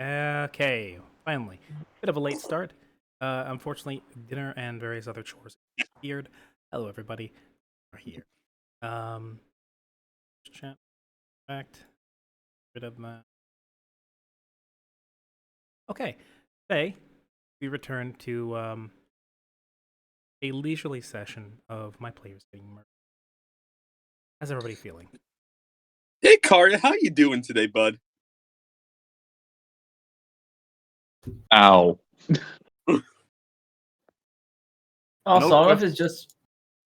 Okay, finally. Bit of a late start. Unfortunately, dinner and various other chores appeared. Hello, everybody. We're here. Chat. Fact. Bit of my. Okay. Today, we return to a leisurely session of my players getting murdered. How's everybody feeling? Hey, Karya, how you doing today, bud? Ow. Also, I don't know if it's just.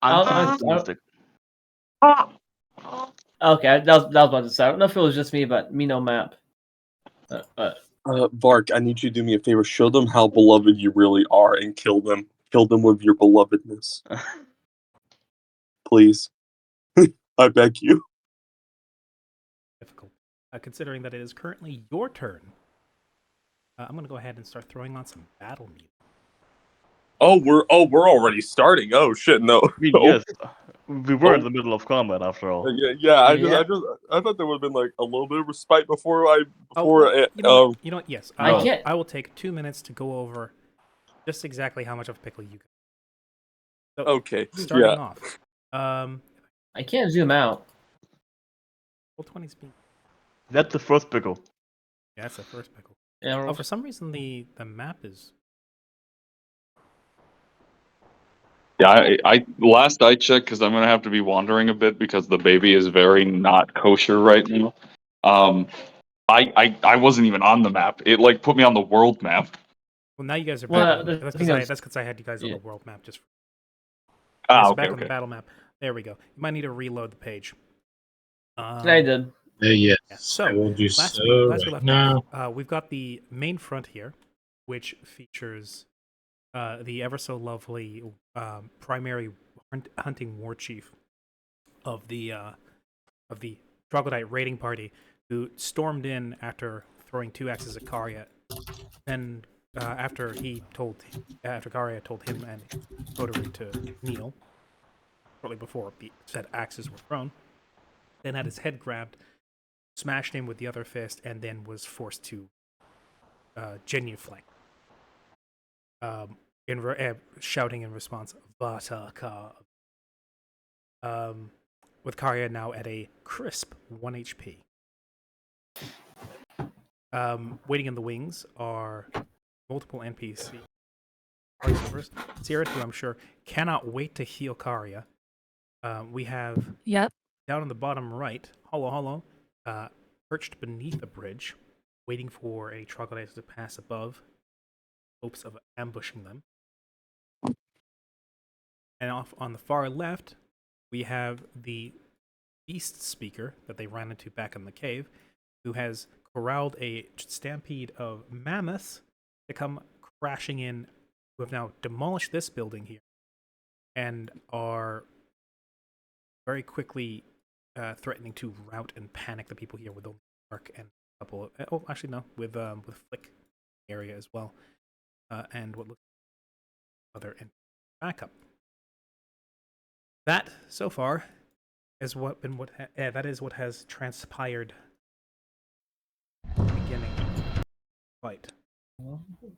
I'm I- optimistic. Okay, that was about to say. I don't know if it was just me, but me no map. Vark, I need you to do me a favor. Show them how beloved you really are and kill them. Kill them with your belovedness. Please. I beg you. Difficult. Considering that it is currently your turn, I'm going to go ahead and start throwing on some battle music. We're already starting. Oh shit, no. Yes, we were in the middle of combat after all. I thought there would have been like a little bit of respite before You know what? Yes, I will take 2 minutes to go over just exactly how much of a pickle you got. So, okay. Starting off, I can't zoom out. roll 20 speed. That's the first pickle. Yeah, that's the first pickle. Yeah, Oh, for some reason the map is. Yeah, I last I checked, because I'm gonna have to be wandering a bit because the baby is very not kosher right now. I wasn't even on the map. It like put me on the world map. Well, now you guys are Well, back. That's because I had you guys on yeah. the world map. Just Okay, back on the battle map. There we go. You might need to reload the page. I did. Yes. Yeah. So I will do last so we right left now. off, we've got the main front here, which features the ever so lovely primary hunting war chief of the troglodyte raiding party, who stormed in after throwing 2 axes at Karya. Then after Karya told him and Coterie to kneel, shortly before the said axes were thrown, then had his head grabbed, smashed him with the other fist, and then was forced to genuflect, shouting in response, "Vataka." With Karya now at a crisp 1 HP. Waiting in the wings are multiple NPC party members. Sierra, who I'm sure cannot wait to heal Karya. We have down in the bottom right, Hollow, perched beneath a bridge, waiting for a troglodyte to pass above, hopes of ambushing them. And off on the far left, we have the beast speaker that they ran into back in the cave, who has corralled a stampede of mammoths to come crashing in, who have now demolished this building here, and are very quickly threatening to rout and panic the people here with only Mark and a couple of, with Flick area as well, and what looks like other backup. That so far is what has transpired at the beginning of the fight.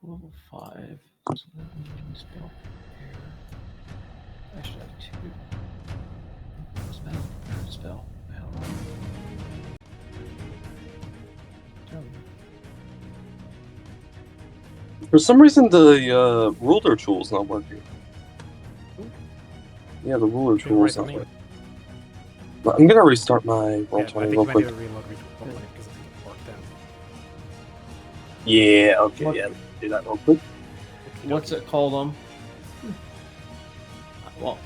Level 5. Spell. I should have 2. Spell. For some reason, the ruler tool's not working. Yeah, the ruler tool's not working. But I'm gonna restart my Roll20 real quick. Because it worked out. Yeah, okay, yeah, do that real quick. What's it called? Well,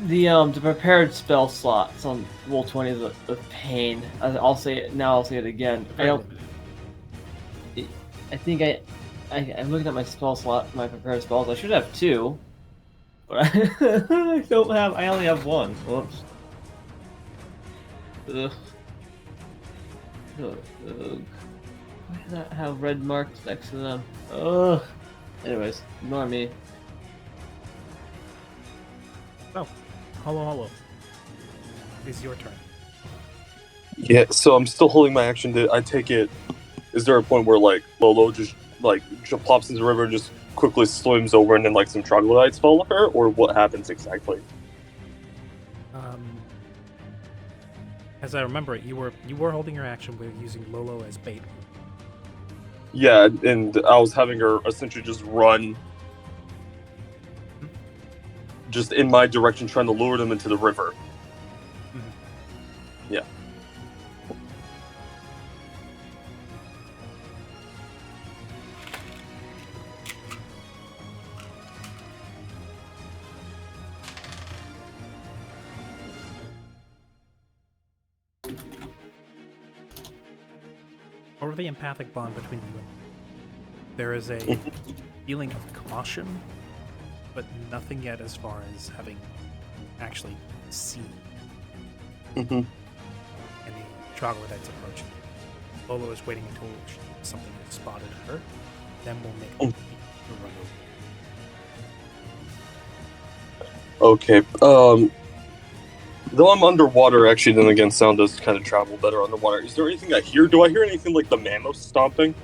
the prepared spell slots on Roll20 is a pain. I'll say it now. I'll say it again. I think I'm looking at my spell slot, my prepared spells. I should have 2, but I don't have. I only have 1. Whoops. Ugh. Why does that have red marks next to them? Ugh. Anyways, ignore me. So, Hollow. It's your turn. Yeah, so I'm still holding my action. I take it. is there a point where like Lolo just plops into the river and just quickly swims over and then like some troglodytes follow her, or what happens exactly? As I remember it, you were holding your action with using Lolo as bait. Yeah, and I was having her essentially just run just in my direction, trying to lure them into the river. Mm-hmm. Yeah. Or the empathic bond between you and there is a feeling of caution, but nothing yet as far as having actually seen Mm-hmm. any troglodytes approaching. Lolo is waiting until something has spotted her, then we'll make the run over. Okay. Though I'm underwater, actually, then again, sound does kind of travel better underwater. Is there anything I hear? Do I hear anything like the mammoth stomping?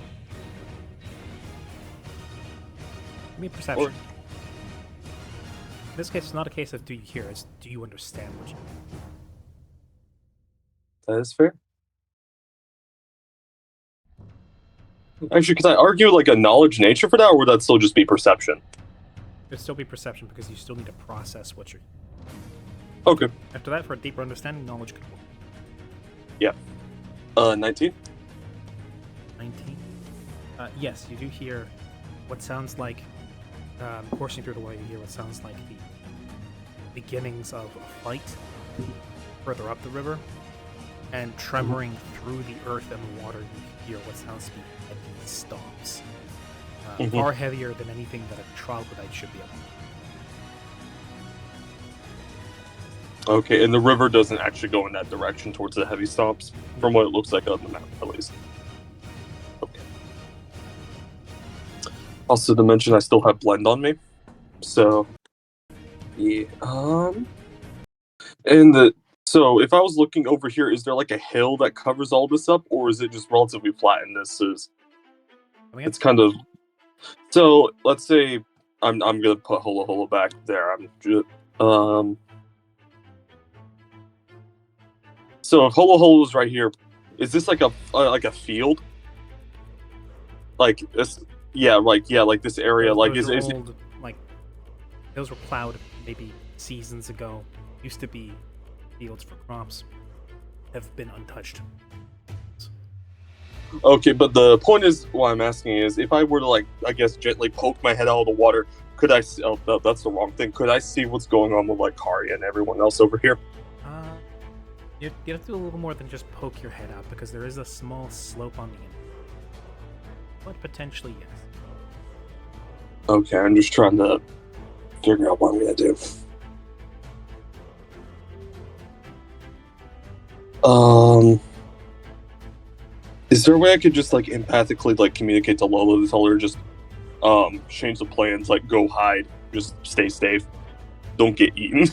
Give me a perception. Or- In this case, it's not a case of do you hear, it's do you understand what you That is fair. Actually, could I argue like a knowledge nature for that, or would that still just be perception? It'd still be perception because you still need to process what you're. Okay. After that, for a deeper understanding, knowledge could work. 19? 19. Yes, you do hear what sounds like, coursing through the water, you hear what sounds like the beginnings of a fight further up the river, and tremoring through the earth and the water, you hear what sounds to be heavy stomps. Far heavier than anything that a troglodyte should be able to. Okay, and the river doesn't actually go in that direction towards the heavy stomps, from what it looks like on the map, at least. Okay. Also, to mention, I still have blend on me, so yeah. So if I was looking over here, is there like a hill that covers all this up, or is it just relatively flat? And this is, it's kind of. So let's say I'm gonna put Holo Holo back there. So if Holo Holo is right here, is this like a field? Like this, like this area. Like Those is are it? old, like those were plowed maybe seasons ago. Used to be fields for crops. Have been untouched. Okay, but the point is, what I'm asking is, if I were to like, I guess, gently poke my head out of the water, could I? Oh, no, that's the wrong thing. Could I see what's going on with like Kari and everyone else over here? You have to do a little more than just poke your head out because there is a small slope on the end. But potentially, yes. Okay, I'm just trying to figure out what I'm gonna do. Is there a way I could just like empathically like communicate to Lola to tell her just change the plans, like go hide, just stay safe, don't get eaten?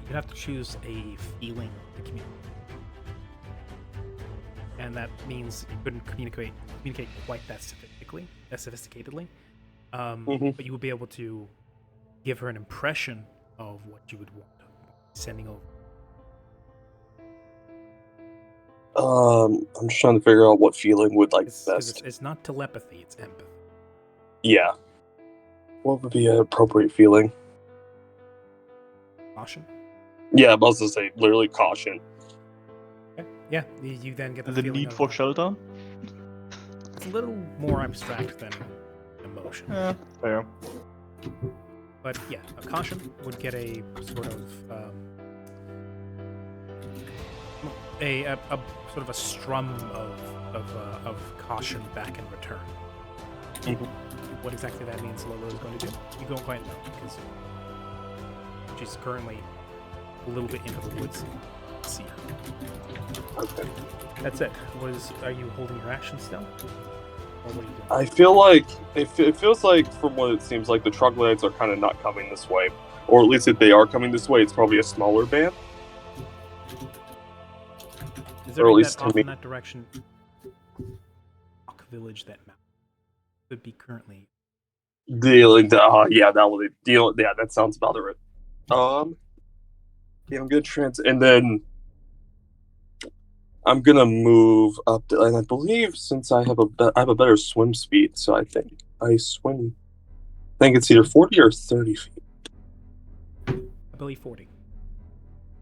You'd have to choose a feeling to communicate. And that means you couldn't communicate quite that sophisticatedly. But you would be able to give her an impression of what you would want sending over. I'm just trying to figure out what feeling would like best. It's not telepathy, it's empathy. Yeah. What would be an appropriate feeling? Caution? Yeah, I was about to say, literally caution. Okay. Yeah, you then get the The feeling need of, for shelter? It's a little more abstract than emotion. Yeah, fair. But yeah, a caution would get a sort of a sort of a strum of caution back in return. What exactly that means Lolo is going to do, you don't quite know because she's currently a little bit into the woods. See her. Okay. That's it. Are you holding your action still? Or what are you doing? I feel like it feels like, from what it seems like, the troglodytes are kind of not coming this way, or at least if they are coming this way, it's probably a smaller band. Is Observing least that to off me. in that direction, rock village that map could be currently. Dealing. Yeah, that will deal. Yeah, that sounds about right. Yeah, I'm gonna and then I'm gonna move up, and I believe since I have I have a better swim speed, so I think I swim. I think it's either 40 or 30 feet. I believe 40.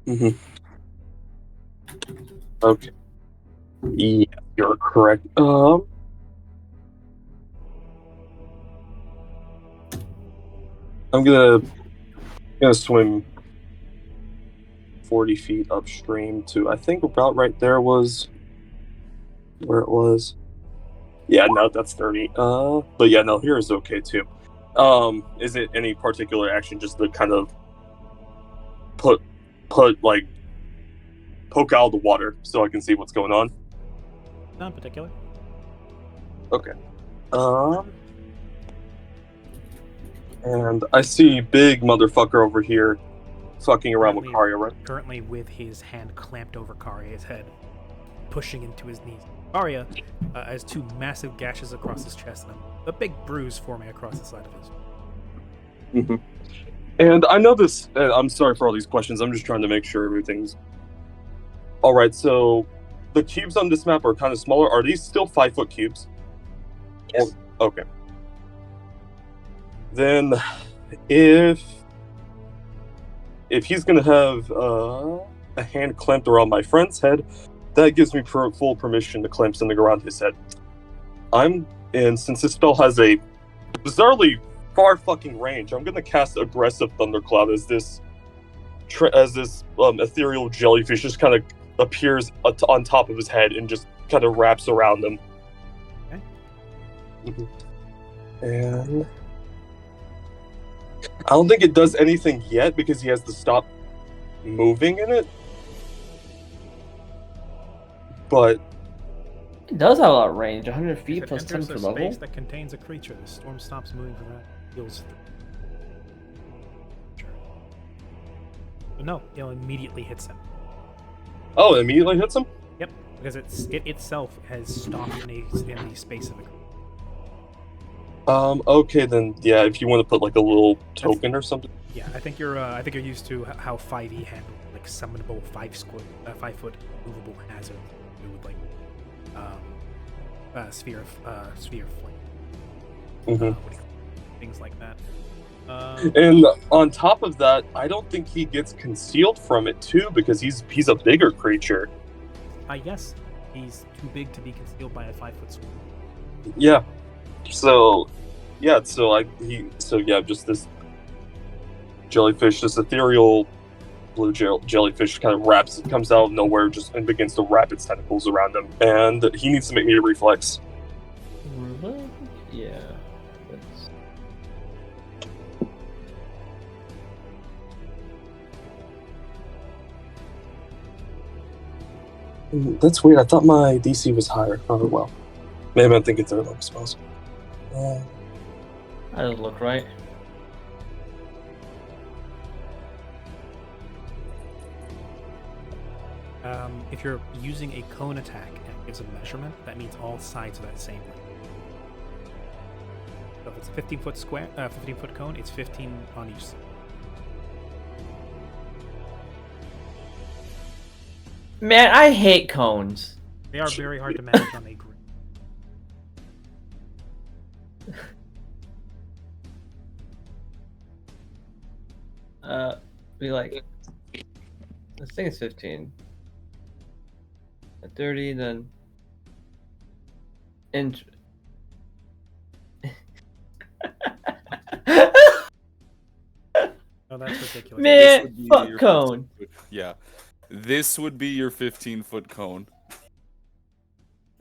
Mm-hmm. Okay. Yeah, you're correct. I'm gonna swim 40 feet upstream to, I think about right there was where it was. Yeah, no, that's 30. But yeah, no, here is okay too. Is it any particular action just to kind of put like poke out of the water so I can see what's going on? Not in particular. Okay. And I see big motherfucker over here fucking around with Karya, right? Currently with his hand clamped over Karya's head, pushing into his knees. Karya has two massive gashes across his chest and a big bruise forming across the side of his. Mm-hmm. And I know this. I'm sorry for all these questions. I'm just trying to make sure everything's all right. So, the cubes on this map are kind of smaller. Are these still 5-foot cubes? Yes. Okay. Then, if he's gonna have a hand clamped around my friend's head, that gives me full permission to clamp something around his head. And since this spell has a bizarrely far fucking range, I'm gonna cast Aggressive Thundercloud as this ethereal jellyfish just kind of appears on top of his head and just kind of wraps around him. Okay. Mm-hmm. And I don't think it does anything yet because he has to stop moving in it. But It does have a lot of range. 100 feet If it plus 10 enters for a level. space that contains a creature, the storm stops moving for that. Heals through. But no, it immediately hits him. oh, it immediately hits him? Yep, because it itself has stopped in the space of a creature. Okay, then yeah. If you want to put like a little token or something. Yeah, I think you're used to how 5e handles like summonable 5-foot movable hazard with like sphere of flame. Mm-hmm. Things like that. And on top of that, I don't think he gets concealed from it too because he's a bigger creature. Yes, he's too big to be concealed by a 5-foot sword. Yeah. So, yeah. Just this jellyfish, this ethereal blue jellyfish, kind of comes out of nowhere, and begins to wrap its tentacles around him, and he needs to make me a reflex. Yeah. That's weird. I thought my DC was higher. Oh well. Maybe I'm thinking third level spells. That doesn't look right. If you're using a cone attack and it gives a measurement, that means all sides are that same length. So if it's a 15-foot cone, it's 15 on each side. Man, I hate cones. They are very hard to manage on a grid. Be like, this thing is 15. At 30, then. Inch. Oh, that's ridiculous. Man, fuck cone. Yeah. This would be your 15-foot cone.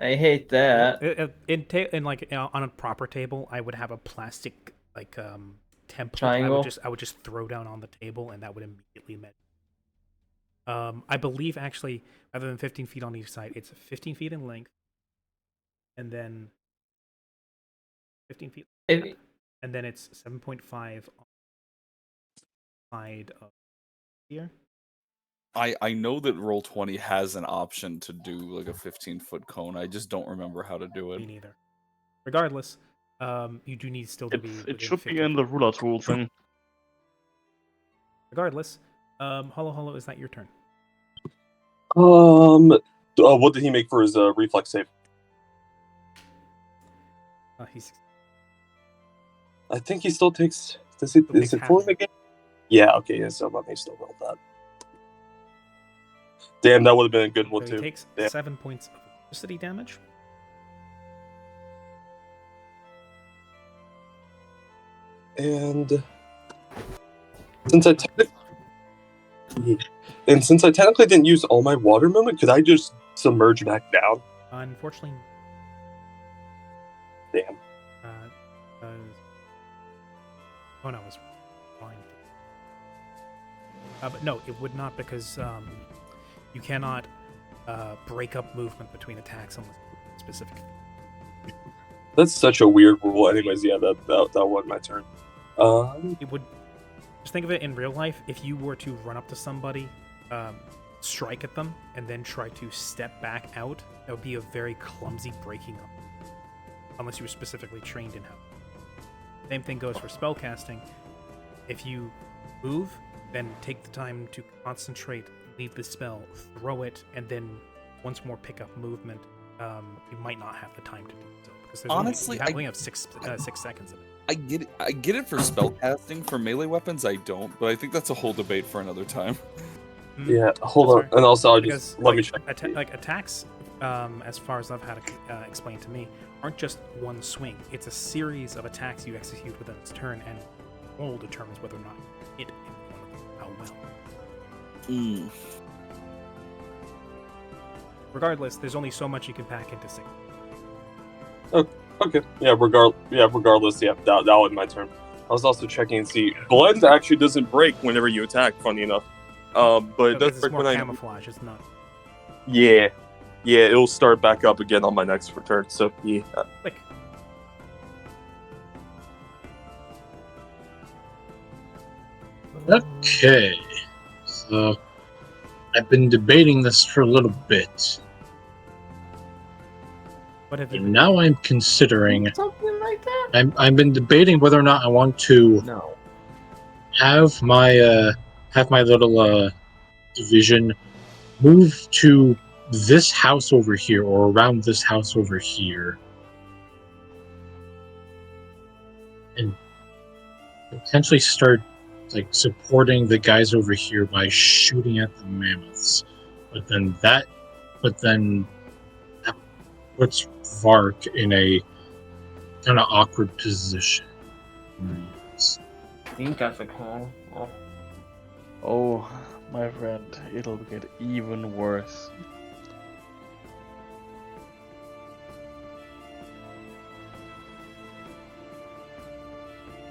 I hate that. On a proper table, I would have a plastic template. Triangle. I would just throw down on the table, and that would immediately measure. I believe actually, rather than 15 feet on each side, it's 15 feet in length, and then 15 feet, and then it's 7.5 on the side of here. I know that Roll20 has an option to do like a 15-foot cone. I just don't remember how to do it. Me neither. Regardless, you do need still to be It within should 50 be in the ruler tool thing. Regardless, Hollow, is that your turn? What did he make for his reflex save? He's I think he still takes. Is it takes 4 half. again? Yeah. Okay. Yeah, so let me still roll that. Damn, that would have been a good one so too. he takes Damn. 7 points of electricity damage. And since I technically didn't use all my water movement, could I just submerge back down? Unfortunately, Damn. oh no, it was fine. But no, it would not because you cannot break up movement between attacks unless specific. That's such a weird rule. Anyways, yeah, that wasn't my turn. It would just think of it in real life. If you were to run up to somebody, strike at them, and then try to step back out, that would be a very clumsy breaking up, unless you were specifically trained in how. Same thing goes for spellcasting. If you move, then take the time to concentrate, leave the spell, throw it, and then once more pick up movement. You might not have the time to do so because there's Honestly, only, you only have 6 seconds of it. I get it for spellcasting. For melee weapons, I don't. But I think that's a whole debate for another time. Yeah, hold That's on. fair. And also, I'll Because just let me check. attacks, as far as I've had it explained to me, aren't just one swing. It's a series of attacks you execute within its turn, and roll determines whether or not it how well. Regardless, there's only so much you can pack into 6. Okay. Yeah. Regardless. Yeah. That was my turn. I was also checking and see. Blend actually doesn't break whenever you attack. Funny enough. But it does It's break more when I. camouflage. It's not. Yeah. Yeah. It'll start back up again on my next return. So yeah. Like, Okay, so I've been debating this for a little bit, what have you and been now I'm considering. Something like that? I've been debating whether or not I want to No. have my little division move to this house over here or around this house over here, and potentially start like supporting the guys over here by shooting at the mammoths. But then that puts Vark in a kind of awkward position. I think that's a call. Oh. Oh, my friend, it'll get even worse.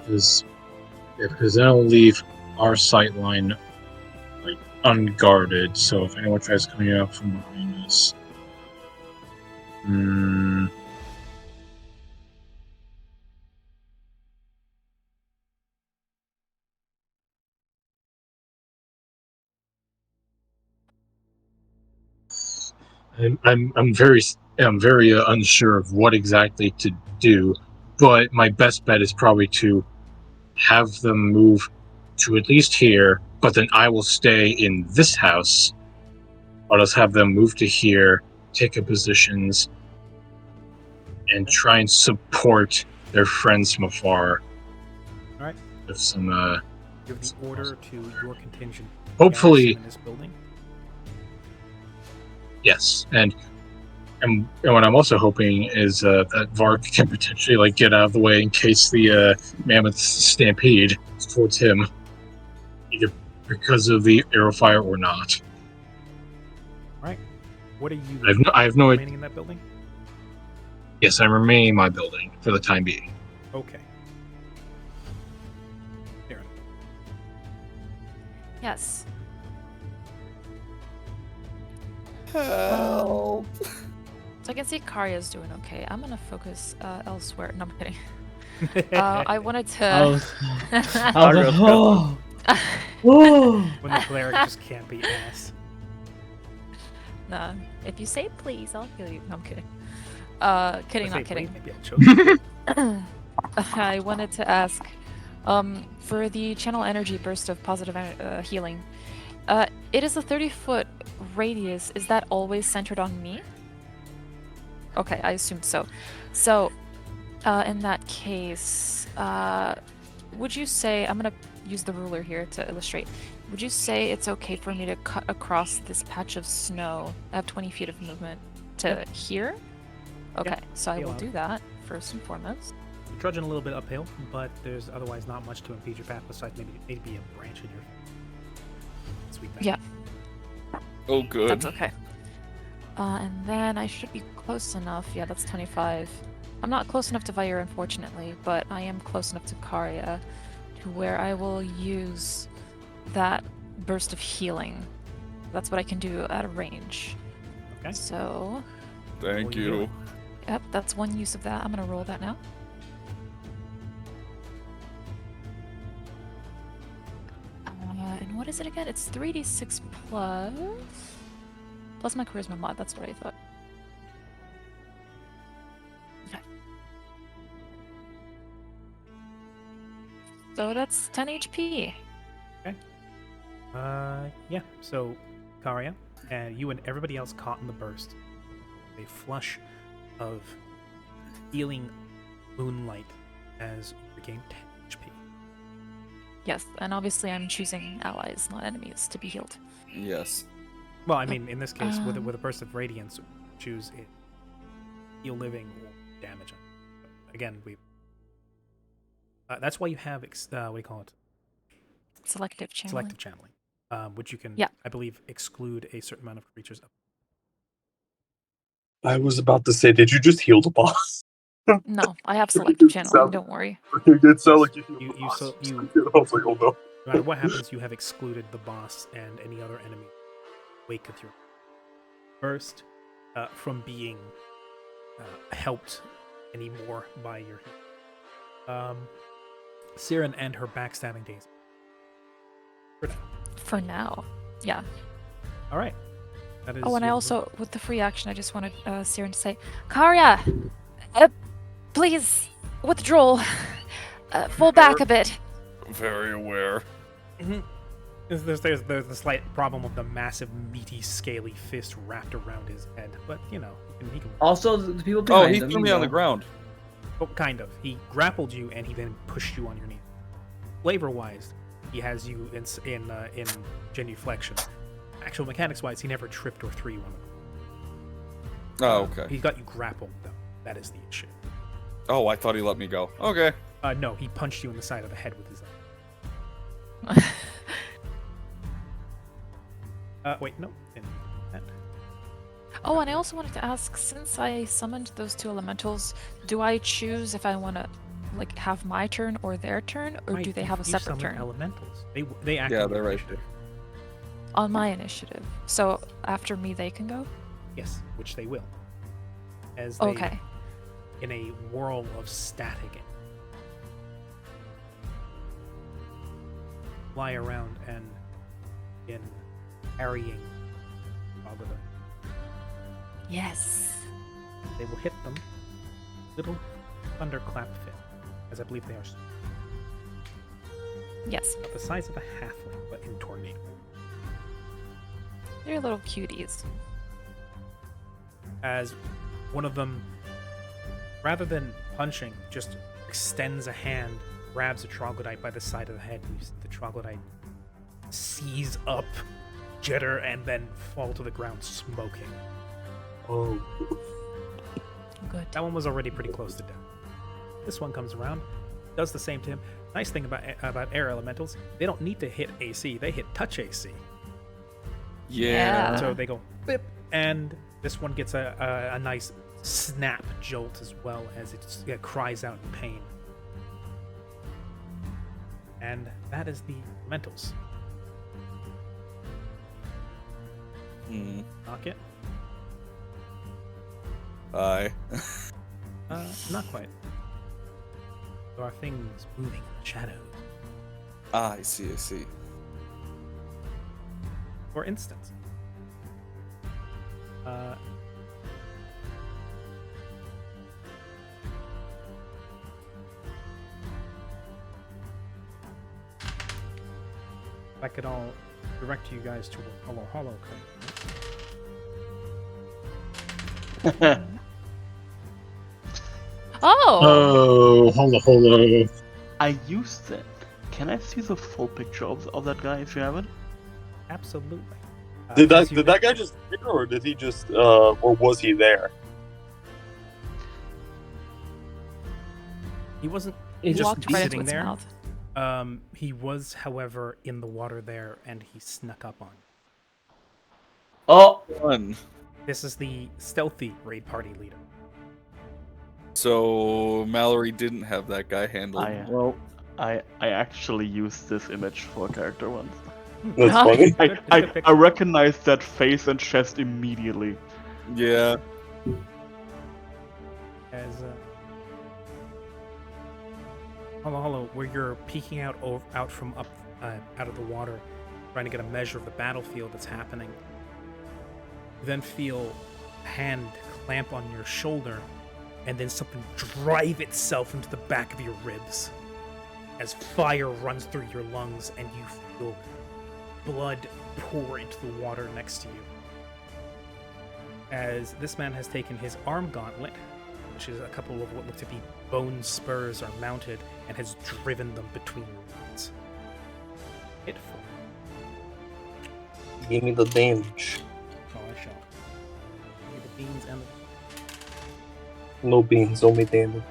Because then it'll leave our sight line like unguarded. So if anyone tries coming up from behind us, I'm very unsure of what exactly to do. But my best bet is probably to have them move to at least here, but then I will stay in this house. I'll just have them move to here, take up positions, and try and support their friends from afar. Alright. With some, give the order to your contingent. Hopefully, in this building. yes. And what I'm also hoping is that Vark can potentially like get out of the way in case the mammoths stampede towards him, either because of the arrow fire or not. Alright. What are you I have no idea. remaining in that building? Yes, I'm remaining in my building for the time being. Okay. Aaron. Yes. Help. So I can see Karya's doing okay. I'm gonna focus elsewhere. No, I'm kidding. I wanted to. Oh. Whoa! When the cleric just can't be asked. Nah, if you say please, I'll kill you. No, I'm kidding. Kidding, If not they kidding. wait, maybe I chose. I wanted to ask, for the channel energy burst of positive healing, it is a 30-foot radius. Is that always centered on me? Okay, I assumed so. So, in that case, would you say, I'm gonna use the ruler here to illustrate. Would you say it's okay for me to cut across this patch of snow? I have 20 feet of movement to here? Okay, so I be will allowed. do that first and foremost. You're trudging a little bit uphill, but there's otherwise not much to impede your path besides maybe a branch in your sweet back. Yeah. Oh, good. That's okay. And then I should be close enough. Yeah, that's 25. I'm not close enough to Vire, unfortunately, but I am close enough to Karya to where I will use that burst of healing. That's what I can do at a range. Okay. So, Thank Well, you do you. it. yep, that's one use of that. I'm gonna roll that now. And what is it again? It's 3d6 plus my charisma mod. That's what I thought. Okay. So that's 10 HP. Yeah. So, Karya, and you and everybody else caught in the burst, a flush of healing moonlight as you regain 10 HP. Yes, and obviously I'm choosing allies, not enemies, to be healed. Yes. Well, I mean, in this case, with Um, a burst of radiance, choose it. Heal living or damage. Again, that's why you have what do you call it? Selective channeling. Selective channeling, which you can, Yeah. I believe, exclude a certain amount of creatures. I was about to say, did you just heal the boss? No, I have selective channeling, don't worry. It did sound like you healed You- the you boss. so- you- I was like, oh no. No matter what happens, you have excluded the boss and any other enemy waketh your burst from being helped anymore by your Siren and her backstabbing days. For now. For now. Yeah. All right. That is Oh, and I your also, with the free action, I just wanted Siren to say, Karya, please withdraw, fall back a bit. Very aware. There's the slight problem of the massive, meaty, scaly fist wrapped around his head, but he can. Also, the people Oh, behind he them, threw you me on the know. ground. Oh, kind of. He grappled you and he then pushed you on your knee. Flavor-wise, he has you in genuflection. Actual mechanics-wise, he never tripped or threw you on the Oh, okay. He's got you grappled, though. That is the issue. Oh, I thought he let me go. Okay. No, he punched you in the side of the head with his wait, no. Didn't do that. Oh, and I also wanted to ask, since I summoned those two elementals, do I choose if I want to, like, have my turn or their turn, or Right, do they you- have a you separate summon turn? Elementals. They act. Yeah, on your they're right initiative. On my initiative. So after me, they can go? Yes, which they will. As they, Okay. in a whirl of static, fly around and in carrying Agada. Yes. They will hit them. Little thunderclap fit, as I believe they are Yes. about the size of a halfling, but in tornado. They're little cuties. As one of them, rather than punching, just extends a hand, grabs a troglodyte by the side of the head, and you see the troglodyte seize up, jitter, and then fall to the ground smoking. Oh. Good. That one was already pretty close to death. This one comes around, does the same to him. Nice thing about air elementals, they don't need to hit AC, they hit touch AC. Yeah. So they go bip, and this one gets a nice snap jolt as well as it cries out in pain. And that is the elementals. Knock it? Aye. Not quite. There are things moving in the shadows. Ah, I see, I see. for instance. If I could all direct you guys to a Hollow Hollow code. Oh! Oh, holo. I used that. Can I see the full picture of that guy if you have it? Absolutely. Did as you that guy just appear, or did he just or was he there? He wasn't He just Walked right into sitting its there. mouth. He was, however, in the water there, and he snuck up on. Oh, One. This is the stealthy raid party leader. So Mallory didn't have that guy handled. Well, I actually used this image for a character once. That's funny. I recognized that face and chest immediately. Yeah. As Hollow, where you're peeking out from up out of the water, trying to get a measure of the battlefield that's happening. You then feel a hand clamp on your shoulder, and then something drive itself into the back of your ribs as fire runs through your lungs, and you feel blood pour into the water next to you. As this man has taken his arm gauntlet, which is a couple of what look to be bone spurs are mounted, and has driven them between your knees. Hit for Give me the damage. Oh, I shall. Give me the beans and the... No beans, only damage.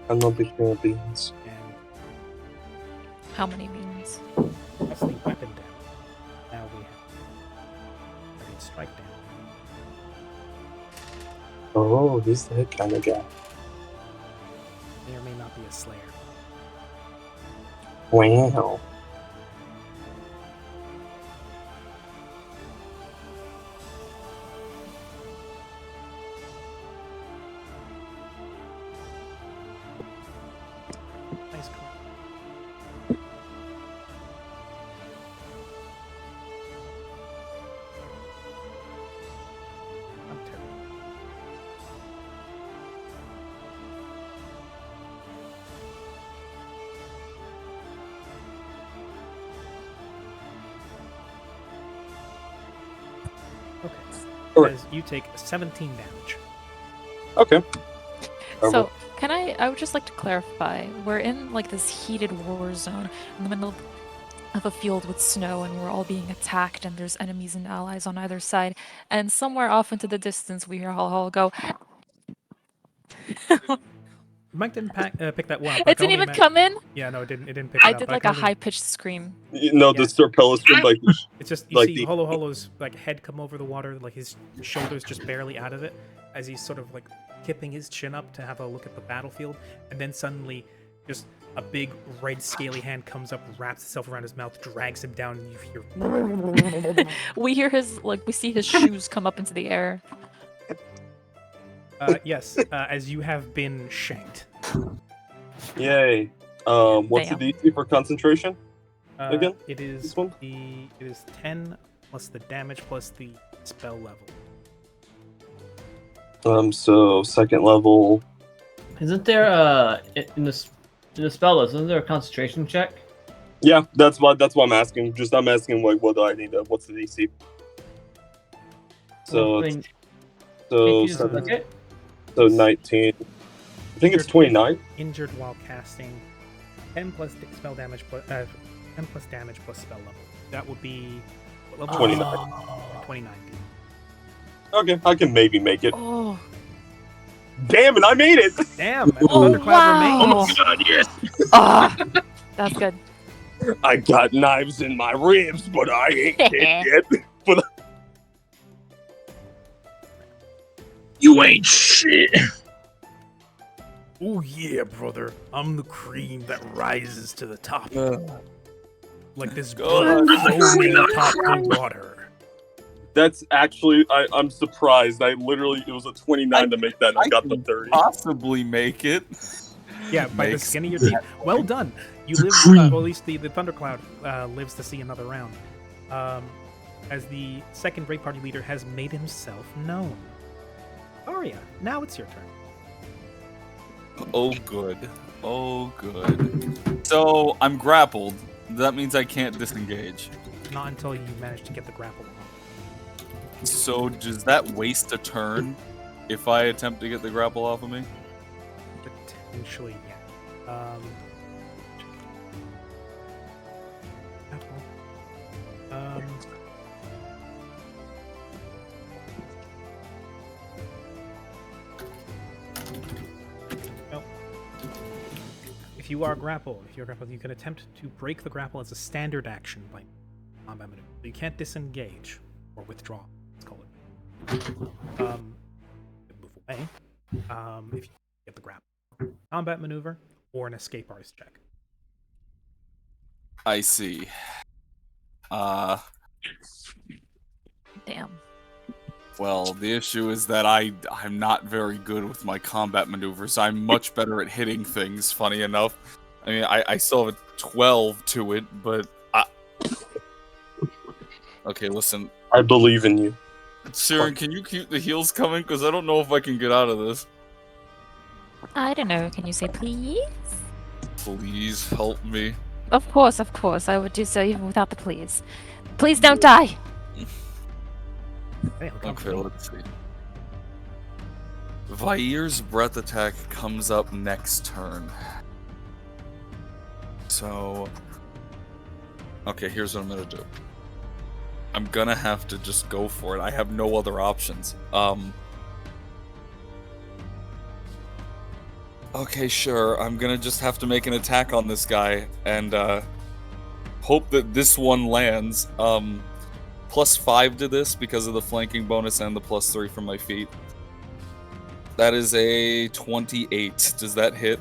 I'm not a big fan of beans. and How many beans? that's the weapon down. Now we have ready strike down. Oh, he's that kind of guy. May or may not be a slayer. Wow. Nice call. I'm terrible. Okay. Alright. As you take 17 damage. Okay. So, I would just like to clarify, we're in like this heated war zone in the middle of a field with snow, and we're all being attacked, and there's enemies and allies on either side, and somewhere off into the distance we hear all go, Mike didn't pick that one up. it didn't even come in? Yeah, no, it didn't pick it I up. did but like can a only- high-pitched scream. No, the Yeah. Serpellus from like It's just you like see the- Holo's like head come over the water, like his shoulders just barely out of it, as he's sort of like tipping his chin up to have a look at the battlefield, and then suddenly, just a big red scaly hand comes up, wraps itself around his mouth, drags him down, and you hear. We hear we see his shoes come up into the air. Yes, as you have been shanked. Yay. What's Damn. the DC for concentration? Again? It is This one? it is 10 plus the damage plus the spell level. So second level. isn't there in the spell list? Isn't there a concentration check? Yeah, that's what I'm asking. I'm asking like what do I need? What's the DC? So I mean, so can't you just seven- click it? so 19. I think it's 29. Injured while casting 10 plus spell damage plus 10 plus damage plus spell level. That would be what level? 29. 29. Okay, I can maybe make it. Oh, Damn it, I made it! Damn, and the Oh, thundercloud wow. remains. God, yes. ah, that's good. I got knives in my ribs, but I ain't dead yet. But You ain't shit. Oh yeah, brother. I'm the cream that rises to the top. Like this God. blood foaming atop the water. that's actually I'm surprised. It was a 29 to make that, and I got the 30. Possibly make it. Yeah, by the Makes skin of your teeth. Well done. You live, cream. or at least the thundercloud lives to see another round. as the second raid party leader has made himself known. Arya, now it's your turn. Oh, good. Oh, good. So, I'm grappled. That means I can't disengage. Not until you manage to get the grapple on. So, does that waste a turn if I attempt to get the grapple off of me? Potentially, yeah. Nope. If you're grappled, you can attempt to break the grapple as a standard action by combat maneuver. You can't disengage or withdraw. Let's call it. Move away. If you get the grapple, combat maneuver or an escape artist check. I see. Damn. Well, the issue is that I'm not very good with my combat maneuvers. I'm much better at hitting things, funny enough. I mean, I still have a 12 to it, but okay, listen. I believe in you. Siren, can you keep the heals coming? Because I don't know if I can get out of this. I don't know. Can you say please? Please help me. Of course, I would do so even without the please. Please don't die! Okay, let's see. Vair's breath attack comes up next turn. So... okay, here's what I'm gonna do. I'm gonna have to just go for it. I have no other options. Okay, sure. I'm gonna just have to make an attack on this guy and hope that this one lands. +5 to this because of the flanking bonus and the +3 from my feet. That is a 28. Does that hit?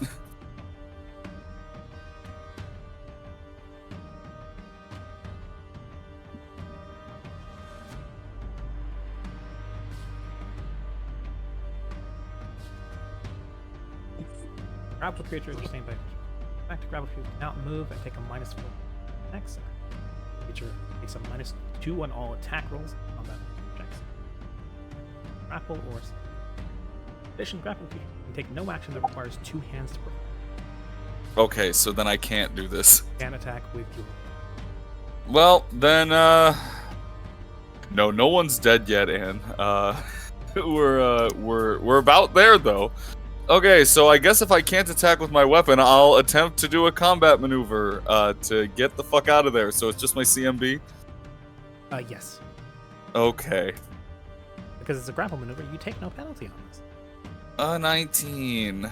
Grapple creature is the same thing. Back to grapple creature. Now move and take a -4 next. Creature takes a -2 on all attack rolls on that checks. Grapple or addition grapple creature can take no action that requires 2 hands to perform. Okay, so then I can't do this. Can attack with your. Well, then, no one's dead yet, Anne. We're about there, though. Okay, so I guess if I can't attack with my weapon, I'll attempt to do a combat maneuver, to get the fuck out of there. So it's just my CMB? Yes. Okay. Because it's a grapple maneuver, you take no penalty on this. 19.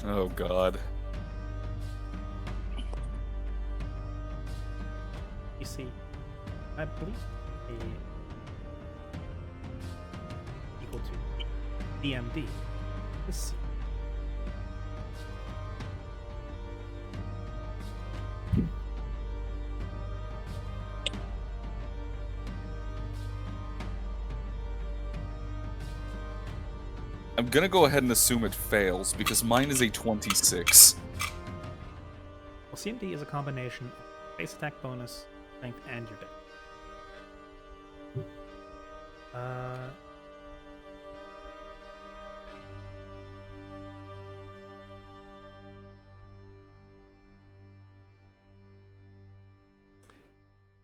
Oh, God. You see, I believe equal to DMD. This I'm gonna go ahead and assume it fails, because mine is a 26. Well, CMD is a combination of base attack bonus, strength, and your dex.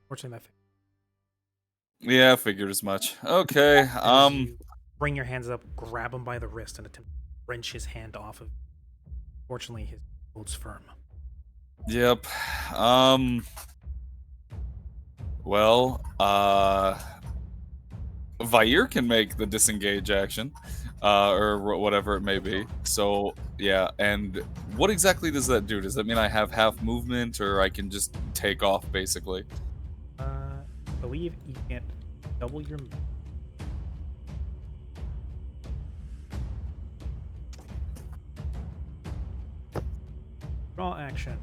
Fortunately, that Yeah, I figured as much. Okay, you bring your hands up, grab him by the wrist, and attempt to wrench his hand off of. Fortunately, his holds firm. Yep. Well, Vair can make the disengage action, or whatever it may be. So, yeah, and what exactly does that do? Does that mean I have half movement, or I can just take off, basically? I believe you can't double your movement. Draw action.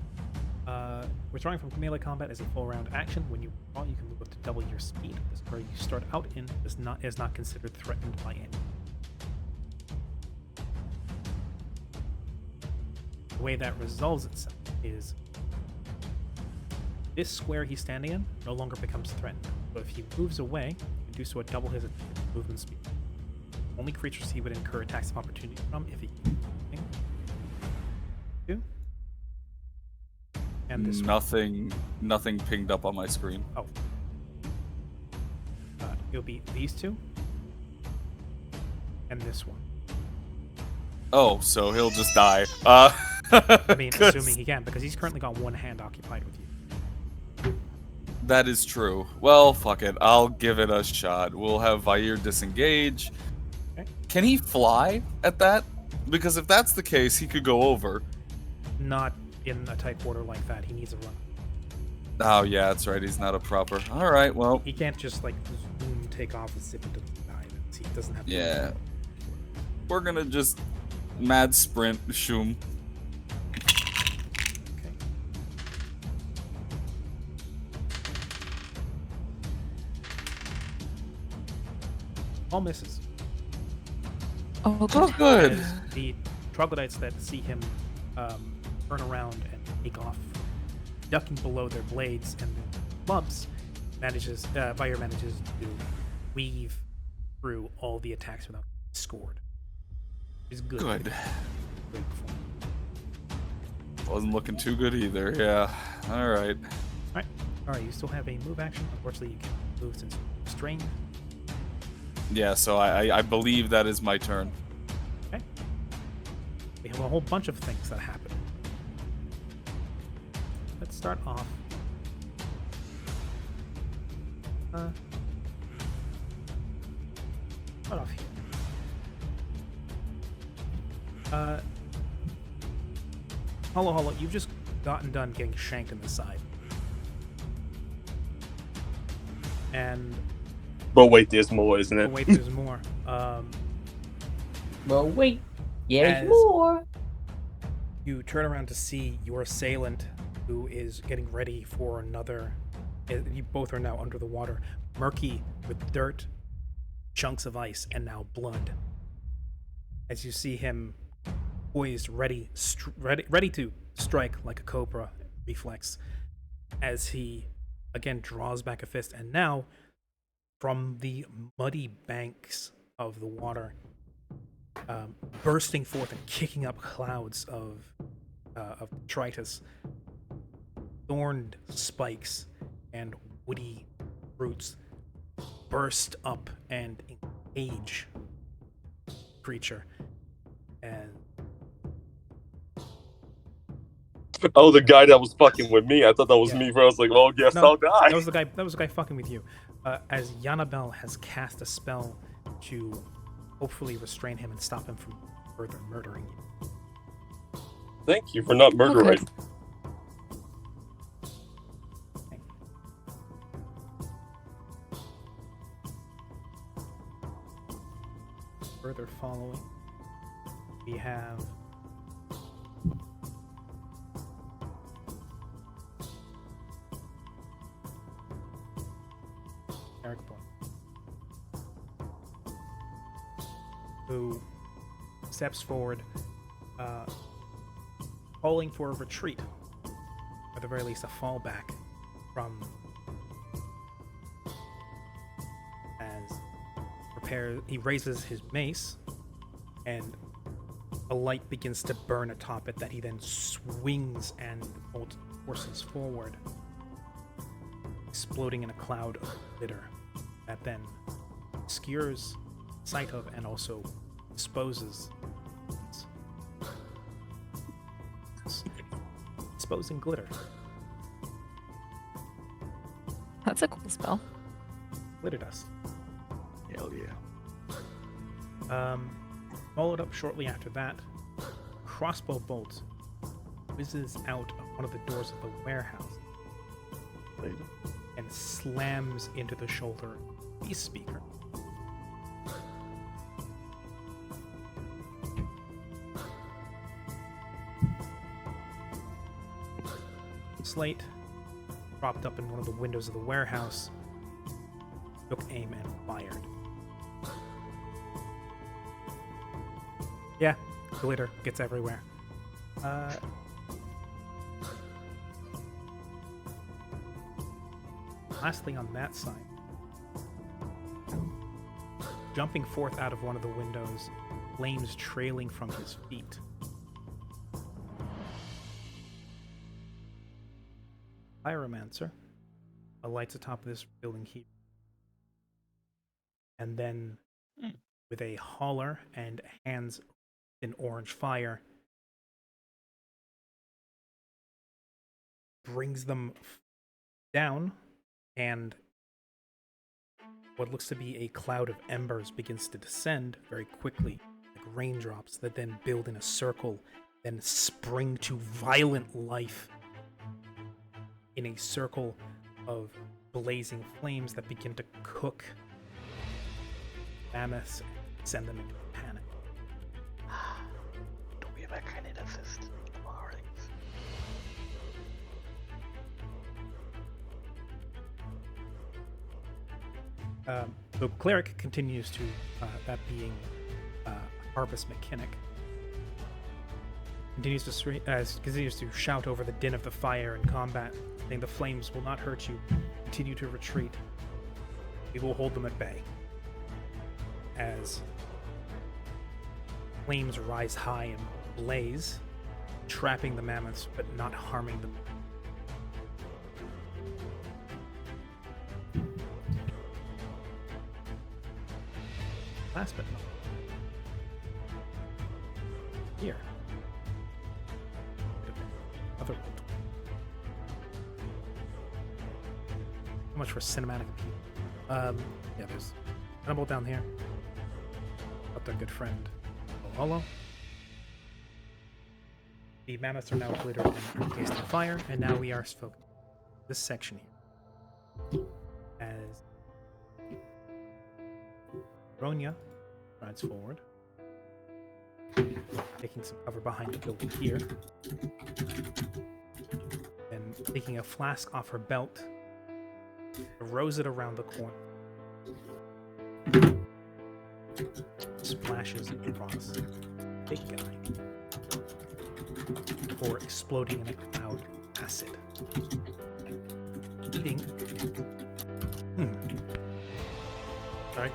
Withdrawing from melee combat is a full round action. When you withdraw, you can move up to double your speed. The square you start out in is not considered threatened by any. The way that resolves itself is this square he's standing in no longer becomes threatened. But if he moves away, he can do so at double his movement speed. Only creatures he would incur attacks of opportunity from if he. Two. And this nothing pinged up on my screen. Oh. It'll be these two. And this one. Oh, so he'll just die. I mean, assuming he can, because he's currently got one hand occupied with you. That is true. Well, fuck it. I'll give it a shot. We'll have Vair disengage. Okay. Can he fly at that? Because if that's the case, he could go over. Not in a tight quarter like that. He needs a run. Oh, yeah, that's right. He's not a proper. All right, well. He can't just, like, zoom, take off and zip into the sky. He doesn't have to. Yeah. We're gonna just mad sprint, shoom. Okay. All misses. Oh, Oh, good. As the troglodytes that see him turn around and take off, ducking below their blades and their clubs, Vair manages to weave through all the attacks without being scored. It's good. Good. Great performance. Wasn't looking too good either, yeah. Alright. Alright, you still have a move action. Unfortunately, you can't move since you're restrained. Yeah, so I believe that is my turn. Okay. We have a whole bunch of things that happen. Let's start off. Start off here. Hollow, you've just gotten done getting shanked in the side. And But wait, there's more, isn't oh, it? wait, there's more. Well, wait. Yeah, As- more. You turn around to see your assailant, who is getting ready for another. You both are now under the water, murky with dirt, chunks of ice, and now blood. As you see him poised, ready to strike like a cobra reflex, as he again draws back a fist, and now from the muddy banks of the water, bursting forth and kicking up clouds of detritus, thorned spikes and woody roots burst up and engage the creature. And Oh, the guy that was fucking with me. I thought that was Yeah. me. Bro. I was like, well, guess no, I'll die. that was the guy fucking with you. As Yanabel has cast a spell to hopefully restrain him and stop him from further murdering you. Thank you for not murdering. Okay. Further following, we have Eric Boy, who steps forward, calling for a retreat, or at the very least a fallback from, as he raises his mace, and a light begins to burn atop it that he then swings and forces forward, exploding in a cloud of glitter that then obscures sight of and also exposes exposing glitter. That's a cool spell. Glitter dust. Hell yeah. Followed up shortly after that, crossbow bolt whizzes out of one of the doors of the warehouse and slams into the shoulder of the speaker. slate, propped up in one of the windows of the warehouse, took aim and fired. Yeah, glitter gets everywhere. Lastly, on that side, jumping forth out of one of the windows, flames trailing from his feet. Pyromancer alights atop of this building heap. And then, with a holler and hands in orange fire, brings them down, and what looks to be a cloud of embers begins to descend very quickly, like raindrops that then build in a circle, then spring to violent life in a circle of blazing flames that begin to cook mammoths and send them into panic. Du mir aber keine Assist. The cleric continues to, that being Harvest McKinnock, continues to shout over the din of the fire and combat, saying the flames will not hurt you. Continue to retreat. We will hold them at bay. As flames rise high and blaze, trapping the mammoths but not harming them. Last but not here. Other world. So much for cinematic appeal. Yeah, there's Hannibal down here. Got their good friend Holo. The mammoths are now glittered and encased in fire, and now we are focused this section here. As Ronya rides forward, taking some cover behind the building here, then taking a flask off her belt, throws it around the corner, splashes across the big guy before exploding in a cloud of acid. Eating. Sorry.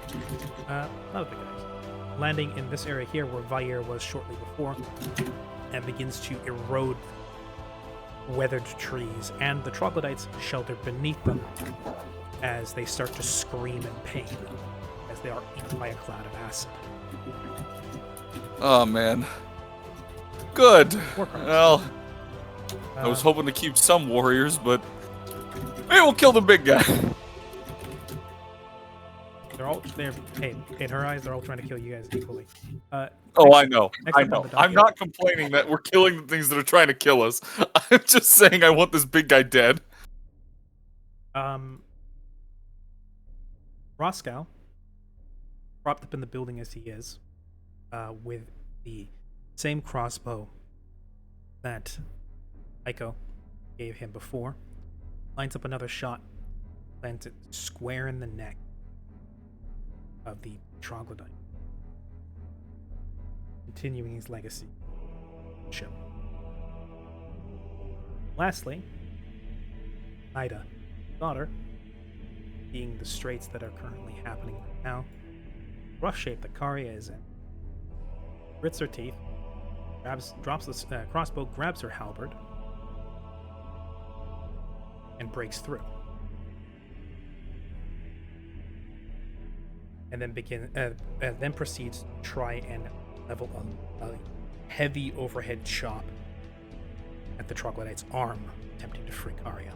Not the big guys. Landing in this area here where Vair was shortly before, and begins to erode weathered trees and the troglodytes sheltered beneath them as they start to scream in pain as they are eaten by a cloud of acid. Oh man. Good. Warcraft. Well, I was hoping to keep some warriors, but maybe we'll kill the big guy. They're hey, in her eyes, they're all trying to kill you guys equally. Oh, I know. I up on know. the docket. I'm not complaining that we're killing the things that are trying to kill us. I'm just saying I want this big guy dead. Roscoe, propped up in the building as he is, with the same crossbow that Aiko gave him before, lines up another shot, lands it square in the neck of the troglodyte, continuing his legacy. Lastly, Ida, daughter, being the straits that are currently happening right now, rough shape that Karya is in, grits her teeth, drops the crossbow, grabs her halberd, and breaks through. And then proceeds to try and level a heavy overhead chop at the troglodyte's arm, attempting to free Karya.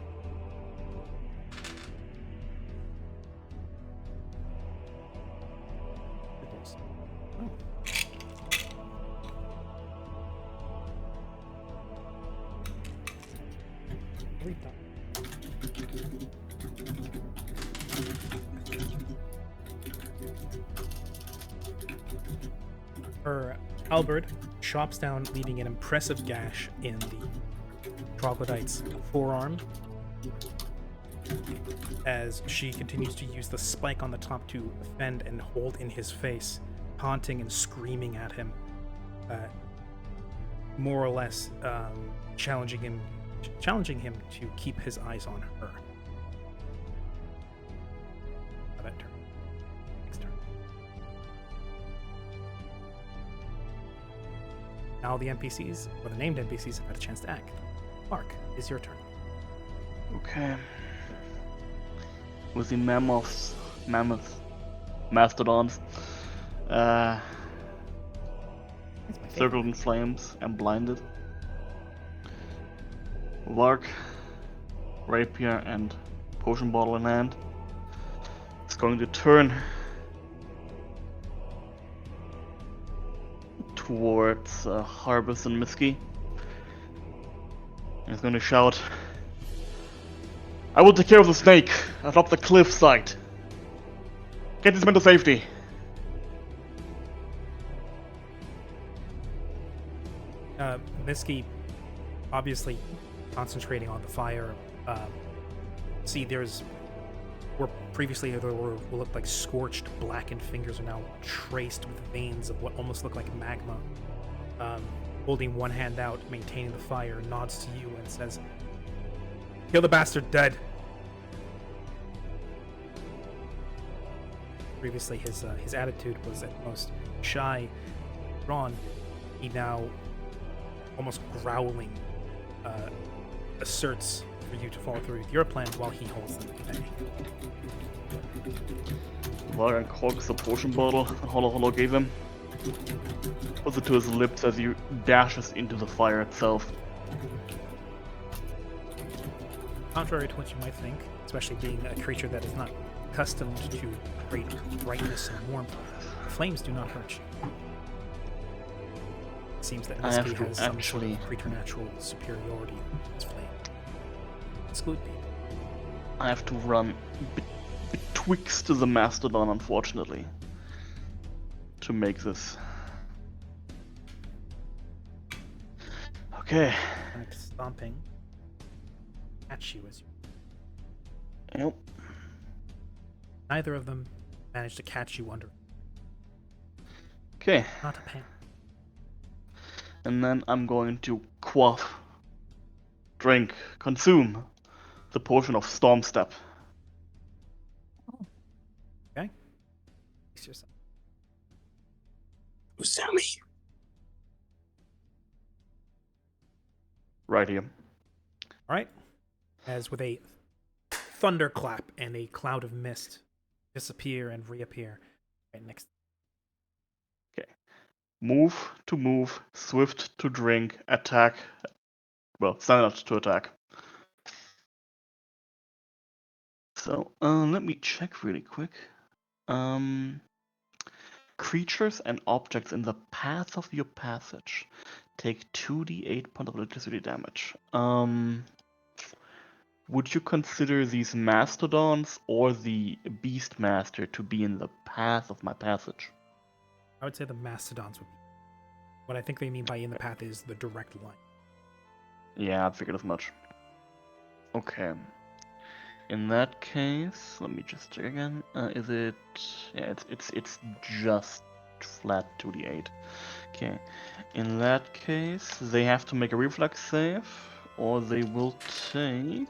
Her halberd chops down, leaving an impressive gash in the troglodyte's forearm as she continues to use the spike on the top to fend and hold in his face, taunting and screaming at him, more or less challenging him to keep his eyes on her. That turn. Next turn. Now the NPCs, or the named NPCs, have had a chance to act. Mark, it's your turn. Okay. With the mammoths, mastodons, circled in flames and blinded. Lark, rapier, and potion bottle in hand. It's going to turn towards Harbus and Misky. And it's going to shout, "I will take care of the snake atop the cliffside. Get this man to safety." Misky, obviously concentrating on the fire. See, where previously there were what looked like scorched, blackened fingers are now traced with veins of what almost look like magma. Holding one hand out, maintaining the fire, nods to you and says, "Kill the bastard dead." Previously, his attitude was at most shy, drawn. He now, almost growling, asserts for you to follow through with your plan while he holds them at bay. Lark uncorks the potion bottle that Holo gave him. Puts it to his lips as he dashes into the fire itself. Contrary to what you might think, especially being a creature that is not accustomed to great brightness and warmth, flames do not hurt you. It seems that Misky has some sort of preternatural superiority in its flame. Exclude me. I have to run betwixt the mastodon, unfortunately, to make this. Okay. And it's stomping at you as you. Yep. Neither of them managed to catch you under. Okay. Not a pain. And then I'm going to quaff, drink, consume the potion of Storm Step. Okay. Fix yourself. Usami. Right here. All right. As with a thunderclap and a cloud of mist disappear and reappear right next. Okay. Move to move, swift to drink, attack. Well, standard to attack. So, let me check really quick. Creatures and objects in the path of your passage take 2d8 points of electricity damage. Would you consider these mastodons or the beastmaster to be in the path of my passage? I would say the mastodons would be. What I think they mean by in the path is the direct line. Yeah, I figured as much. Okay. In that case, let me just check again. Is it? Yeah, it's just flat 2d8. Okay. In that case, they have to make a reflex save, or they will take.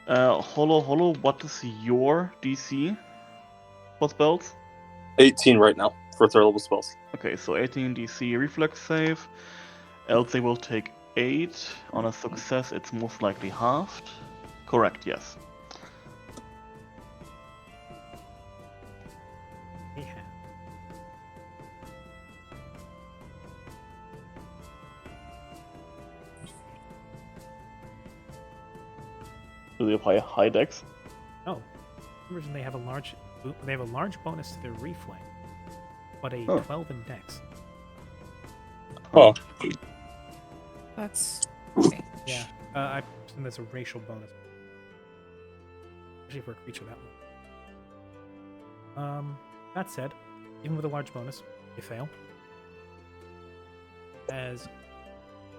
Holo, what is your DC for spells? 18 right now for third level spells. Okay, so 18 DC reflex save. Else they will take 8. On a success, it's most likely halved. Correct, yes. Yeah. Do they have high dex? Oh, for some reason they have a large bonus to their reflex, but a Huh. 12 in dex. Oh, That's okay. Yeah, I assume that's a racial bonus. Especially for a creature that low. That said, even with a large bonus, you fail. As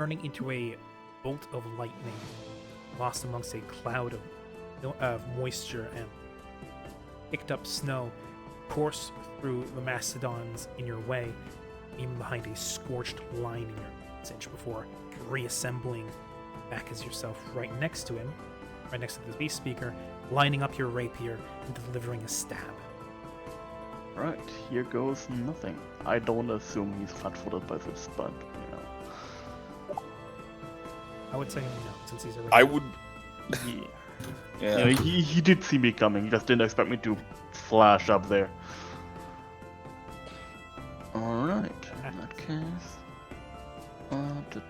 turning into a bolt of lightning, lost amongst a cloud of moisture and picked up snow, course through the mastodons in your way, even behind a scorched line in your passage before reassembling back as yourself right next to him, right next to the beast speaker, lining up your rapier and delivering a stab. Right, here goes nothing. I don't assume he's flat-footed by this, but you know. I would say no, since he's already. I would. Yeah. Yeah. You know, he did see me coming. He just didn't expect me to flash up there. All right. In that case. The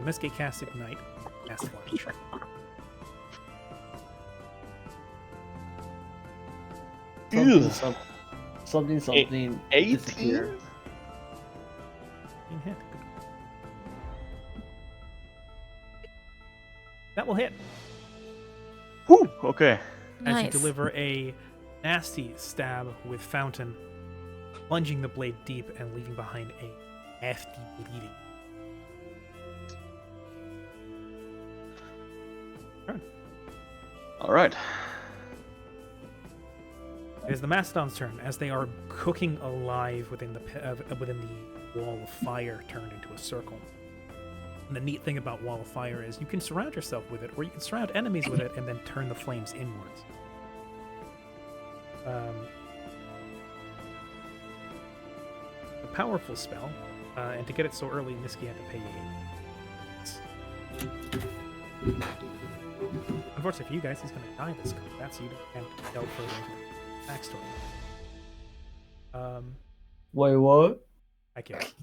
Miskate cast Ignite, cast Flash. Something. 18? Disappear. Hit. That will hit. Whew, okay. As you Nice. deliver a nasty stab with Fountain, plunging the blade deep and leaving behind a hefty bleeding. Turn. All right. It is the Mastodon's turn as they are cooking alive within the wall of fire turned into a circle. And the neat thing about Wall of Fire is you can surround yourself with it, or you can surround enemies with it and then turn the flames inwards. A powerful spell, and to get it so early, Niski had to pay you 8. Unfortunately for you guys, he's going to die this combat, so you can't delve further into the backstory. Wait, what? I can't.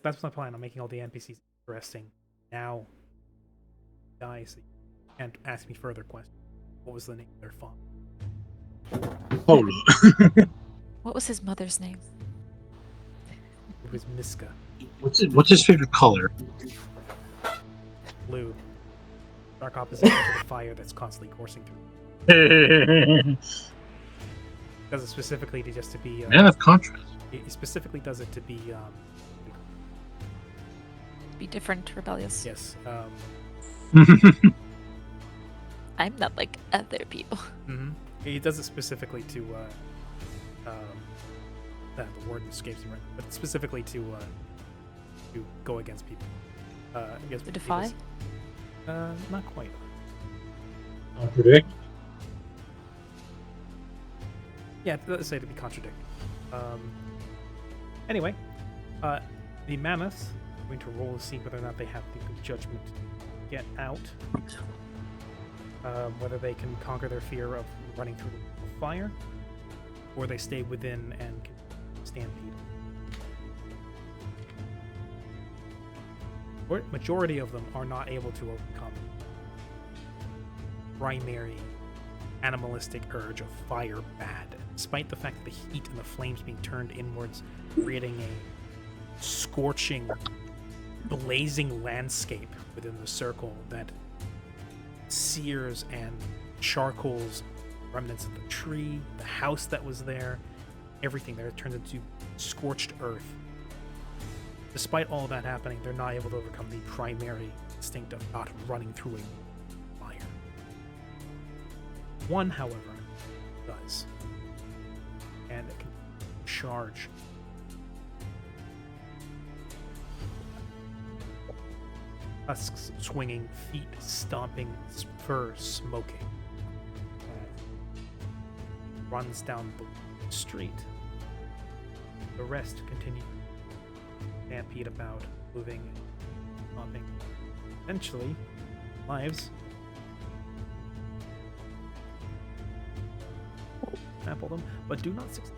That's my plan. I'm making all the NPCs interesting now. Die, so you can't ask me further questions. What was the name of their father? Hold up. What was his mother's name? It was Miska. What's his favorite color? Blue. Dark opposition to the fire that's constantly coursing through. Does it specifically to be. Man of contrast. He specifically does it to be. Be different, rebellious. Yes. I'm not like other people. Mm-hmm. He does it specifically to. The word escapes me right, but specifically to go against people. Against To defy? Not quite. Contradict. Yeah, let's say to be contradicted. Anyway, the mammoths are going to roll to see whether or not they have the good judgment to get out. Whether they can conquer their fear of running through the fire, or they stay within and can stampede. Majority of them are not able to overcome primary animalistic urge of fire bad, despite the fact that the heat and the flames being turned inwards, creating a scorching, blazing landscape within the circle that sears and charcoals remnants of the tree, the house that was there, everything there turns into scorched earth. Despite all that happening, they're not able to overcome the primary instinct of not running through a fire. One, however, does. And it can charge. Tusks swinging, feet stomping, fur smoking. Runs down the street. The rest continue stampede about, moving, stomping. Eventually, lives trample them, but do not succeed.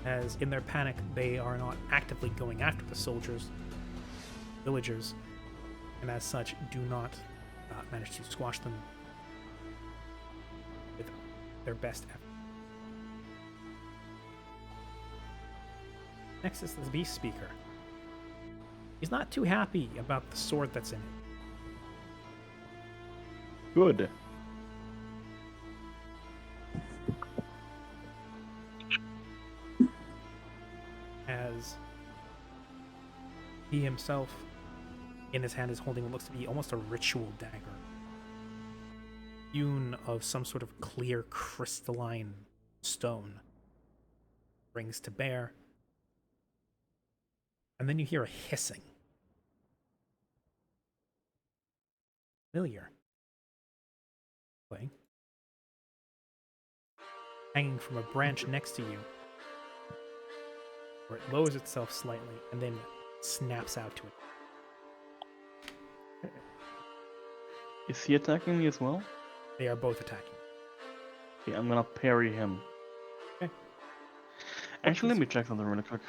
As in their panic, they are not actively going after the soldiers, villagers, and as such, do not manage to squash them with their best effort. Next is the beast speaker. He's not too happy about the sword that's in it. Good. He himself, in his hand, is holding what looks to be almost a ritual dagger, hewn of some sort of clear crystalline stone, brings to bear. And then you hear a hissing. Familiar. Way. Hanging from a branch next to you, where it lowers itself slightly and then snaps out to it. Is he attacking me as well? They are both attacking. Okay, I'm gonna parry him. Okay. Actually, let me check something really quick.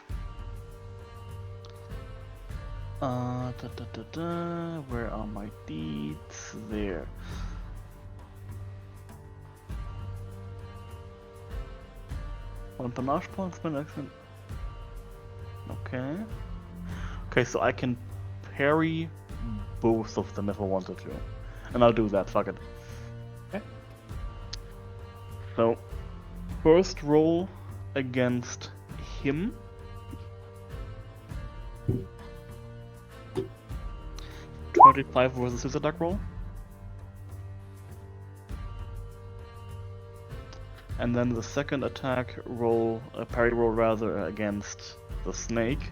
Where are my deeds? There. One panache points, one excellent. Okay. Okay, so I can parry both of them if I wanted to. And I'll do that, fuck it. Okay. So, first roll against him. $25 versus his attack roll. And then the second attack roll, parry roll rather, against the snake.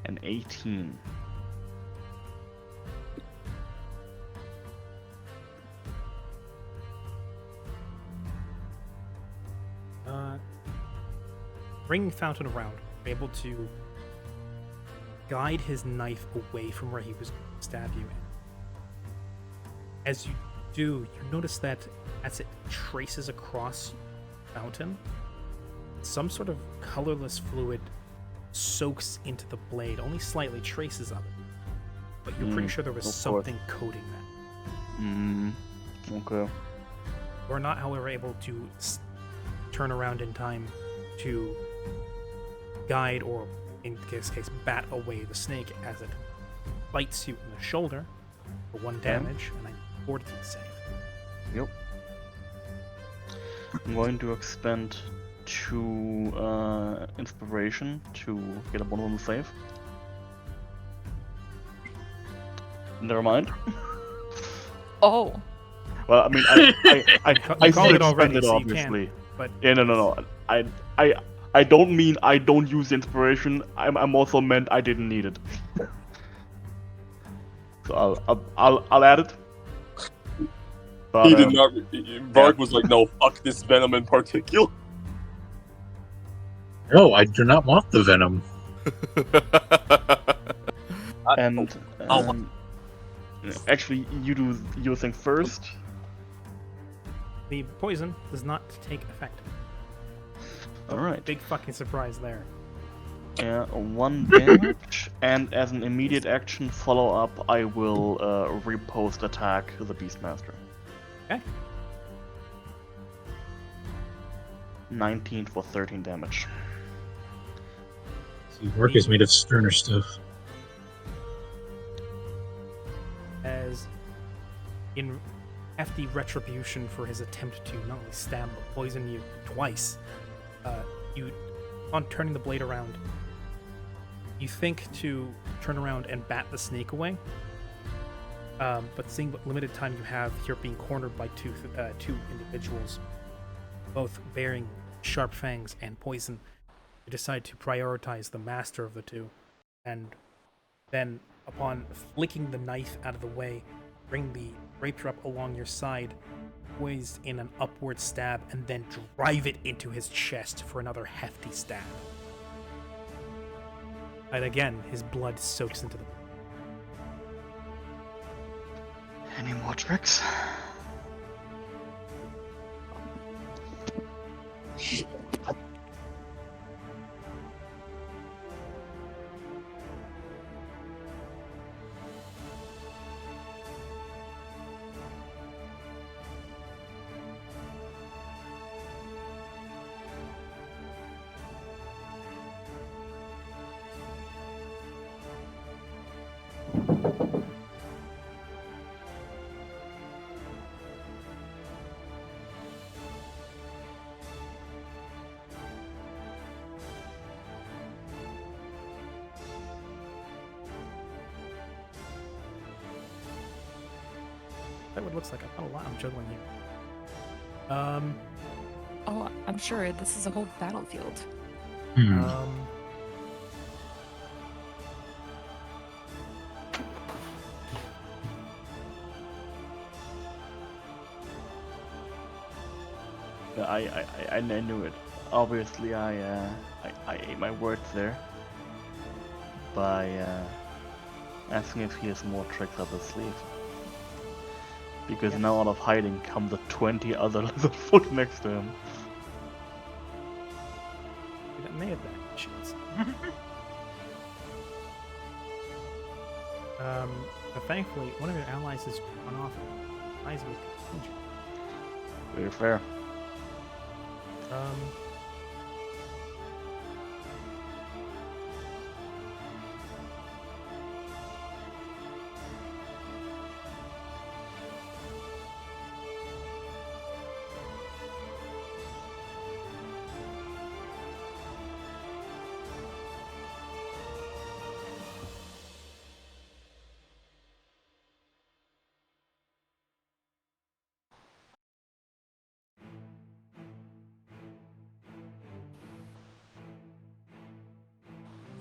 An 18. Bringing Fountain around, able to guide his knife away from where he was going to stab you. As you do, you notice that as it traces across Fountain, some sort of colorless fluid soaks into the blade, only slightly, traces of it. But you're pretty sure there was something coating that. Okay. You're not, however, able to turn around in time to guide, or in this case, bat away the snake as it bites you in the shoulder for 1 damage, and a fortitude save. Yep. I'm going to expend 2 inspiration to get a bonus on the save. Never mind. Oh. Well, I mean, I called still it already, expended, so you obviously. But Yeah, no. I don't mean I don't use the inspiration. I'm also meant I didn't need it. So I'll add it. But, He did not. Varg was like, "No, fuck this venom in particular." No, I do not want the venom. And actually, you do your thing first. the poison does not take effect. All right. Big fucking surprise there. Yeah, 1 damage, and as an immediate action follow-up, I will repost attack the Beastmaster. Okay. 19 for 13 damage. See, work is made of sterner stuff. As in hefty retribution for his attempt to not only stab but poison you twice, you, on turning the blade around, you think to turn around and bat the snake away, but seeing what limited time you have here, being cornered by two individuals, both bearing sharp fangs and poison, you decide to prioritize the master of the two, and then, upon flicking the knife out of the way, bring the rapier up along your side, poised in an upward stab, and then drive it into his chest for another hefty stab. And again, his blood soaks into the... Any more tricks? that what it looks like? I've got a lot I'm juggling here. Oh, I'm sure this is a whole battlefield. Yeah, I knew it. Obviously, I ate my words there by asking if he has more tricks up his sleeve. Because now out of hiding come the 20 other Leatherfoot next to him. That may have been actions. But thankfully, one of your allies has run off. Eyes will continue. Very fair.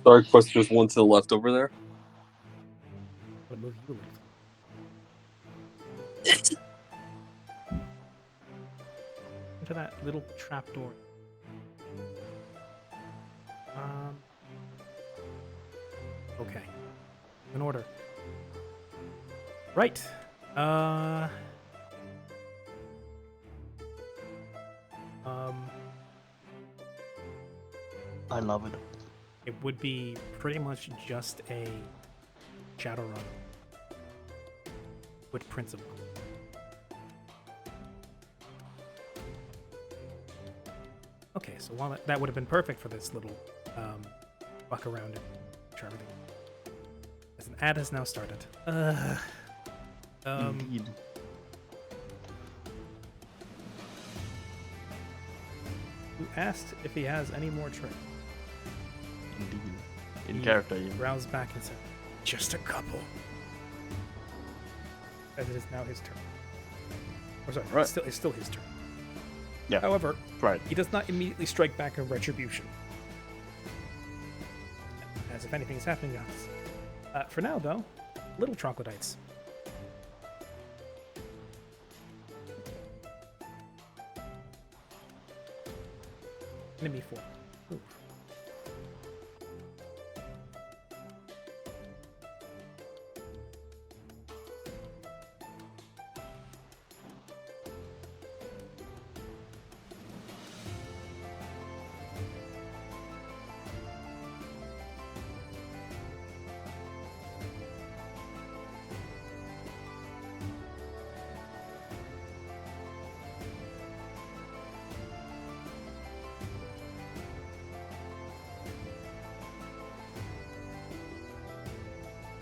Sorry, Quest, there's one to the left over there. What move you into that little trapdoor. Okay. In order. Right. I love it. It would be pretty much just a Shadowrun with Prince of Gold. Okay, so while that would have been perfect for this little fuck around and try everything. As an ad has now started. Indeed. Who asked if he has any more tricks? Indeed. In He character, you. browsed back and said, just a couple. As it is now his turn. Or sorry, Right. it's still his turn. Yeah. However, Right. he does not immediately strike back in retribution. As if anything is happening else. For now, though, little troglodytes. Enemy 4. Ooh.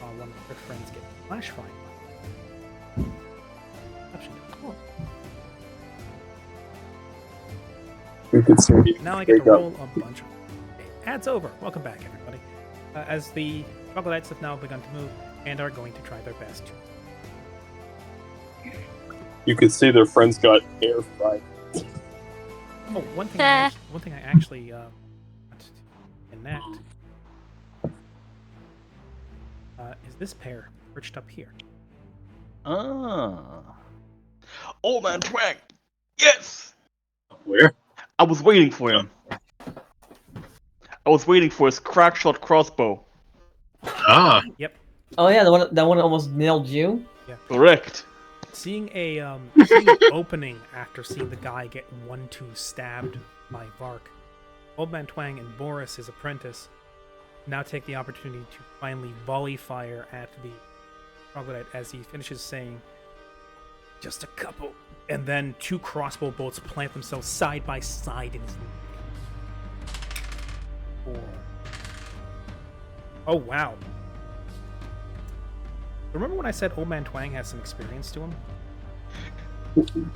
One of their friends get flash fire. Cool. We could see. Now I get to roll a bunch of. Okay, ads over. Welcome back, everybody. As the troglodytes have now begun to move and are going to try their best to. You could say their friends got air fried. Oh, one thing I actually want to enact is this pair perched up here. Ah. Old man Twang! Yes! Where? I was waiting for him. I was waiting for his crackshot crossbow. Ah, Yep. Oh yeah, that one almost nailed you. Correct. Seeing an opening after seeing the guy get 1-2 stabbed by Vark, Old Man Twang and Boris, his apprentice, now take the opportunity to finally volley fire at the troglodyte as he finishes saying, just a couple. And then 2 crossbow bolts plant themselves side by side in his neck. 4. Oh, wow. Remember when I said Old Man Twang has some experience to him?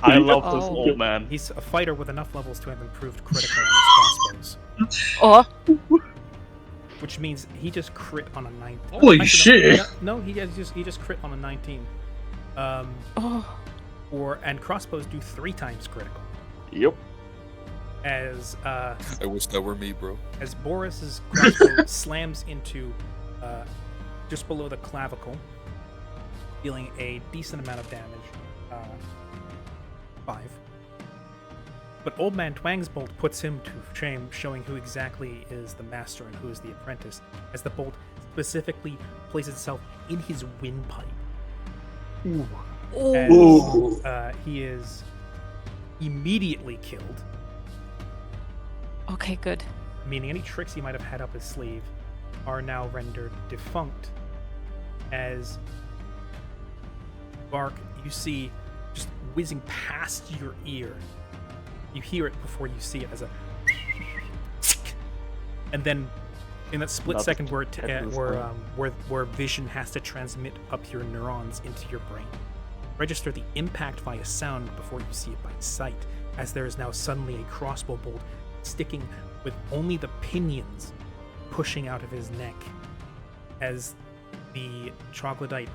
I love this Oh. old man. He's a fighter with enough levels to have improved critical on his crossbows. Oh, Which means he just crit on a 19. Holy Actually, shit. No, he just crit on a 19. oh. And crossbows do 3 times critical. Yep. As I wish that were me, bro. as Boris's crossbow slams into just below the clavicle, dealing a decent amount of damage. 5. But Old Man Twang's bolt puts him to shame, showing who exactly is the master and who is the apprentice, as the bolt specifically places itself in his windpipe. As, he is immediately killed, Okay, good. meaning any tricks he might have had up his sleeve are now rendered defunct. As Bark, you see just whizzing past your ear. You hear it before you see it as a, and then in that split Not second where where vision has to transmit up your neurons into your brain, register the impact via sound before you see it by sight. As there is now suddenly a crossbow bolt sticking with only the pinions pushing out of his neck, as the troglodyte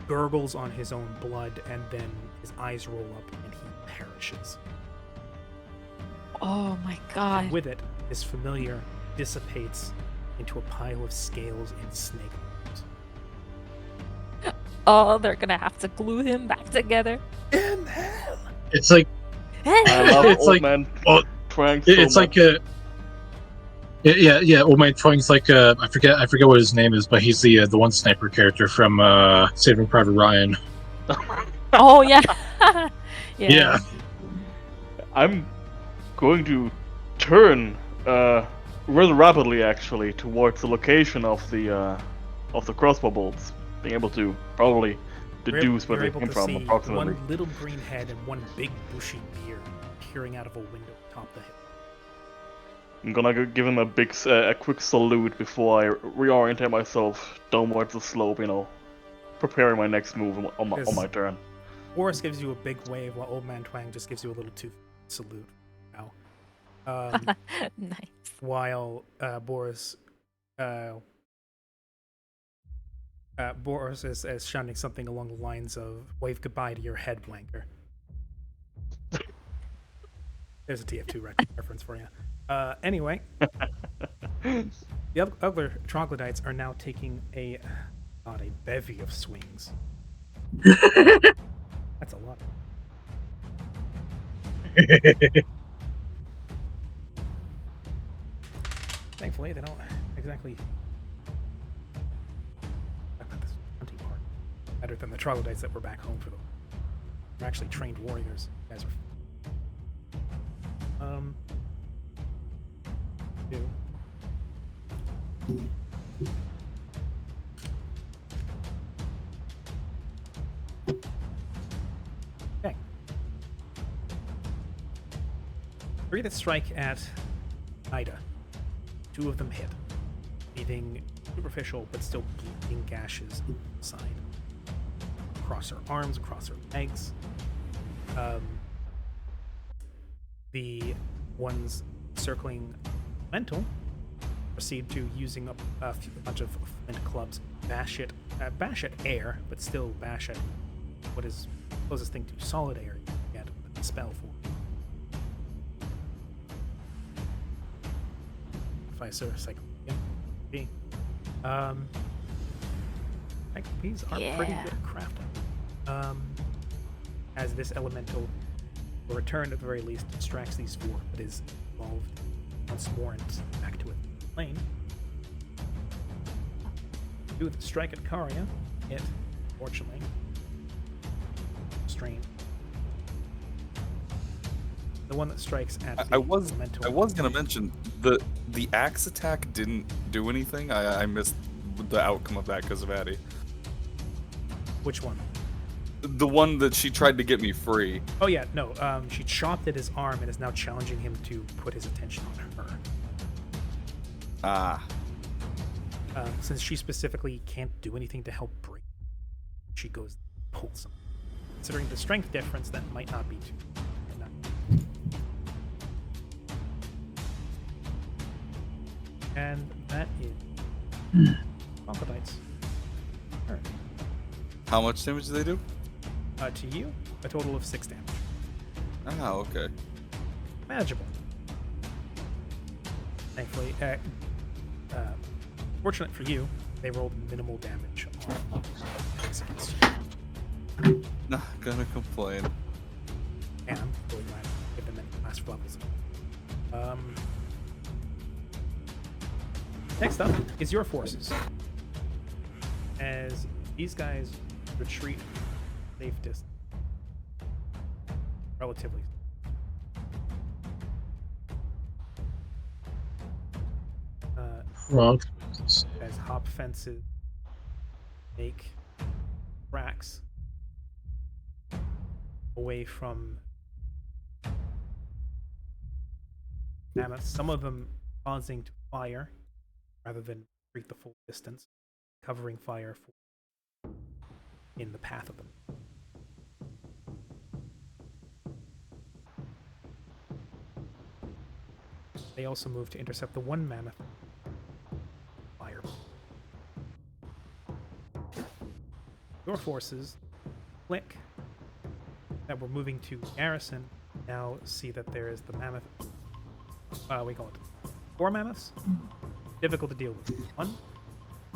gurgles on his own blood, and then his eyes roll up and he perishes. Oh my god. With it, his familiar dissipates into a pile of scales and snake bones. Oh, they're gonna have to glue him back together. In hell! It's like I love It's Old like- Man oh, Twang so it's much. like a Old Man Twang's like I forget what his name is, but he's the one sniper character from Saving Private Ryan. Oh yeah. Yeah. I'm going to turn rather rapidly, actually, towards the location of the crossbow bolts, being able to probably deduce where You're they able came to from see approximately. one little green head and one big bushy beard peering out of a window atop the hill. I'm gonna give him a quick salute before I reorient myself downwards the slope, preparing my next move on my turn. Boris gives you a big wave while Old Man Twang just gives you a little salute. Now, Nice. while Boris is shouting something along the lines of "Wave goodbye to your head, wanker." There's a TF2 reference for you. Anyway, the other troglodytes are now taking a bevy of swings. That's a lot. Thankfully, they don't exactly. I thought this hunting part better than the troglodytes that were back home for them. They're actually trained warriors. You guys are. Two. Okay. 3 that strike at Ida. 2 of them hit, leaving superficial but still bleeding gashes inside. Across her arms, across her legs. The ones circling mental proceed to, using up a bunch of flint clubs, bash at air, but still bash at what is the closest thing to solid air you can get with a spell for. If I sort of cycle again, these are pretty good at crafting. As this elemental, will return at the very least, distracts these 4, but is evolved once more and back to it plane. 2 that strike at Karya hit, fortunately. Strain. The one that strikes at the I was elemental. gonna mention the axe attack didn't do anything. I missed the outcome of that because of Addie. Which one? The one that she tried to get me free. Oh yeah, no. She chopped at his arm and is now challenging him to put his attention on her. Ah. Since she specifically can't do anything to help break, she goes pulls him. Considering the strength difference, that might not be too. And that is Crocodites. How much damage do they do? To you, a total of 6 damage. Ah, okay. Manageable. Thankfully, fortunate for you, they rolled minimal damage on attacks against you. Not gonna complain. And I'm really glad I give them any last levels. Next up is your forces. As these guys retreat safe distance, relatively. Wrong. As hop fences make tracks away from mammoths, some of them pausing to fire rather than retreat the full distance, covering fire in the path of them. They also move to intercept the one mammoth fire. Your forces, Click, that were moving to garrison, now see that there is the mammoth. We call it 4 mammoths. Difficult to deal with. 1,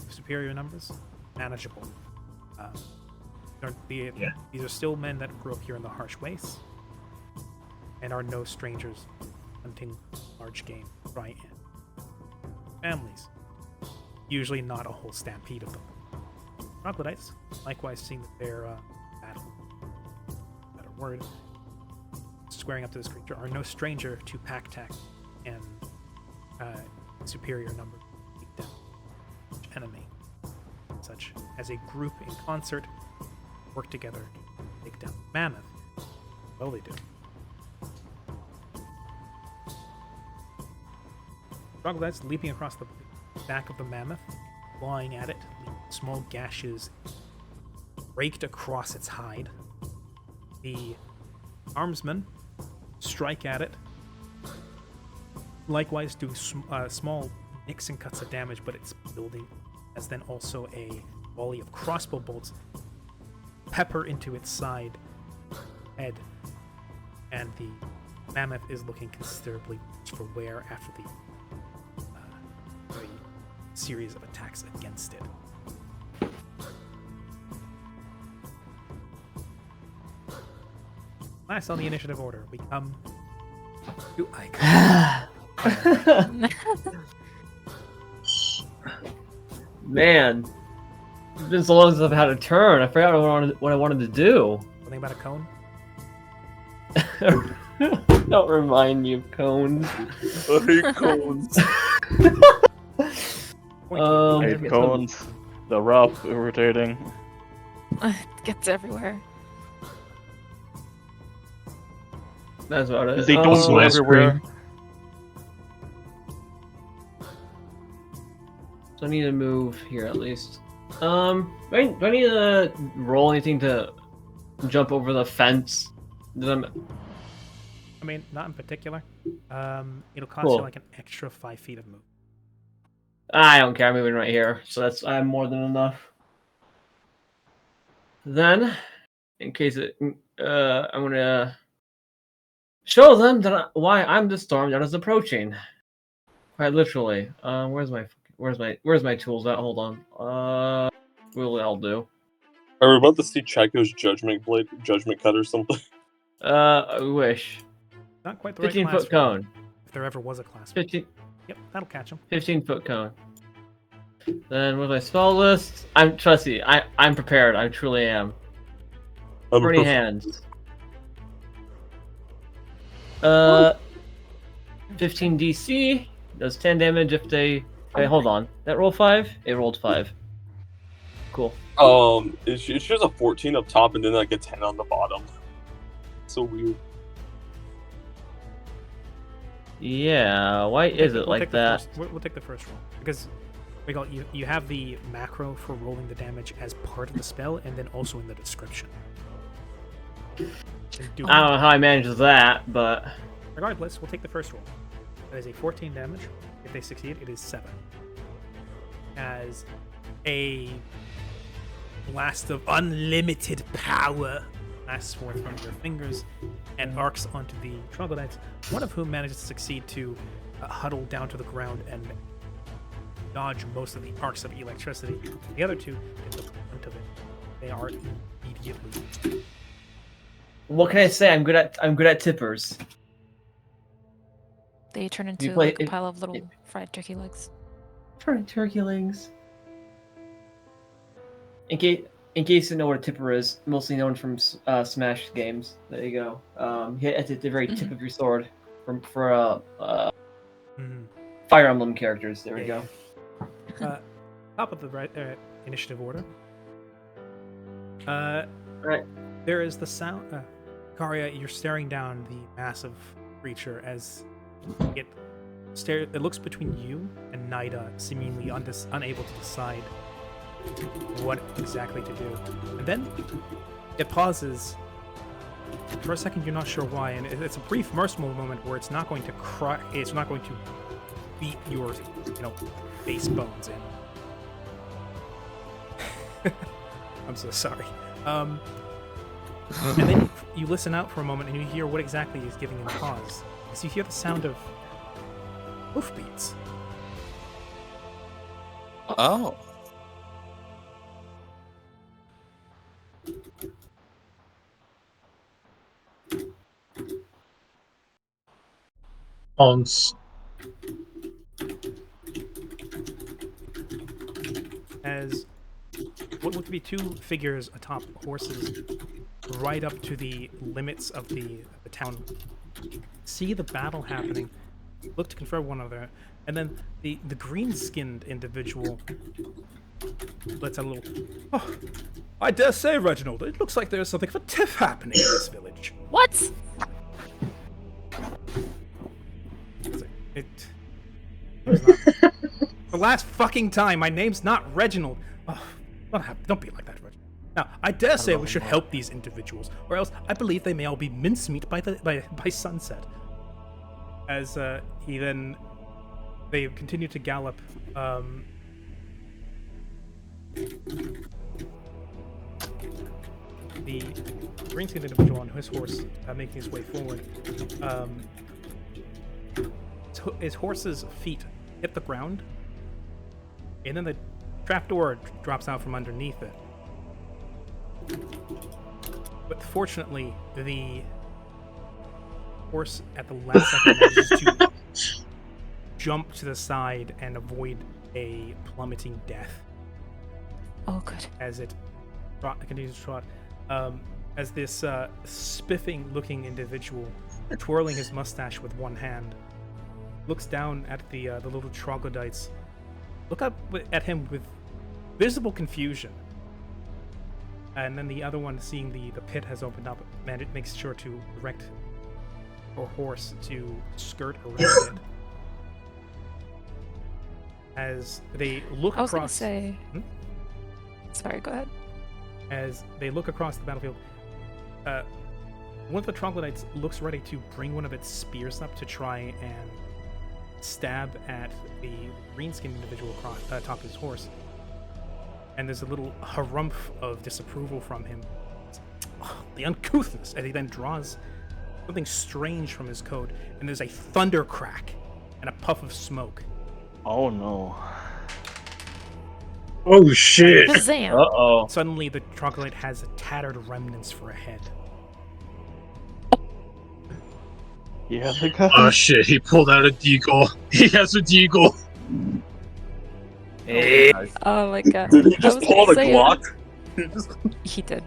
superior numbers, manageable. These are still men that grew up here in the harsh wastes and are no strangers hunting large game, dry and families. Usually not a whole stampede of them. Troglodytes, likewise seeing that they're battle, better word, squaring up to this creature, are no stranger to pack tack and superior number enemy. Such as a group in concert work together to take down mammoth. Well, they do. Troglodytes leaping across the back of the mammoth, clawing at it, small gashes raked across its hide. The armsmen strike at it, likewise do small nicks and cuts of damage, but it's building, as then also a volley of crossbow bolts pepper into its side head, and the mammoth is looking considerably worse for wear after the series of attacks against it. Last on the initiative order, we come to Icon. Man, it's been so long since I've had a turn. I forgot what I wanted to do. Something about a cone? Don't remind me of cones. I hate cones. Hate cones. They're rough, irritating. It gets everywhere. That's about it. They don't go Slice everywhere. So I need to move here at least. Do I need to roll anything to jump over the fence? I mean, not in particular. It'll cost Cool. you like an extra 5 feet of movement. I don't care. I'm moving right here, so I have more than enough. Then, in case I'm gonna show them why I'm the storm that is approaching. Quite literally. Where's my tools at? Hold on. I'll do. Are we about to see Chaco's judgment cut or something? I wish. Not quite the right 15 class foot for him, cone. if there ever was a class. 15. Yep, that'll catch him. 15-foot cone. Then with my spell list, I'm prepared. I truly am. Burning hands. 15 DC does 10 damage if they. Wait, hold on. That roll 5? It rolled 5. Cool. It shows a 14 up top and then like a 10 on the bottom. So weird. Yeah, why is it like that? We'll take the first roll because you have the macro for rolling the damage as part of the spell and then also in the description. I don't know how I managed that, but regardless, we'll take the first roll. That is a 14 damage. If they succeed, it is 7. As a blast of unlimited power blasts forth from your fingers and arcs onto the troglodytes, one of whom manages to succeed to huddle down to the ground and dodge most of the arcs of electricity. The other two get the brunt of it. They are immediately. What can I say? I'm good at tippers. They turn into play- like a pile of little fried turkey legs. Turkey legs. In case you know what a tipper is, mostly known from Smash games. There you go. Hit at the very tip of your sword for Fire Emblem characters. There we go. Top of the initiative order. Right. There is the sound. Karia, you're staring down the massive creature as it looks between you and Nida, seemingly unable to decide what exactly to do. And then it pauses. For a second, you're not sure why, and it's a brief, merciful moment where it's not going to cry. It's not going to beat your, face bones in. I'm so sorry. And then you listen out for a moment, and you hear what exactly is giving him pause. As you hear the sound of hoofbeats. Oh. Ons. As what look to be two figures atop horses right up to the limits of the town see the battle happening, look to confer one another, and then the green-skinned individual lets out a little, "Oh, I dare say, Reginald, it looks like there's something of a tiff happening in this village." What? It was not the last fucking time. My name's not Reginald. Oh, don't be like that, Reginald. Now, I dare say we should help these individuals, or else I believe they may all be mincemeat by sunset. As they continue to gallop. The green-skinned individual on his horse, making his way forward. His horse's feet hit the ground, and then the trapdoor drops out from underneath it. But fortunately, the horse at the last second manages to jump to the side and avoid a plummeting death. Oh, good. As it continues to trot. As this spiffing-looking individual, twirling his mustache with one hand, looks down at the little troglodytes, look up at him with visible confusion. And then the other one, seeing the pit has opened up, it makes sure to direct her horse to skirt around it. As they look across... I was going to say... Sorry, go ahead. As they look across the battlefield, one of the troglodytes looks ready to bring one of its spears up to try and stab at the green-skinned individual atop his horse. And there's a little harumph of disapproval from him. Oh, the uncouthness! And he then draws something strange from his coat, and there's a thunder crack and a puff of smoke. Oh no. Oh shit! Shazam! Uh-oh. Suddenly, the troglodyte has tattered remnants for a head. Yeah, the guy. Oh shit! He pulled out a deagle. He has a deagle. Hey. Oh my god. Did he I just was pull gonna out a say Glock? He did.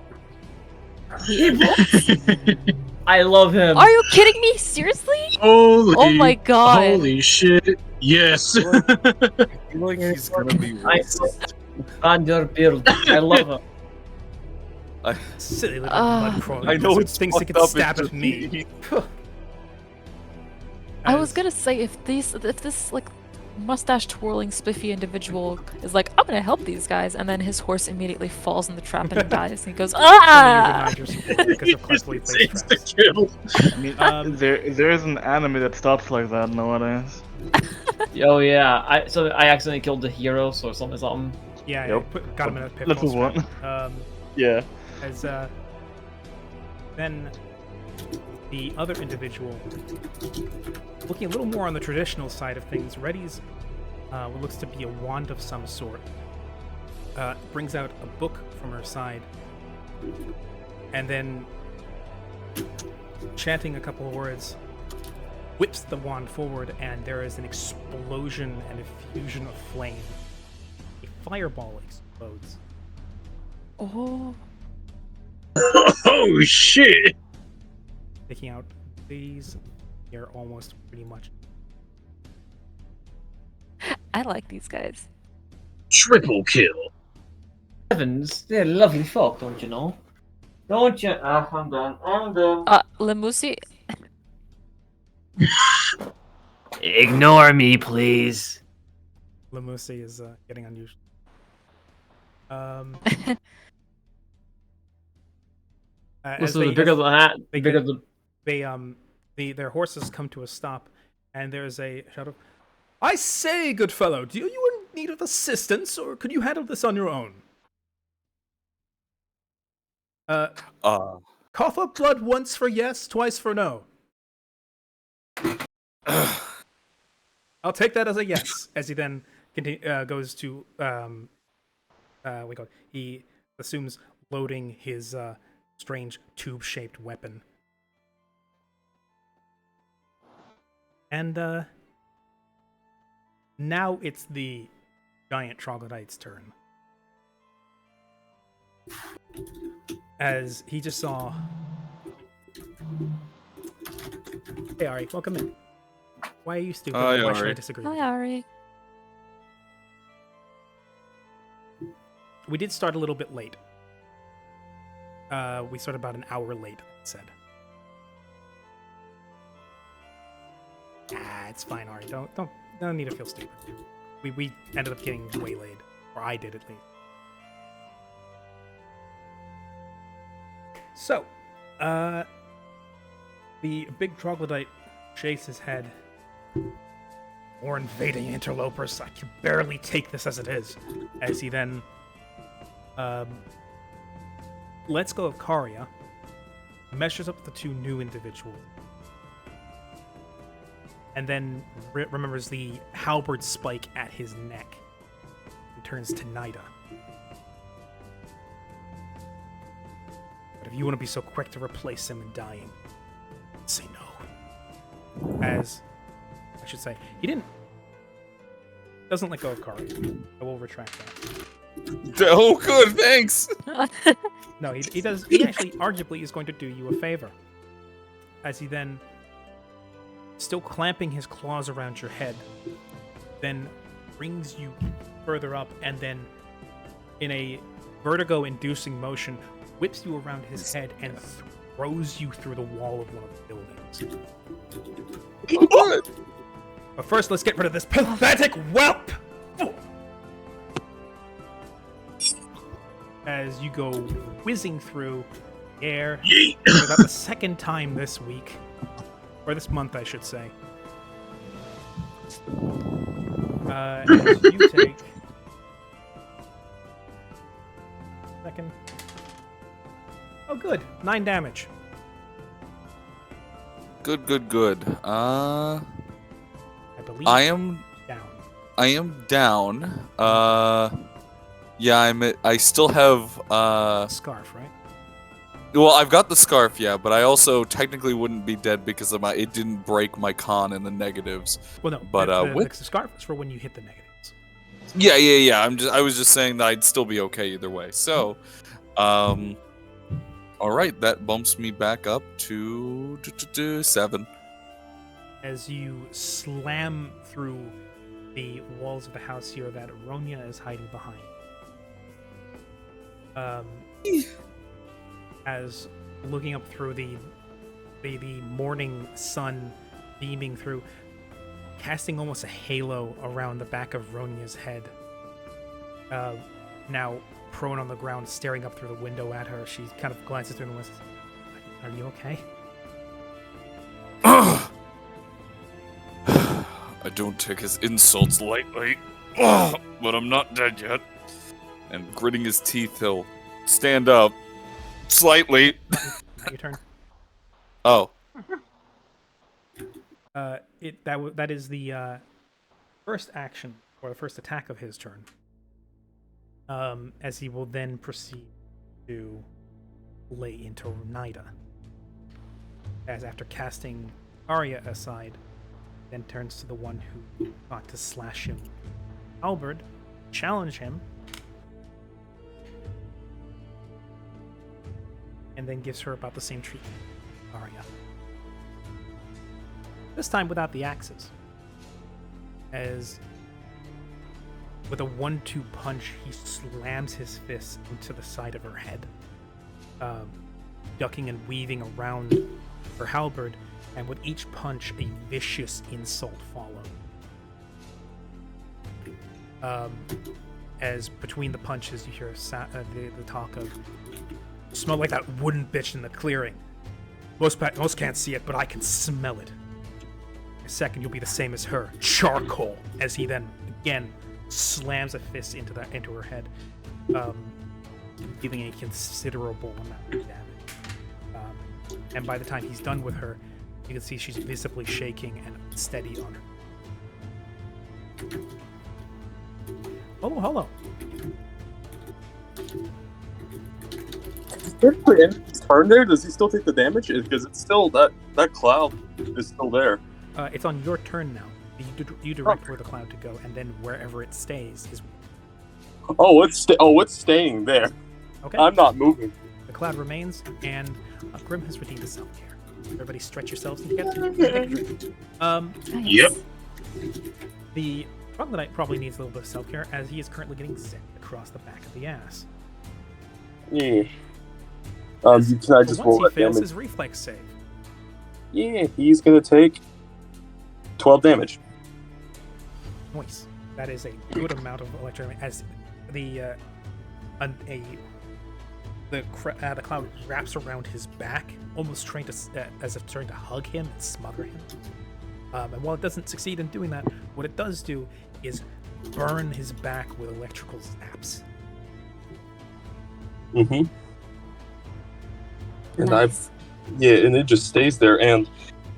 I love him. Are you kidding me? Seriously? Holy! Oh my god. Holy shit! Yes. I feel like he's gonna be racist. Vanderbilt. I love him. Silly little mud crawler. I know It it's thinks it fucked can up, stab it's at just me. I was gonna say if this like mustache twirling spiffy individual is like, I'm gonna help these guys, and then his horse immediately falls in the trap and dies, and he goes, ah! Because of cleverly placed traps. I mean, there is an anime that starts like that nowadays. Oh yeah. I accidentally killed the hero, so something. Yeah, Yep. got him in a pitfall. Let's move on. trap. Yeah. As Then the other individual, looking a little more on the traditional side of things, readies what looks to be a wand of some sort. Brings out a book from her side, and then, chanting a couple of words, whips the wand forward, and there is an explosion and effusion of flame. A fireball explodes. Oh. Oh shit! Taking out these, they're almost pretty much. I like these guys. Triple kill. Heavens, they're lovely folk, don't you know? Don't you? I'm done. I'm done. Lemusi, Ignore me, please. Lemusi is getting unusual. As Listen, the bigger the hat, they bigger get- the. their horses come to a stop, and there's a shout of, "I say, good fellow, do you in need of assistance, or could you handle this on your own?" Cough up blood once for yes, twice for no. I'll take that as a yes. As he then goes to he assumes loading his strange tube-shaped weapon. And now it's the giant troglodyte's turn. As he just saw... Hey Ari, welcome in. Why are you stupid? Hi, Why should I Ari. disagree? hi Ari. We did start a little bit late. We started about an hour late, it said. It's fine, Ari. Don't need to feel stupid. We ended up getting way late. Or I did, at least. So, the big troglodyte shakes his head. More invading interlopers. I can barely take this as it is. As he then lets go of Karia, measures up the two new individuals, and then remembers the halberd spike at his neck and turns to Nida. But if you want to be so quick to replace him in dying, say no. As I should say, he doesn't let go of Karia. I will retract that. Oh, good, thanks. No, he does. He actually, arguably, is going to do you a favor. As he then, still clamping his claws around your head, then brings you further up, and then, in a vertigo-inducing motion, whips you around his head and throws you through the wall of one of the buildings. But first, let's get rid of this pathetic whelp! As you go whizzing through the air for about the second time this week, or this month, I should say. As you take... Second. Oh, good. 9 damage. Good. I believe I am down. Yeah, I still have scarf, right? Well, I've got the scarf, yeah, but I also technically wouldn't be dead because of it didn't break my con in the negatives. Well, no, but the scarf is for when you hit the negatives. Yeah. I was just saying that I'd still be okay either way. So, all right, that bumps me back up to 7. As you slam through the walls of the house here that Ronya is hiding behind. As looking up through the morning sun beaming through, casting almost a halo around the back of Ronya's head. Now prone on the ground, staring up through the window at her, she kind of glances through the window. Are you okay? I don't take his insults lightly, but I'm not dead yet. And gritting his teeth, he'll stand up slightly Your turn. Oh. That is the first action or the first attack of his turn. As he will then proceed to lay into Nida. As after casting Arya aside, then turns to the one who thought to slash him. Halberd, challenge him, and then gives her about the same treatment. Arya. This time without the axes. As with a 1-2 punch, he slams his fist into the side of her head, ducking and weaving around her halberd, and with each punch, a vicious insult followed. As between the punches, you hear the talk of, "Smell like that wooden bitch in the clearing. Most can't see it, but I can smell it. In a second, you'll be the same as her. Charcoal." As he then again slams a fist into her head, dealing a considerable amount of damage. And by the time he's done with her, you can see she's visibly shaking and unsteady on her. Hello. His turn there? Does he still take the damage? Because it's still that cloud is still there. It's on your turn now. You direct where the cloud to go, and then wherever it stays is. It's staying there. Okay. I'm not moving. The cloud remains, and Grim has redeemed his self-care. Everybody, stretch yourselves and get a drink. Yep. The Troglodyte probably needs a little bit of self-care, as he is currently getting zapped across the back of the ass. Yeah. Can I just roll Once that he fails damage? his reflex save. Yeah, he's gonna take 12 damage. Nice. That is a good amount of electric. As the cloud wraps around his back, almost trying to as if trying to hug him and smother him. And while it doesn't succeed in doing that, what it does do is burn his back with electrical zaps. Mm-hmm. And it just stays there. And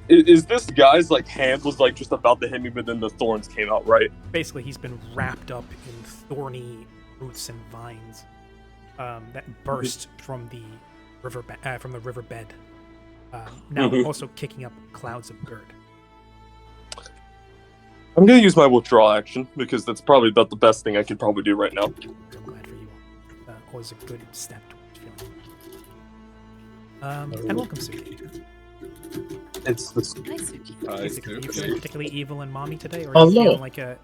is this guy's hand was just about to hit me, but then the thorns came out, right? Basically, he's been wrapped up in thorny roots and vines that burst from the riverbed. Now also kicking up clouds of dirt. I'm gonna use my withdraw action because that's probably about the best thing I could probably do right now. I'm glad for you. Always a good step towards feeling. And welcome, Suki. It's this. Nice, Suki. Are you feeling particularly evil and mommy today, or are you feeling like a?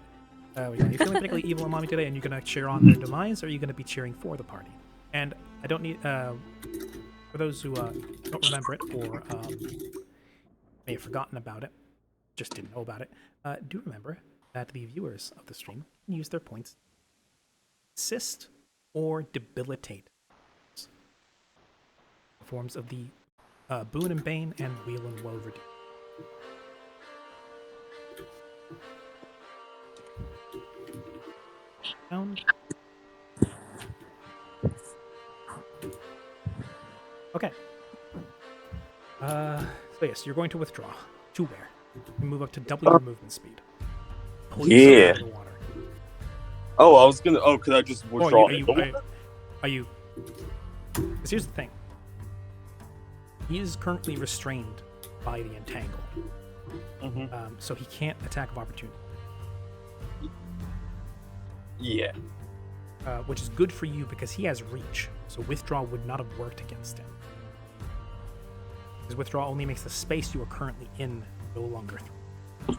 Are you feeling particularly evil and mommy today, and you're gonna cheer on their demise, or are you gonna be cheering for the party? And I don't need for those who don't remember it or may have forgotten about it, just didn't know about it. Do remember that the viewers of the stream can use their points, assist or debilitate forms of the Boon and Bane and Wheel and Woe redeemed. Sound. Okay. So yes, you're going to withdraw. To where? You move up to double your movement speed. Pull yourself out of the water. Oh, I was gonna. Oh, could I just withdraw? Are you? Because here's the thing. He is currently restrained by the entangle, so he can't attack of opportunity. Yeah. Which is good for you because he has reach, so withdraw would not have worked against him. Because withdraw only makes the space you are currently in no longer through.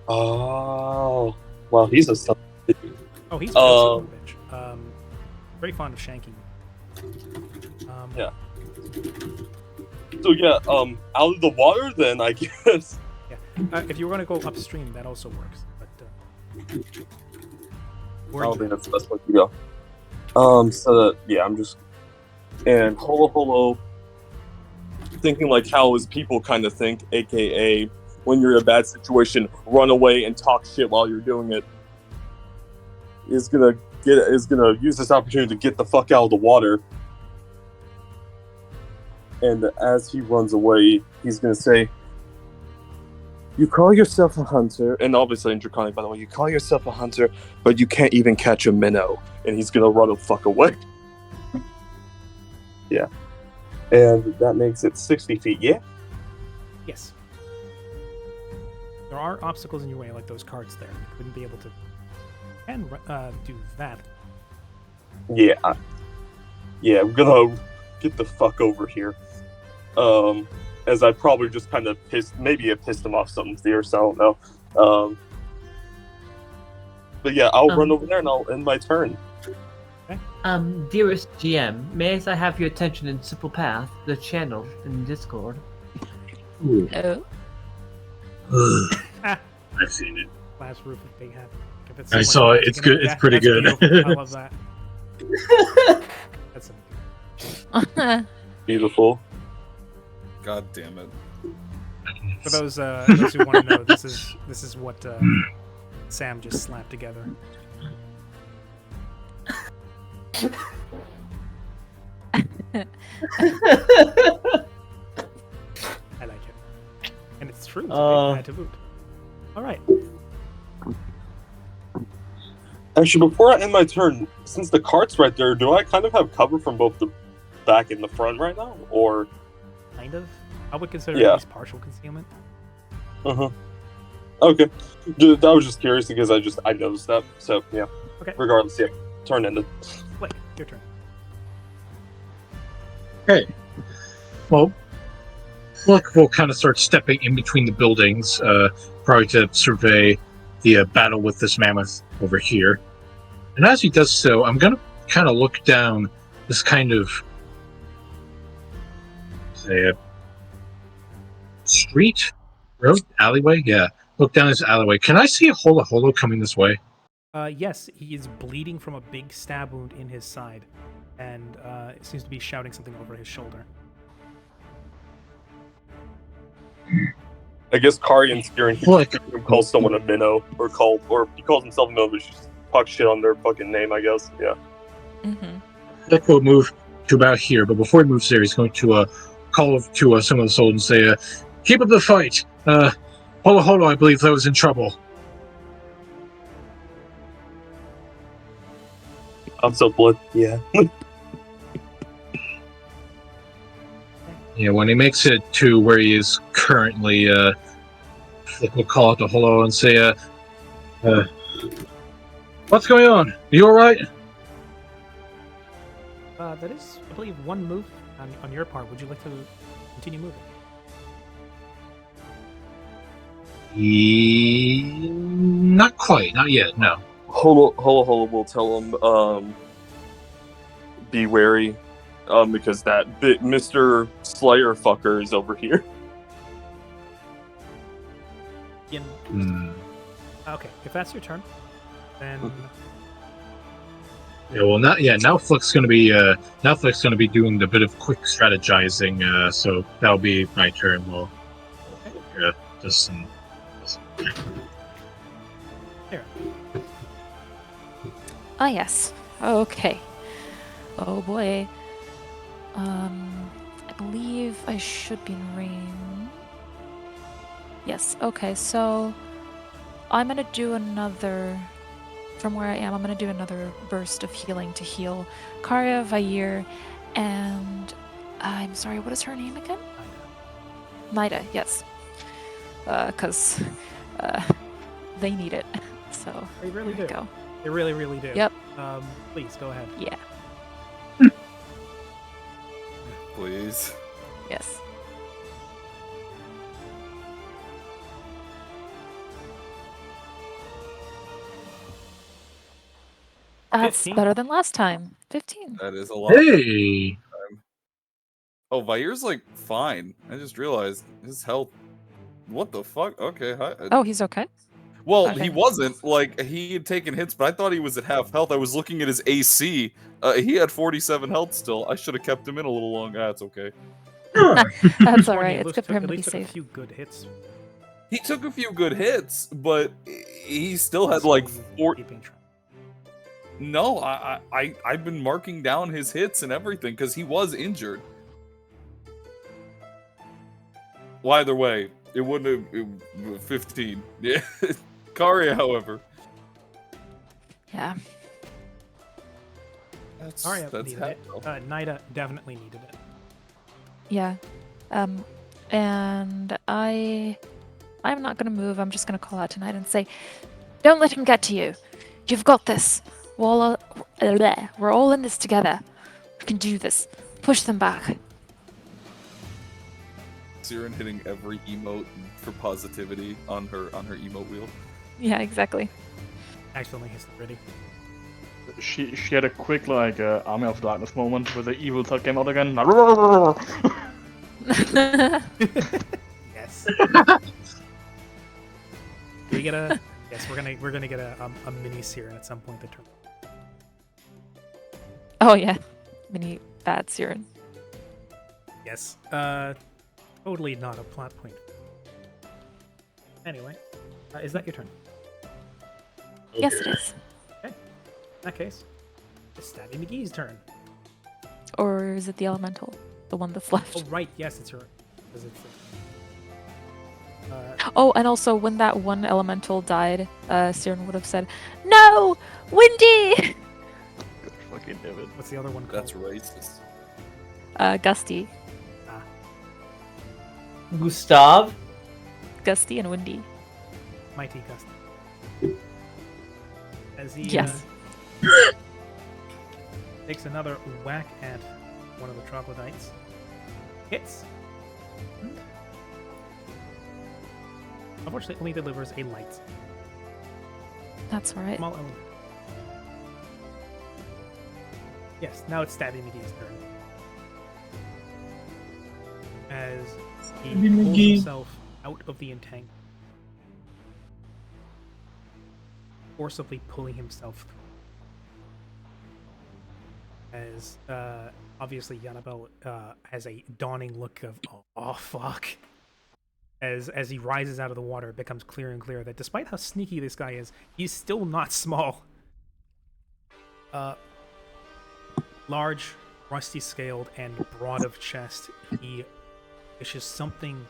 Oh, well, he's a son. Oh, he's a son of a bitch. Very fond of shanking. Yeah. So yeah, out of the water, then I guess. Yeah. If you were going to go upstream, that also works. But I don't think that's the best way to go. So yeah, I'm just and holo, thinking how his people kind of think, aka when you're in a bad situation, run away and talk shit while you're doing it. Is gonna use this opportunity to get the fuck out of the water. And as he runs away, he's gonna say, "You call yourself a hunter," and obviously in Draconic, by the way, "You call yourself a hunter, but you can't even catch a minnow." And he's gonna run the fuck away. Yeah. And that makes it 60 feet, yeah? Yes. There are obstacles in your way, like those carts there. You wouldn't be able to do that. Yeah. Yeah, I'm gonna get the fuck over here. As I probably just kind of pissed him off something fierce, I don't know. But yeah, I'll run over there and I'll end my turn. Dearest GM, may I have your attention in Simple Path, the channel in Discord? Oh. I've seen it. Glass roof with big hat. I saw it. It's good. It's pretty good. I love that. That's so Beautiful. God damn it. For those who want to know, this is what Sam just slapped together. I like it, and it's true. It's a big hat to boot. All right. Actually, before I end my turn, since the cart's right there, do I kind of have cover from both the back and the front right now, or? Kind of. I would consider at least partial concealment. Okay. I was just curious because I noticed that. So yeah. Okay. Regardless, yeah. Turn ended. Wait, your turn. Okay. Well, look, we'll kind of start stepping in between the buildings, probably to survey the battle with this mammoth over here. And as he does so, I'm going to kind of look down this kind of, say, a street, road, alleyway. Yeah, look down this alleyway. Can I see a holo coming this way? Yes, he is bleeding from a big stab wound in his side, and it seems to be shouting something over his shoulder. I guess Karian's scaring him call someone a minnow, or he calls himself a minnow, but just talk shit on their fucking name, I guess. Yeah. Dick will move to about here, but before he moves there, he's going to call to some of the soldiers and say, "Keep up the fight. Holo, I believe that was in trouble." I'm so blood. Yeah. Yeah, when he makes it to where he is currently, we'll call out to Holo and say, "What's going on? Are you alright?" That is, I believe, one move on your part. Would you like to continue moving? Not quite. Not yet, no. Holo will tell him, be wary, because that Mr. Slayer fucker is over here. Okay, if that's your turn, then. Yeah, well, now Flick's gonna be doing a bit of quick strategizing. So that'll be my turn. Well, just some. Here. Ah, yes. Okay. Oh boy. I believe I should be in range. Yes. Okay. So I'm gonna do another. From where I am, I'm gonna do another burst of healing to heal Karya, Vair, and I'm sorry. What is her name again? Nida. Yes. Because they need it. So They really do. go. They really, really do. Yep. Please go ahead. Yeah. Please. Yes. That's 15. better than last time. 15. That is a lot. Hey. Oh, Vair's like fine. I just realized his health. What the fuck? Okay. Hi. Oh, he's okay. Well, Okay. he wasn't. Like, he had taken hits, but I thought he was at half health. I was looking at his AC. He had 47 health still. I should have kept him in a little longer. That's okay. That's Well, alright. he It's good for him at to be least took a safe. few good hits. He took a few good hits, but he still had like four. Keeping track. No, I've been marking down his hits and everything because he was injured. Well, either way, it wouldn't have 15. Yeah. Kari, however. Yeah. That's Arya that's needed half, it. though. Nida definitely needed it. Yeah. And I'm not gonna move. I'm just gonna call out tonight and say, "Don't let him get to you. You've got this. We're all in this together. We can do this. Push them back." Siren hitting every emote for positivity on her emote wheel. Yeah, exactly. Accidentally hits the pretty. She had a quick Army of Darkness moment where the evil thought came out again. Yes. we get a yes. We're gonna get a mini Siren at some point. The turn. Oh yeah, mini bad Siren. Yes. Totally not a plot point. Anyway, is that your turn? Yes, it is. In that case, it's Stabby McGee's turn. Or is it the elemental, the one that's left? Oh right, yes, it's your. Because it's. Oh, and also when that one elemental died, Siren would have said, "No, Windy." Fucking damn it. What's the other one called? That's racist. Gusty, Gustav? Gusty, and Windy. Mighty Gust. As he Yes. takes another whack at one of the troglodytes. Hits. Unfortunately, only delivers a light. That's all right. Small element. Yes, now it's Stabby McGee's turn. As he pulls himself out of the entanglement. Forcibly pulling himself through. As obviously Yannabelle has a dawning look of oh fuck. As he rises out of the water, it becomes clearer and clearer that despite how sneaky this guy is, he's still not small. Large, rusty-scaled, and broad of chest, he fishes something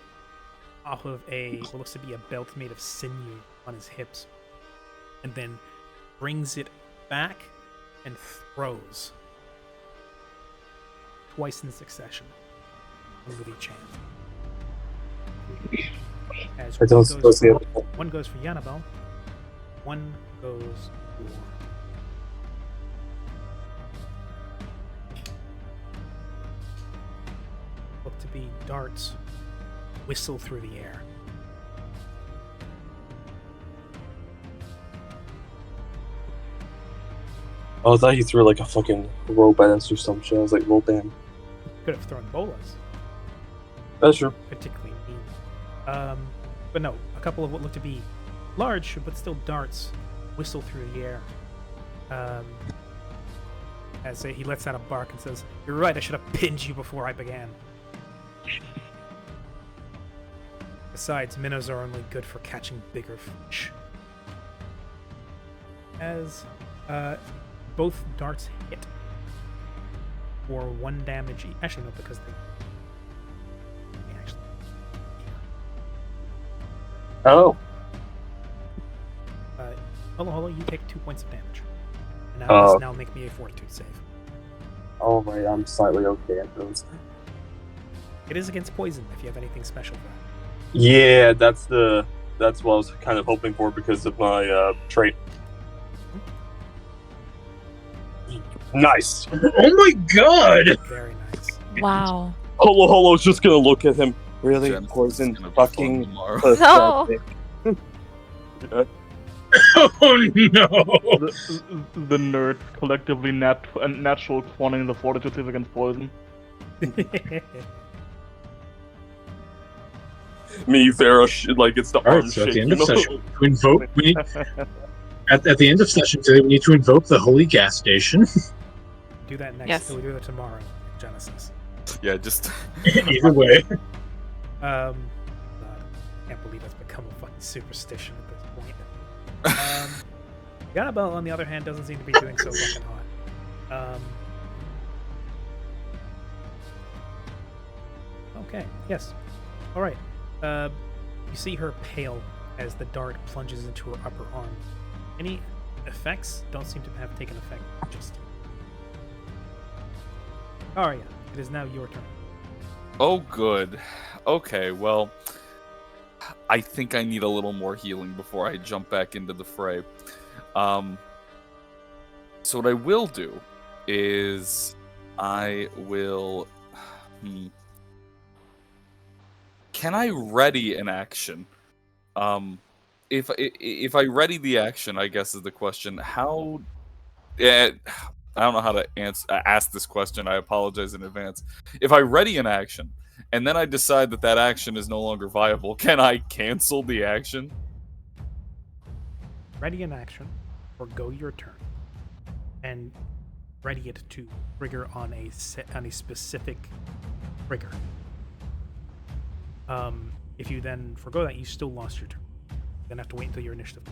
off of what looks to be a belt made of sinew on his hips, and then brings it back and throws twice in succession with each hand. As one goes for Yannabelle, one goes for look to be darts whistle through the air. Oh, I thought he threw like a fucking rope at us or some shit. I was like, well, damn. Could have thrown bolas. That's true. Particularly mean. But no, a couple of what look to be large but still darts whistle through the air. As he lets out a bark and says, "You're right, I should have pinned you before I began." Besides, minnows are only good for catching bigger fish. As both darts hit for 1 damage each. Actually, no, because they actually. Oh. Holo, you take 2 points of damage. And now now make me a fortitude save. Oh, right, I'm slightly okay at those. It is against poison if you have anything special for that. Yeah, that's what I was kind of hoping for because of my trait. Nice. Oh my god! Very nice. Wow. Holo's just gonna look at him. Really? Genesis is Poison gonna be fucking fun tomorrow. pathetic. Oh no! The nerds collectively natural quanting the fortitude save against poison. Me, Farah, like it's the Alright, arm so at shake. the end You of know? session, to invoke, we need, at the end of session today, we need to invoke the holy gas station. Do that next. Yes. We'll do that tomorrow. Genesis. Yeah, just Either way. God, can't believe that's become a fucking superstition at this point. Yannabelle, on the other hand, doesn't seem to be doing so fucking hot. Okay. Yes. All right. You see her pale as the dart plunges into her upper arm. Any effects don't seem to have taken effect just yet. Arya, it is now your turn. Oh, good. Okay, well, I think I need a little more healing before I jump back into the fray. So what I will do is I will... Can I ready an action? If I ready the action, I guess is the question. How? I don't know how to ask this question. I apologize in advance. If I ready an action and then I decide that that action is no longer viable, can I cancel the action? Ready an action, or go your turn, and ready it to trigger on a specific trigger. If you then forgo that, you still lost your turn. Then have to wait until your initiative,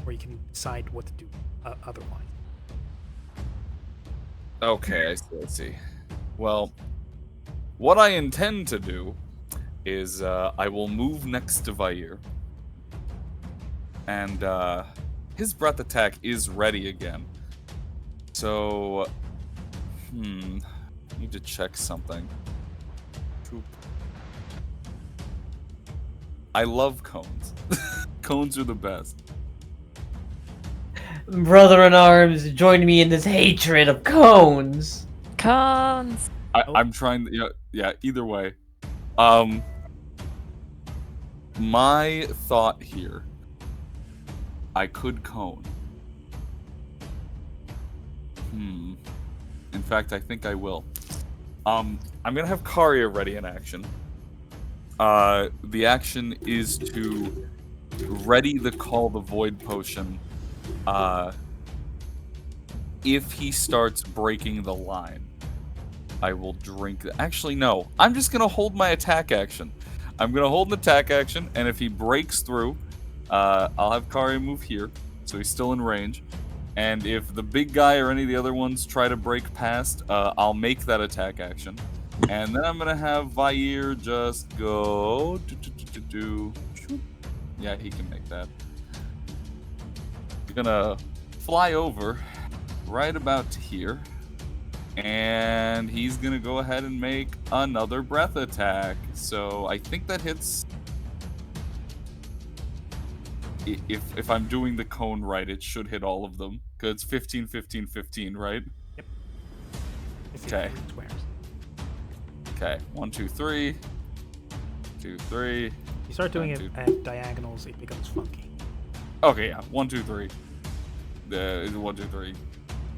or you can decide what to do otherwise. Okay, I see. Well, what I intend to do is I will move next to Vair. And his breath attack is ready again. So, need to check something. I love cones. Cones are the best. Brother-in-arms, join me in this hatred of cones. Cons. I'm trying. Yeah. Either way, my thought here. I could cone. In fact, I think I will. I'm gonna have Karya ready in action. The action is to ready the Call the Void potion. If he starts breaking the line, I will drink. Actually, no. I'm just gonna hold my attack action. I'm gonna hold an attack action, and if he breaks through, I'll have Karya move here, so he's still in range. And if the big guy or any of the other ones try to break past, I'll make that attack action. And then I'm gonna have Vair just go. Yeah, he can make that. He's gonna fly over right about to here. And he's gonna go ahead and make another breath attack. So I think that hits. If I'm doing the cone right, it should hit all of them. Because it's 15, 15, 15, right? Yep. Okay. Okay. 1, 2, 3. 2, 3. You start doing it at diagonals, it becomes funky. Okay, yeah. 1, 2, 3. 1, 2, 3.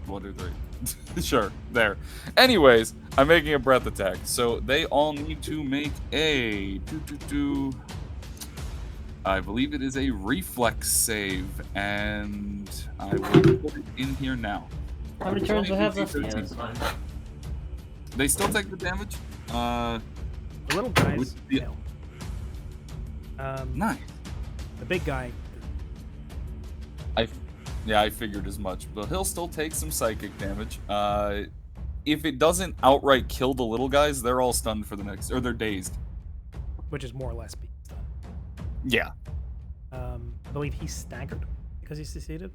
1, 2, 3. Sure. There. Anyways, I'm making a breath attack. So they all need to make a... I believe it is a reflex save, and I will put it in here now. How many turns do I have left? Yeah, that's fine. They still take the damage? The little guys fail. Nice. The big guy. I figured as much, but he'll still take some psychic damage. If it doesn't outright kill the little guys, they're all stunned for the next, or they're dazed. Which is more or less being stunned. Yeah. I believe he's staggered because he's succeeded.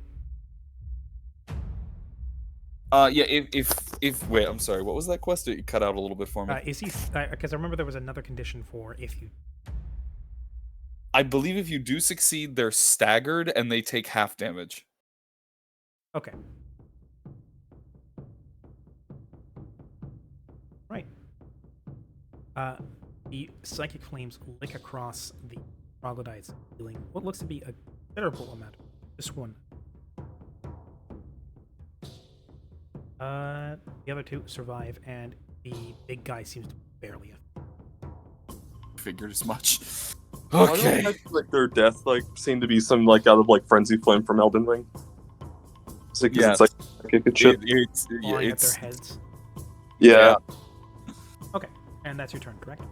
Yeah. If wait, I'm sorry. What was that quest? It cut out a little bit for me. Is he? Because I remember there was another condition for if you. I believe if you do succeed, they're staggered and they take half damage. Okay. Right. The psychic flames lick across the troglodytes, dealing what looks to be a considerable amount. This one. The other two survive, and the big guy seems to barely have. Figured as much. Okay. Like their death, seemed to be some out of Frenzy Flame from Elden Ring. Yeah, it's good shit. Flying at their heads. Yeah. Okay, and that's your turn, correct?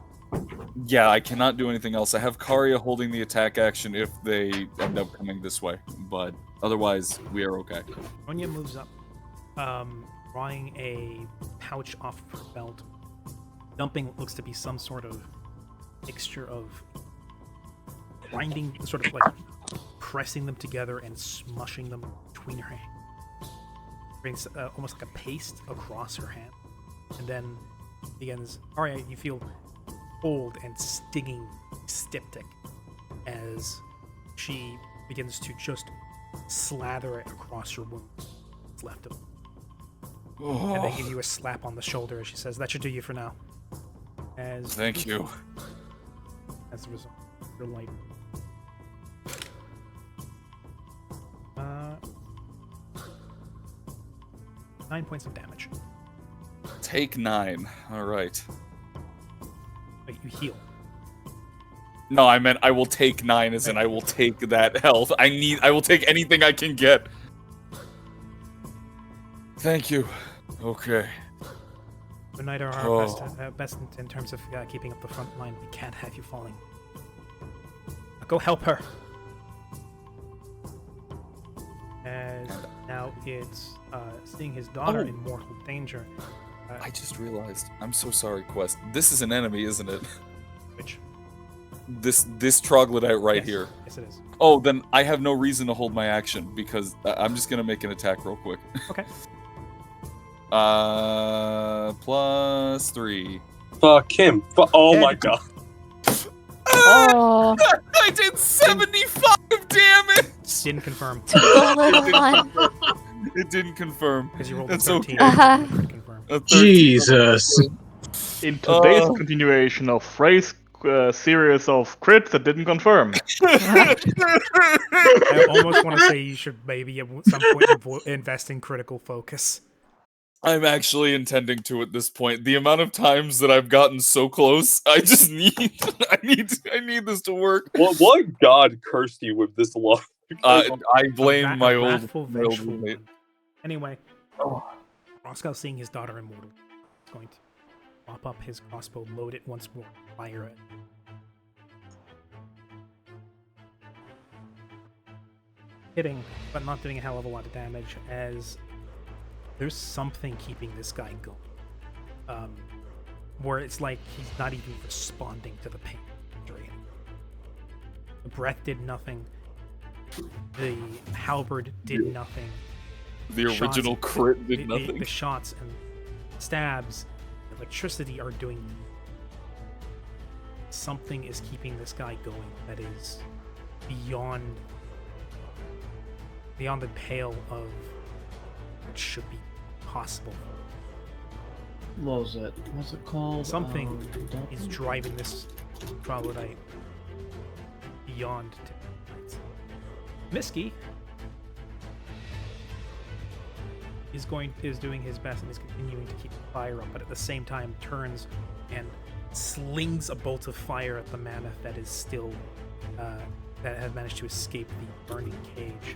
Yeah, I cannot do anything else. I have Karya holding the attack action if they end up coming this way, but otherwise we are okay. Onya moves up, drawing a pouch off of her belt, dumping what looks to be some sort of mixture of grinding, sort of like pressing them together and smushing them between her hands. Brings almost like a paste across her hand, and then begins. Arya, you feel cold and stinging, styptic, as she begins to just slather it across your wound. What's left of it. And then give you a slap on the shoulder as she says, "That should do you for now." Thank you. As a result, your light. 9 points of damage. Take 9. All right. But you heal. No, I meant I will take 9 as in I will take that health. I will take anything I can get. Thank you. Okay. The Knight are our best in terms of keeping up the front line. We can't have you falling. Go help her. As now it's seeing his daughter in mortal danger. I just realized. I'm so sorry, Quest. This is an enemy, isn't it? Which? This troglodyte right here. Yes, it is. Oh, then I have no reason to hold my action because I'm just gonna make an attack real quick. Okay. +3. Fuck him. Oh my god. Oh, I did 75 damage! Didn't confirm. the little one. It didn't confirm. Because you rolled That's a 13. okay. Didn't confirm. A 13. Jesus. In today's continuation of Frey's series of crits that didn't confirm. I almost want to say you should maybe at some point invest in critical focus. I'm actually intending to at this point. The amount of times that I've gotten so close, I just need I need this to work. What god cursed you with this luck? I blame my old Wrathful, vengeful roommate. one. Anyway, Roscoe seeing his daughter immortal is going to mop up his crossbow, load it once more, fire it. Hitting, but not doing a hell of a lot of damage, as there's something keeping this guy going. Where it's like he's not even responding to the pain. The breath did nothing. The halberd did nothing. The original crit did nothing. The shots and stabs, the electricity are doing. Something is keeping this guy going that is beyond the pale of what should be possible. What was it? What's it called? Something is driving this troglodyte beyond heights. Miski is doing his best and is continuing to keep the fire up, but at the same time turns and slings a bolt of fire at the mammoth that is still that has managed to escape the burning cage.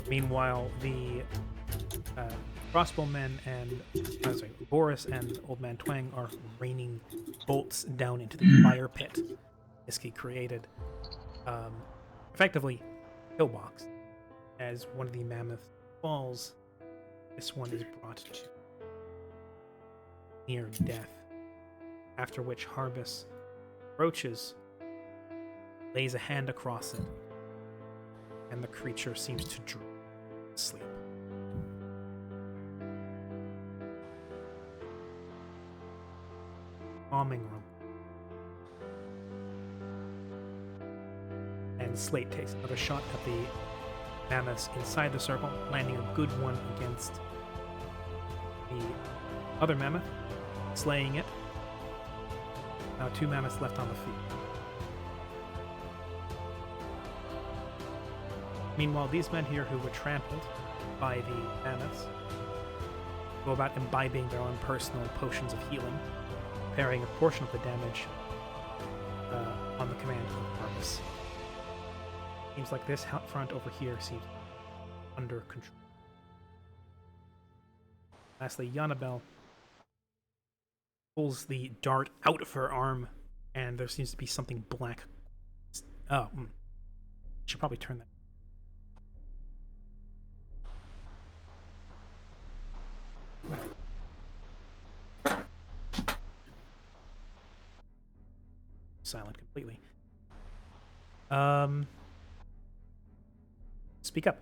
Meanwhile, the crossbowmen and Boris and Old Man Twang are raining bolts down into the fire pit Miski created, effectively pillbox. As one of the mammoths falls, this one is brought to near death. After which Harbus approaches, lays a hand across it, and the creature seems to droop asleep. Calming room. And Slate takes another shot at the mammoths inside the circle, landing a good one against the other mammoth, slaying it. Now 2 mammoths left on the field. Meanwhile, these men here who were trampled by the mammoths go about imbibing their own personal potions of healing, parrying a portion of the damage on the command of Harbus. Seems like this front over here seems under control. Lastly, Yannabel pulls the dart out of her arm, and there seems to be something black. Should probably turn that. silent completely. Speak up.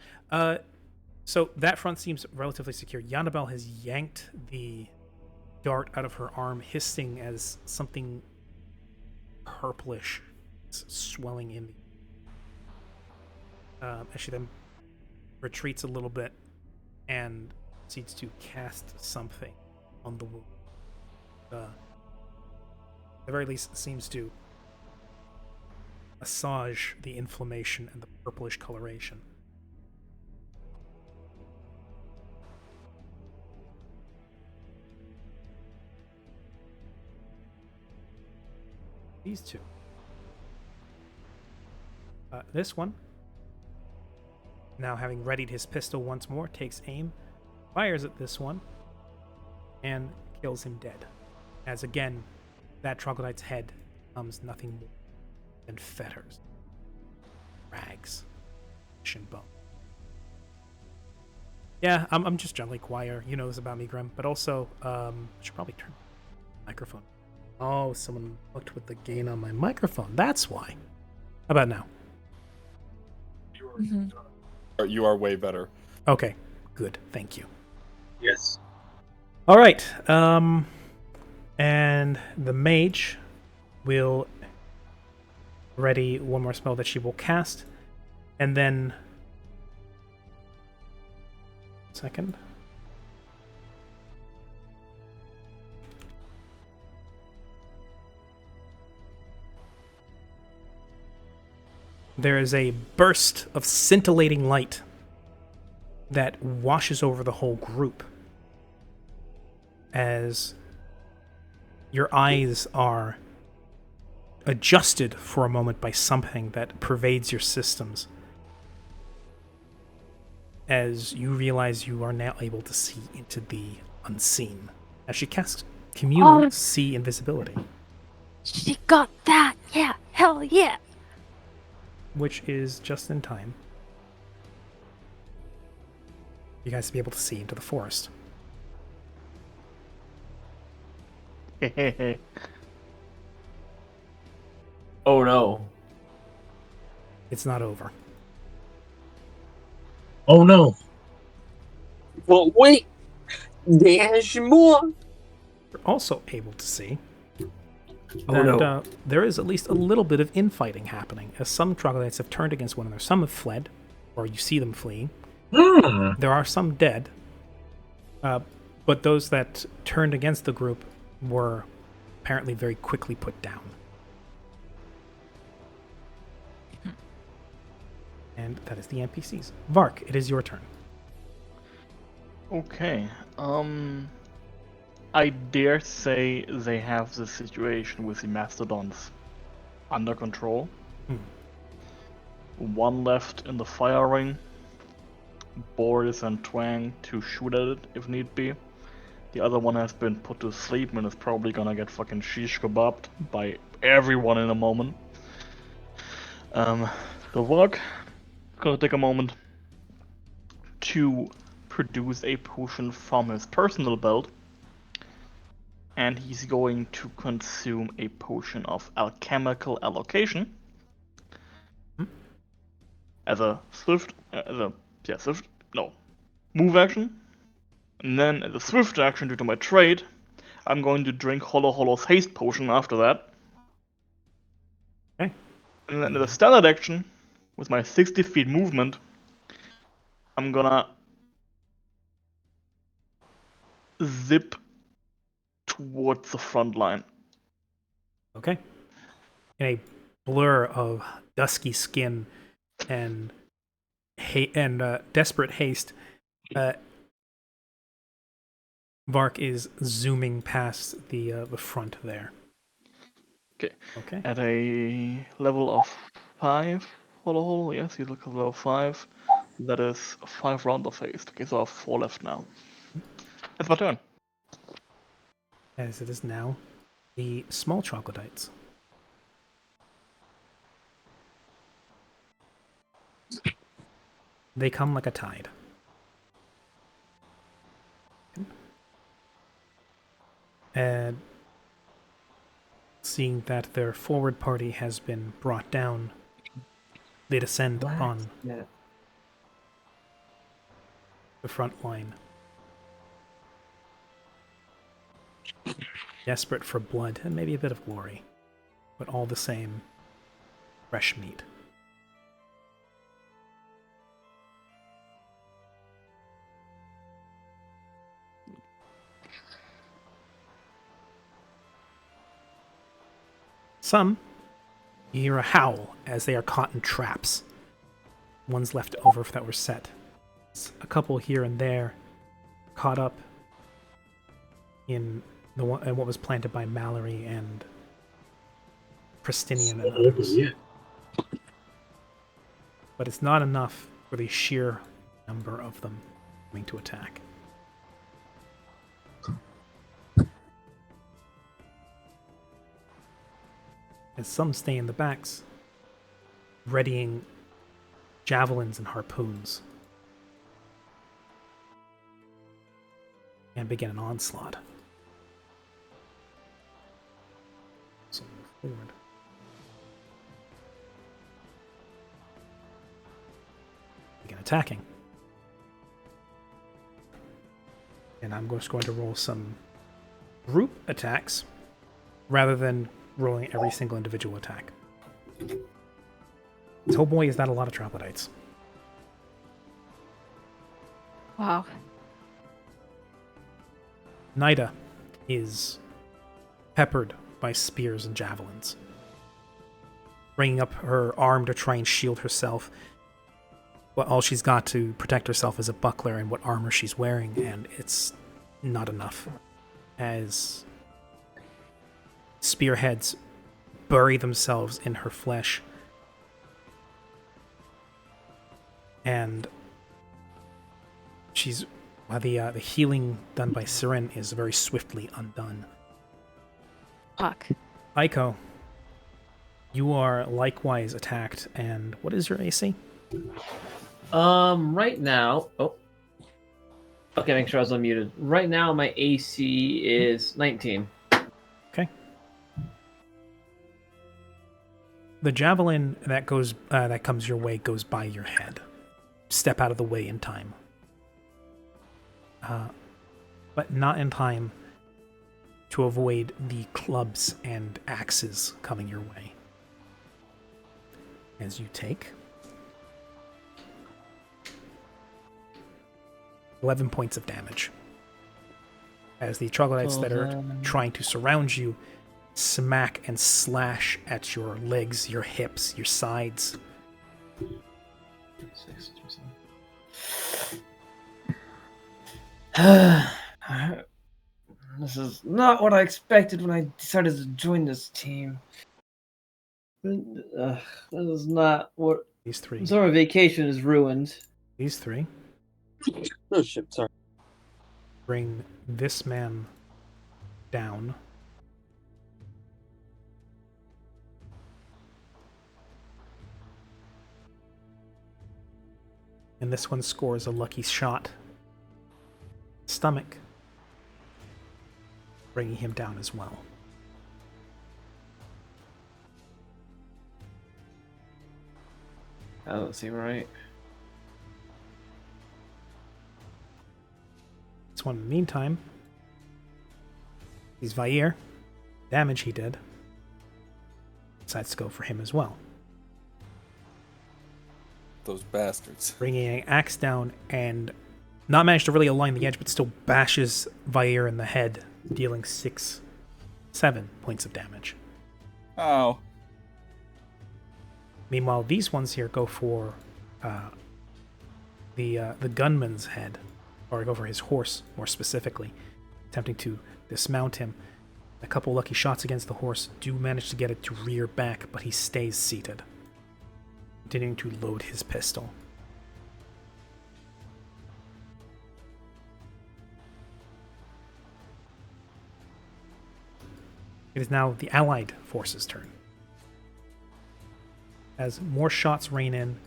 So that front seems relatively secure. Yannabelle has yanked the dart out of her arm, hissing as something purplish is swelling in the. As she then retreats a little bit and proceeds to cast something on the wound. At the very least, seems to assuage the inflammation and the purplish coloration. These two. This one, now having readied his pistol once more, takes aim, fires at this one, and kills him dead. As again, that troglodyte's head becomes nothing more than fetters, rags, flesh and bone. Yeah, I'm just generally quiet. You know this about me, Grim. But also, I should probably turn the microphone. Oh, someone fucked with the gain on my microphone. That's why. How about now? You are way better. Okay, good. Thank you. Yes. All right. And the mage will ready one more spell that she will cast, and then second. There is a burst of scintillating light that washes over the whole group as your eyes are adjusted for a moment by something that pervades your systems, as you realize you are now able to see into the unseen as she casts communal see invisibility. She got that! Yeah! Hell yeah! Which is just in time. You guys to be able to see into the forest. Oh no. It's not over. Oh no. Well, wait! There's more! You're also able to see that there is at least a little bit of infighting happening, as some troglodytes have turned against one another. Some have fled, or you see them fleeing. There are some dead, but those that turned against the group were apparently very quickly put down. And that is the NPCs. Vark, it is your turn. Okay. I dare say they have the situation with the mastodons under control. One left in the fire ring. Boris and Twang to shoot at it if need be. The other one has been put to sleep and is probably gonna get fucking shish kebabbed by everyone in a moment. The Vark gonna take a moment to produce a potion from his personal belt, and he's going to consume a potion of alchemical allocation as a move action. And then as a swift action due to my trade, I'm going to drink Hollow's haste potion after that. Okay. And then as a standard action, with my 60 feet movement, I'm gonna zip towards the front line. Okay. In a blur of dusky skin and desperate haste, Vark is zooming past the front there. Okay. Okay. At a level of 5, Hollow, yes, he's like a level 5. That is 5 rounds of haste. Okay, so I have 4 left now. It's my turn. As it is now the small troglodytes. They come like a tide. And let's seeing that their forward party has been brought down, they descend on Yeah. the front line. Desperate for blood and maybe a bit of glory, but all the same, fresh meat. Some, you hear a howl as they are caught in traps. Ones left over that were set. A couple here and there caught up in what was planted by Mallory and Pristinian and others. But it's not enough for the sheer number of them coming to attack. As some stay in the backs, readying javelins and harpoons, and begin an onslaught. So move forward. Begin attacking. And I'm just going to roll some group attacks rather than rolling every single individual attack. Oh boy, is that a lot of troglodytes. Wow. Nida is peppered by spears and javelins. Bringing up her arm to try and shield herself. Well, all she's got to protect herself is a buckler and what armor she's wearing, and it's not enough. As spearheads bury themselves in her flesh, and the healing done by Siren is very swiftly undone. Fuck. Aiko, you are likewise attacked, and what is your AC? Right now. Oh. Okay, make sure I was unmuted. Right now, my AC is 19. Okay. The javelin that comes your way goes by your head. Step out of the way in time. But not in time to avoid the clubs and axes coming your way. As you take 11 points of damage. As the troglodytes that are trying to surround you smack and slash at your legs, your hips, your sides. This is not what I expected when I decided to join this team. This is not what. These three. Summer vacation is ruined. These three. Oh shit, sorry. Bring this man down. And this one scores a lucky shot. Stomach. Bringing him down as well. That doesn't seem right. This one, in the meantime, he's Vair. Damage he did. Decides to go for him as well. Those bastards. Bringing an axe down and not managed to really align the edge, but still bashes Vair in the head, dealing 7 points of damage. Oh. Meanwhile, these ones here go for the gunman's head, or go for his horse more specifically, attempting to dismount him. A couple lucky shots against the horse do manage to get it to rear back, but he stays seated, continuing to load his pistol. It is now the Allied forces' turn. As more shots rain in,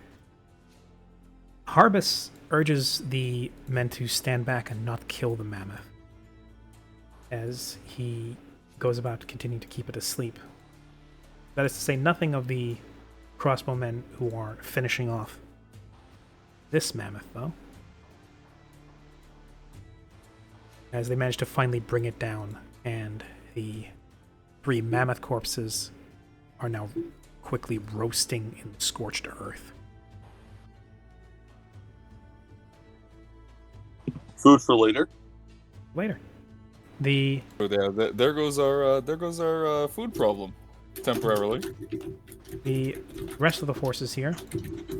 Harbus urges the men to stand back and not kill the mammoth, as he goes about continuing to keep it asleep That is to say nothing of the crossbowmen who are finishing off this mammoth, though. As they manage to finally bring it down, and the 3 mammoth corpses are now quickly roasting in scorched earth. Food for later. Later. The So there goes our food problem, temporarily. The rest of the forces here,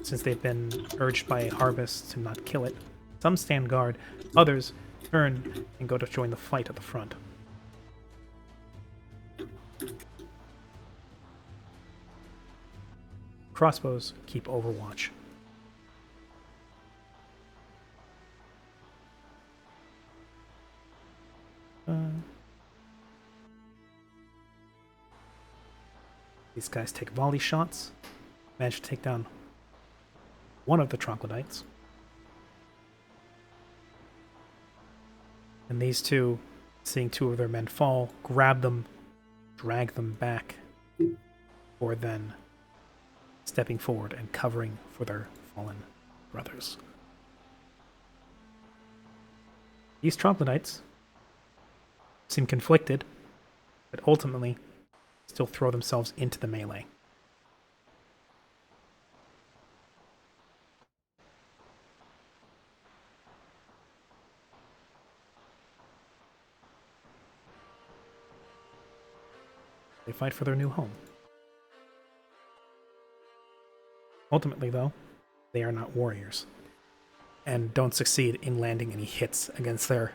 since they've been urged by a harvest to not kill it, some stand guard, others turn and go to join the fight at the front. Crossbows keep overwatch. These guys take volley shots, manage to take down one of the troglodytes. And these two, seeing 2 of their men fall, grab them, drag them back, or then stepping forward and covering for their fallen brothers. These troglodytes seem conflicted, but ultimately still throw themselves into the melee. They fight for their new home. Ultimately, though, they are not warriors, and don't succeed in landing any hits against their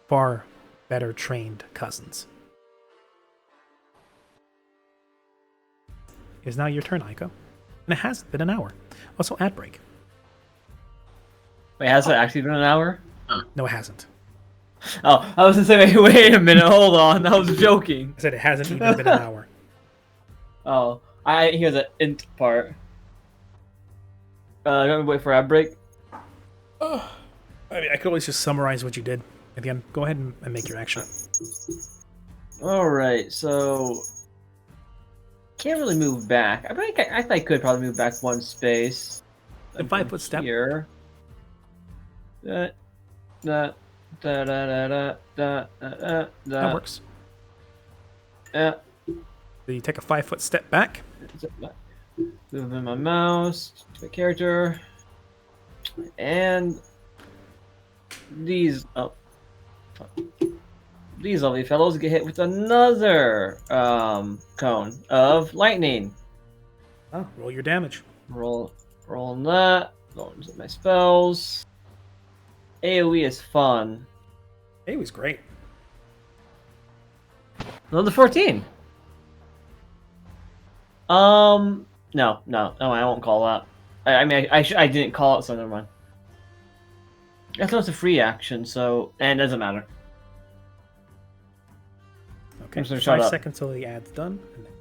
far better trained cousins. It is now your turn, Aiko. And it has been an hour. Also, ad break. Wait, has it actually been an hour? No, it hasn't. Oh, I was gonna say, wait a minute, hold on. I was joking. I said it hasn't even been an hour. Oh, I hear the int part. You want me to wait for ad break? I mean, I could always just summarize what you did at the end. Go ahead and make your action. Alright, so... Can't really move back. I think I could probably move back 1 space. A 5-foot step. Here. That works. Yeah. So you take a 5-foot step back. Moving my mouse to the character. And these lovely fellows get hit with another cone of lightning. Oh, roll your damage. Roll that. Go into my spells. AoE is fun. AoE's great. Another 14. No, I won't call that. I mean, I didn't call it, so never mind. I thought it's a free action, so and it doesn't matter. Okay, I'm just gonna shut 5 up. seconds till the ad's done. And then...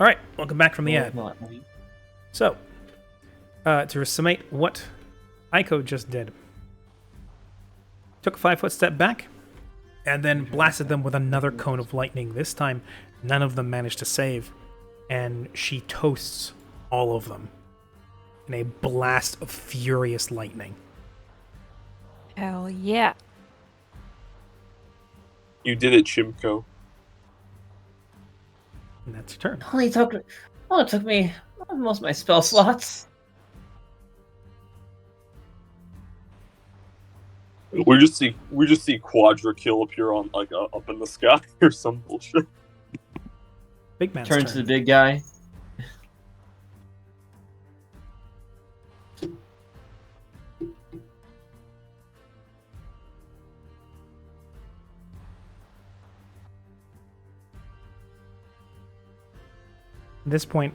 All right, welcome back from the ad. So, to summate what Aiko just did. Took a 5-foot step back, and then blasted them with another cone of lightning. This time, none of them managed to save, and she toasts all of them in a blast of furious lightning. Hell yeah. You did it, Chimko. And that's your turn. It took me most of my spell slots. We just see Quadra kill appear on up in the sky or some bullshit. Big man's Turn turn. to the big guy. At this point,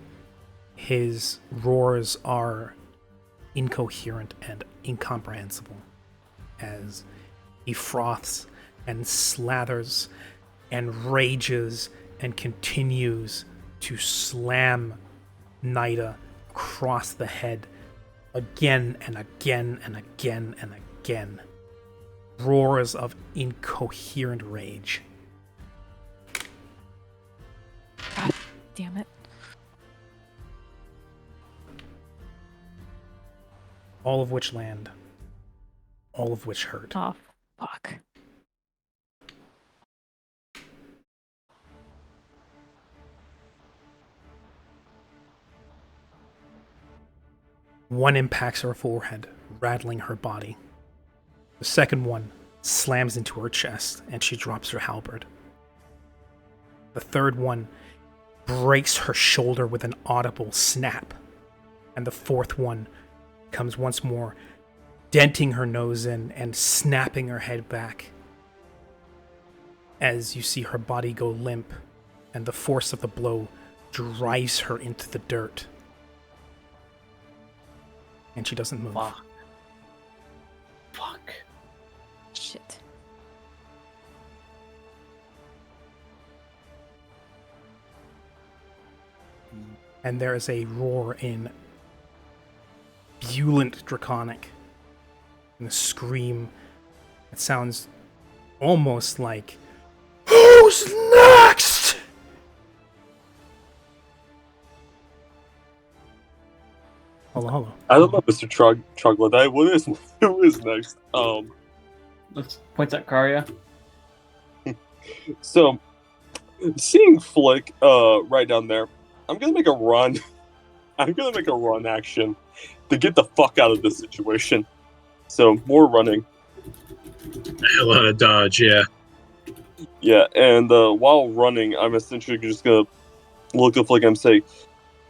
his roars are incoherent and incomprehensible as he froths and slathers and rages and continues to slam Nida across the head again and again and again and again. roars of incoherent rage. God damn it. All of which land. All of which hurt. Oh, fuck. One impacts her forehead, rattling her body. The second one slams into her chest, and she drops her halberd. The third one breaks her shoulder with an audible snap, and the fourth one comes once more, denting her nose in and snapping her head back as you see her body go limp, and the force of the blow drives her into the dirt. And she doesn't move. Fuck. Shit. And there is a roar in Bulant Draconic, and a scream that sounds almost like, "Who's next?" Hello. I don't know, Mr. Troglodyte. Who is next? Let's point at Karya. So, seeing Flick right down there, I'm gonna make a run. I'm gonna make a run action to get the fuck out of this situation. So, more running. A lot of dodge, yeah. Yeah, and while running, I'm essentially just gonna look up like I'm saying,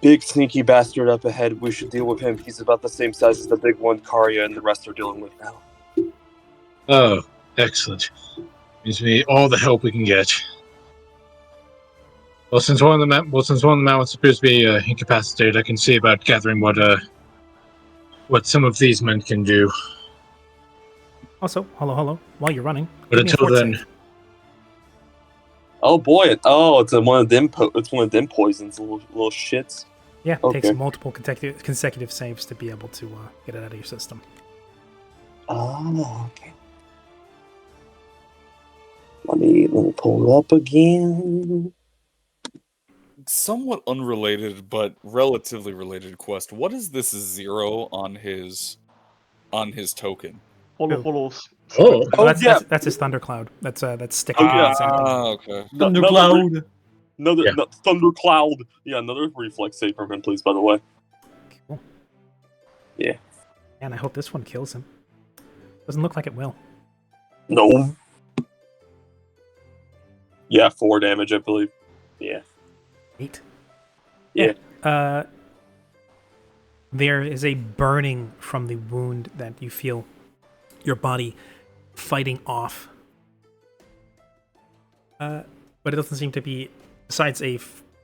"Big sneaky bastard up ahead. We should deal with him. He's about the same size as the big one Karya and the rest are dealing with now." Oh, excellent. Means we need all the help we can get. Well, since one of the mountains appears to be incapacitated, I can see about gathering what some of these men can do. Also, hello. While you're running, But give me a until fort then, save. Oh boy! It's one of them. It's one of them poisons, little shits. Yeah, it Okay. takes multiple consecutive saves to be able to get it out of your system. Oh, okay. Let me pull it up again. Somewhat unrelated, but relatively related quest. What is this 0 on his token? Oh. Well, yeah. that's his thundercloud. That's sticking Oh, to yeah. the same thing. Okay. Thundercloud. Another Yeah. thundercloud. Yeah, another reflex save from him, please. By the way. Cool. Yeah. And I hope this one kills him. Doesn't look like it will. No. Yeah, 4 damage, I believe. Yeah. 8. Yeah. There is a burning from the wound that you feel your body fighting off. But it doesn't seem to be, besides a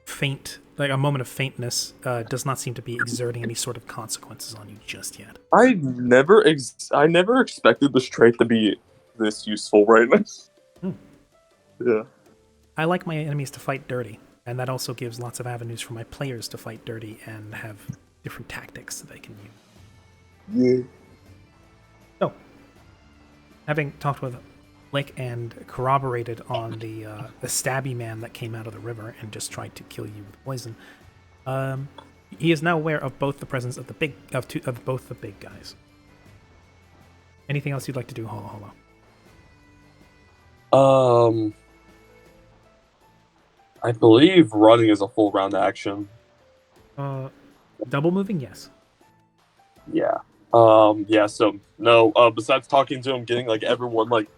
faint, like a moment of faintness, does not seem to be exerting any sort of consequences on you just yet. I never expected this trait to be this useful right now. Yeah. I like my enemies to fight dirty, and that also gives lots of avenues for my players to fight dirty and have different tactics that they can use. Yeah. So, having talked with Flick and corroborated on the stabby man that came out of the river and just tried to kill you with poison, he is now aware of both the presence of both the big guys. Anything else you'd like to do, Holo? I believe running is a full round action. Double moving, yes. Yeah. Yeah. So no. Besides talking to him, getting like everyone like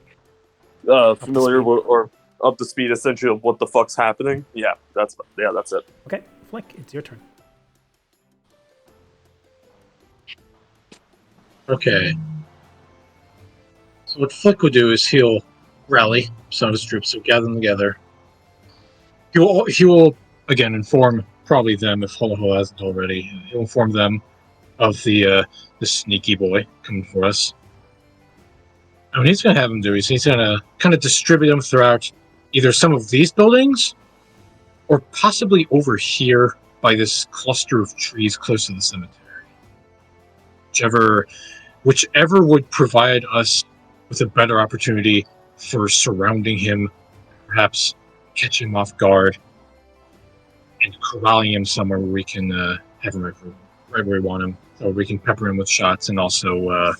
familiar with, or up to speed, essentially, of what the fuck's happening. Yeah. That's it. Okay, Flick, it's your turn. okay. So what Flick will do is he'll rally some of his troops, so gather them together. He will again inform probably them if Holo hasn't already. He'll inform them of the sneaky boy coming for us. And what he's going to have him do is he's going to kind of distribute them throughout either some of these buildings or possibly over here by this cluster of trees close to the cemetery. Whichever would provide us with a better opportunity for surrounding him, perhaps catching him off guard, and corralling him somewhere where we can have him right where we want him. So we can pepper him with shots and also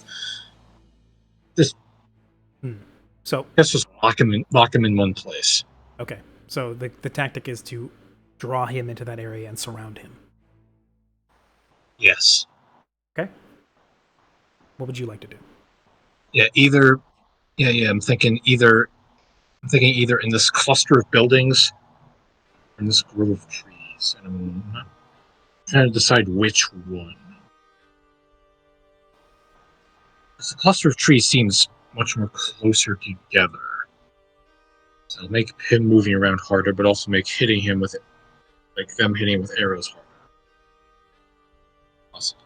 So let's just lock him in one place. okay. So the tactic is to draw him into that area and surround him. Yes. Okay. What would you like to do? Yeah, I'm thinking either in this cluster of buildings or in this grove of trees. And I'm not trying to decide which one. The cluster of trees seems much more closer together. So it'll make him moving around harder, but also make hitting him with them hitting him with arrows harder. Possibly.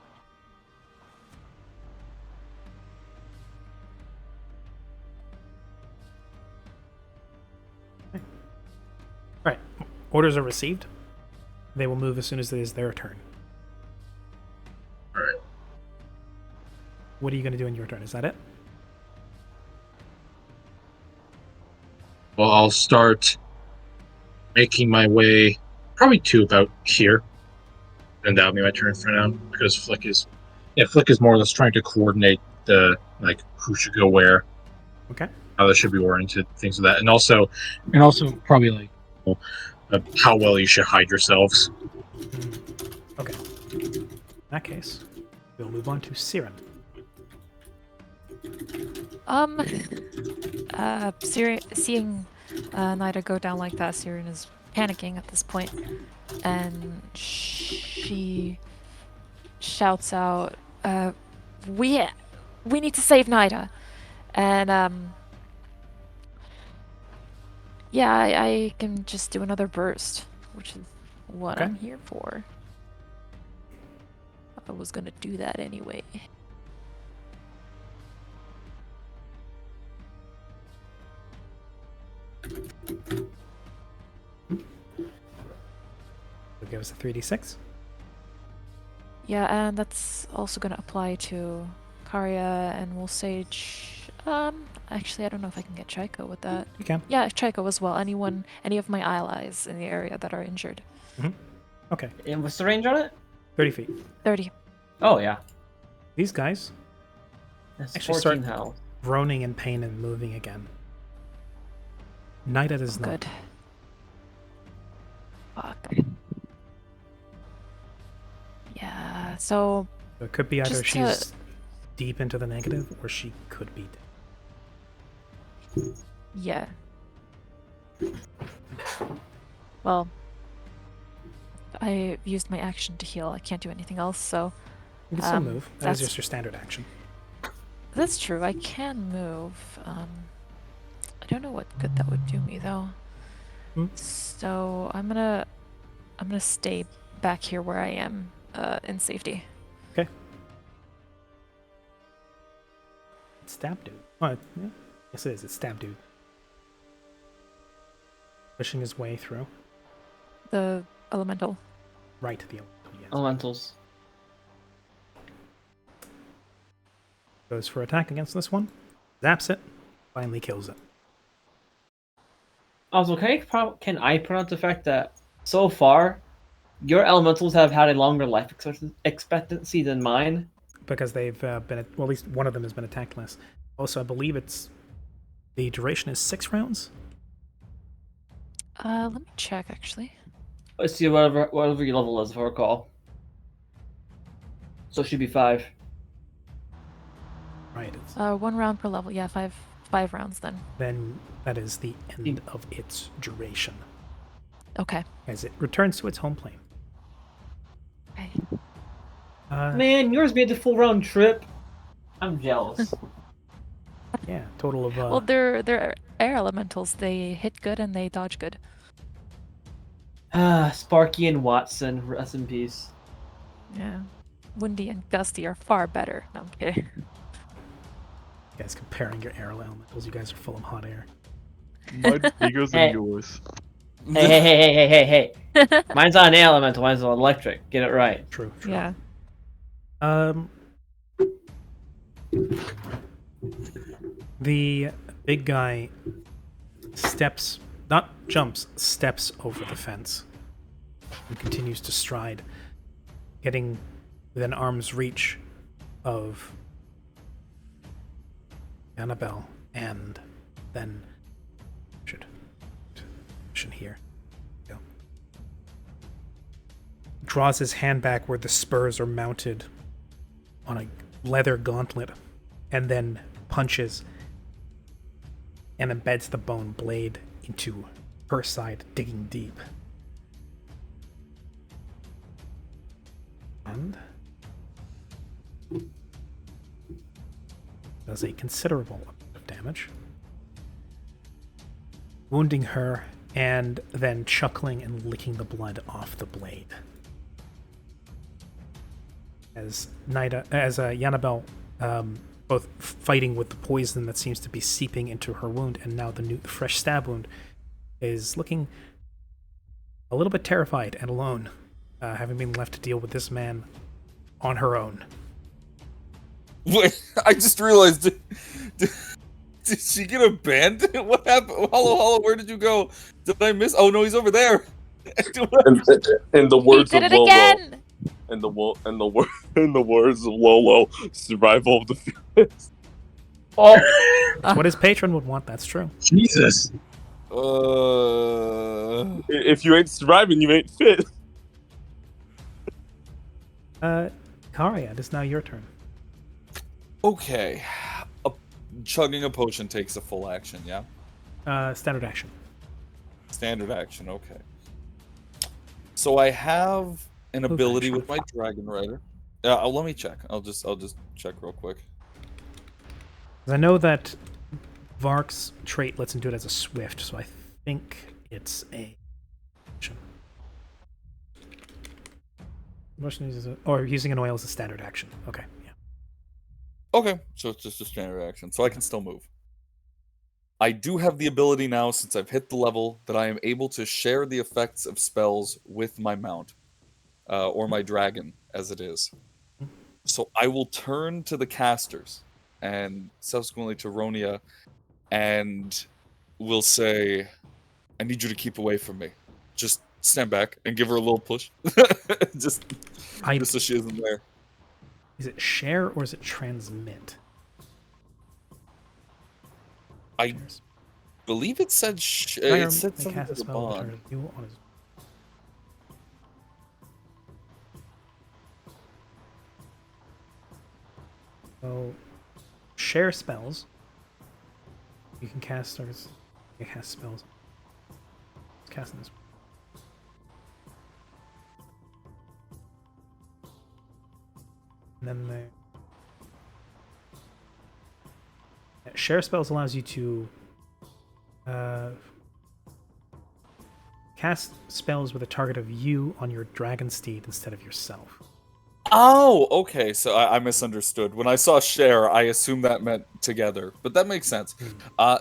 Right. Orders are received. They will move as soon as it is their turn. Alright. What are you going to do in your turn? Is that it? Well, I'll start making my way probably to about here. And that'll be my turn for now. Because Flick is more or less trying to coordinate the who should go where. Okay. How that should be oriented, things like that. And also probably how well you should hide yourselves. Okay. In that case, we'll move on to Siren. Seeing Nida go down like that, Siren is panicking at this point, and she shouts out, "We need to save Nida," and yeah, I can just do another burst, which is what Okay. I'm here for. I was gonna do that anyway. It'll give us a 3d6. Yeah, and that's also gonna apply to Karya and we'll say actually I don't know if I can get Chaiko with that. You can. Yeah, Chaiko as well. Any of my allies in the area that are injured. Okay. And what's the range on it? 30 feet. 30. Oh yeah. These guys That's Actually 14 start- health. groaning in pain and moving again. Nida does not. Good. Fuck. Yeah, so So it could be either Just to- she's deep into the negative or she could be dead. yeah. Well, I used my action to heal. I can't do anything else, so You can still Um, move. That is that's- just your standard action. that's true. I can move. I don't know what good that would do me though. So I'm gonna stay back here where I am, in safety. Okay. It's stab dude. Oh, yeah. Yes, it is. It's stab dude. Pushing his way through. The elemental. Right to the elemental, yes. Elementals. Goes for attack against this one. Zaps it. Finally kills it. Also, can I pronounce the fact that so far, your elementals have had a longer life expectancy than mine? Because they've well, at least one of them has been attacked less. Also, I believe the duration is 6 rounds. Let me check actually. Let's see, whatever your level is, if I recall. So it should be 5. Right. It's, 1 round per level. Yeah, 5 rounds then. then that is the end of its duration, Okay. as it returns to its home plane. Okay. Man, yours made the full round trip. I'm jealous. Yeah, total of Well, they're air elementals. They hit good and they dodge good. Sparky and Watson, rest in peace. Yeah. Windy and Gusty are far better. No, I'm kidding. You guys comparing your air elementals, you guys are full of hot air. Mine's bigger Hey. than yours. Hey. Mine's on air elemental, mine's on electric. Get it right. True. Yeah. The big guy steps, not jumps, steps over the fence and continues to stride, getting within arm's reach of Annabelle, and then should here. Go. Draws his hand back where the spurs are mounted on a leather gauntlet, and then punches and embeds the bone blade into her side, digging deep. And does a considerable amount of damage, wounding her and then chuckling and licking the blood off the blade. As Yannabelle, both fighting with the poison that seems to be seeping into her wound, and now the fresh stab wound, is looking a little bit terrified and alone, having been left to deal with this man on her own. Wait, I just realized. Did she get abandoned? What happened? Hollow, where did you go? Did I miss? Oh no, he's over there. In the words of it Lolo. again! In the words of Lolo, survival of the fittest. Oh, It's what his patron would want, that's true. Jesus. If you ain't surviving, you ain't fit. Karia, it is now your turn. Okay. Chugging a potion takes a full action, yeah? Standard action. Standard action, okay. So I have an ability with my Dragon Rider. Let me check. I'll just check real quick. I know that Vark's trait lets him do it as a swift, so I think it's a motion uses or using an oil is a standard action. Okay, yeah. Okay, so it's just a standard action, so I can still move. I do have the ability now, since I've hit the level, that I am able to share the effects of spells with my mount, or my dragon, as it is. So I will turn to the casters, and subsequently to Ronia, and will say, I need you to keep away from me. Just stand back and give her a little push. just so she isn't there. Is it share or is it transmit? I believe it said it said something cast a with a spell bond. return you on his... So, share spells. You can cast spells. Let's cast this. And then share spells allows you to cast spells with a target of you on your dragon steed instead of yourself. Oh, okay. So I misunderstood. When I saw share, I assumed that meant together, but that makes sense.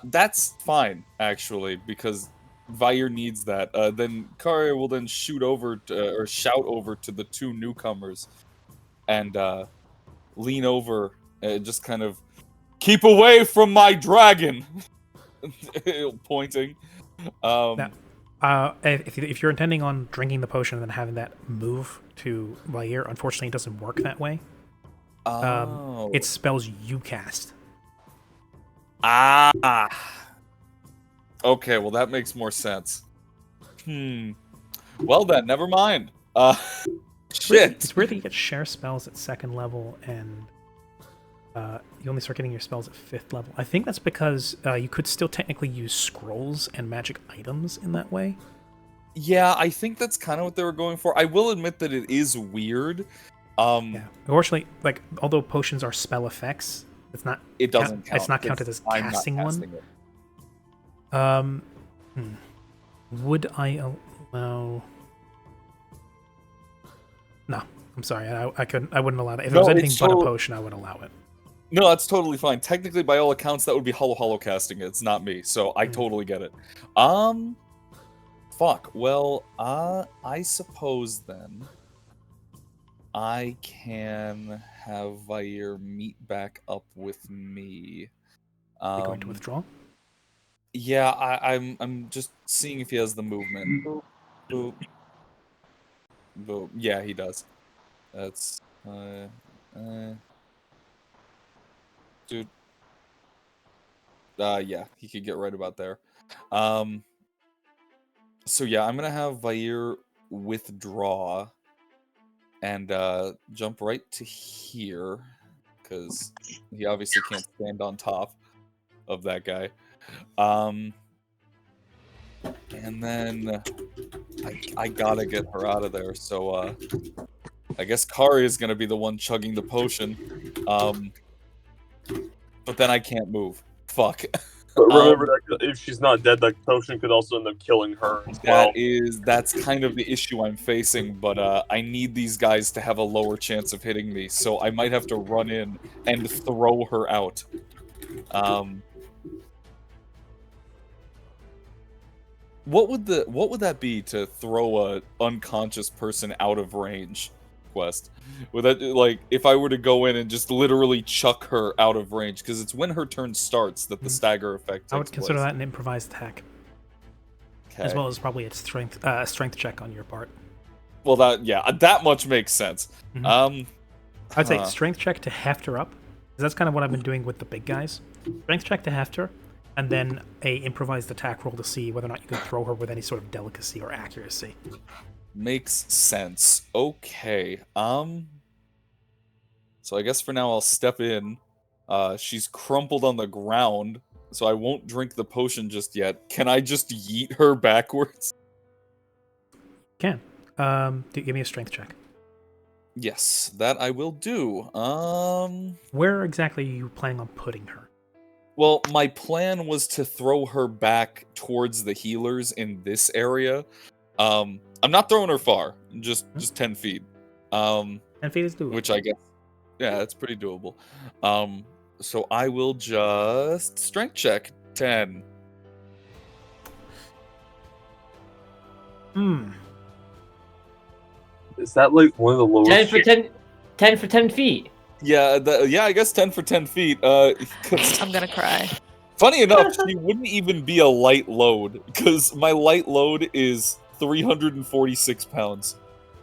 That's fine, actually, because Vair needs that. Then Karia will then shoot over or shout over to the two newcomers and lean over and just kind of keep away from my dragon, pointing. If you're intending on drinking the potion and then having that move to Vair, unfortunately, it doesn't work that way. It's spells you cast. Okay, well that makes more sense. Well then, never mind. Shit. It's weird that you get share spells at 2nd level and you only start getting your spells at 5th level. I think that's because you could still technically use scrolls and magic items in that way. Yeah, I think that's kind of what they were going for. I will admit that it is weird. Yeah. Unfortunately, like, although potions are spell effects, it's not. It doesn't count. It's not counted as casting one. It. Would I allow? No, I'm sorry. I couldn't. I wouldn't allow that. If it was anything but a potion, I would allow it. No, that's totally fine. Technically, by all accounts, that would be hollow casting it. It's not me, so I totally get it. Fuck. Well, I suppose then I can have Vair meet back up with me. Are you going to withdraw? Yeah, I'm just seeing if he has the movement. Boop, boop, boop. Yeah, he does. That's dude. Yeah, he could get right about there. So yeah, I'm gonna have Vair withdraw and jump right to here because he obviously can't stand on top of that guy. And then I gotta get her out of there. So I guess Kari is gonna be the one chugging the potion. But then I can't move. Fuck. But remember that if she's not dead, that potion could also end up killing her as well. That's kind of the issue I'm facing, but I need these guys to have a lower chance of hitting me, so I might have to run in and throw her out. What would that be to throw a unconscious person out of range? Quest. Would that, like, if I were to go in and just literally chuck her out of range, because it's when her turn starts that the stagger effect takes I would consider place. that an improvised attack, as well as probably a strength check on your part. Well, that much makes sense. I'd say strength check to heft her up, because that's kind of what I've been doing with the big guys. Strength check to heft her, and then a improvised attack roll to see whether or not you can throw her with any sort of delicacy or accuracy. Makes sense. Okay. So I guess for now I'll step in. She's crumpled on the ground, so I won't drink the potion just yet. Can I just yeet her backwards? Can. Give me a strength check. Yes, that I will do. Where exactly are you planning on putting her? Well, my plan was to throw her back towards the healers in this area. I'm not throwing her far, just 10 feet. 10 feet is doable. Which I guess, yeah, that's pretty doable. So I will just strength check 10. Is that like one of the lowest? 10 for 10 feet. Yeah, I guess 10 for 10 feet. I'm gonna cry. Funny enough, she wouldn't even be a light load, because my light load is 346 pounds.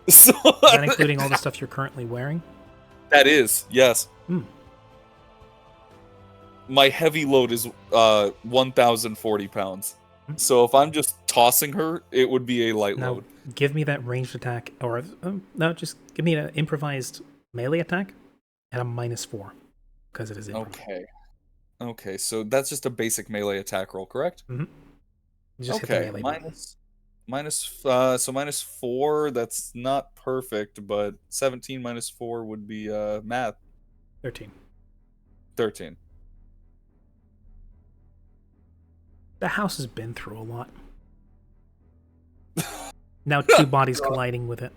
So, is that including all the stuff you're currently wearing? That is, yes. My heavy load is 1,040 pounds. So if I'm just tossing her, it would be a light load. Give me that ranged attack, or no, just give me an improvised melee attack at a -4, because it is improvised. Okay, so that's just a basic melee attack roll, correct? Just hit the melee button. So -4, that's not perfect, but 17 minus 4 would be math. 13. 13. The house has been through a lot. Now 2 bodies colliding with it.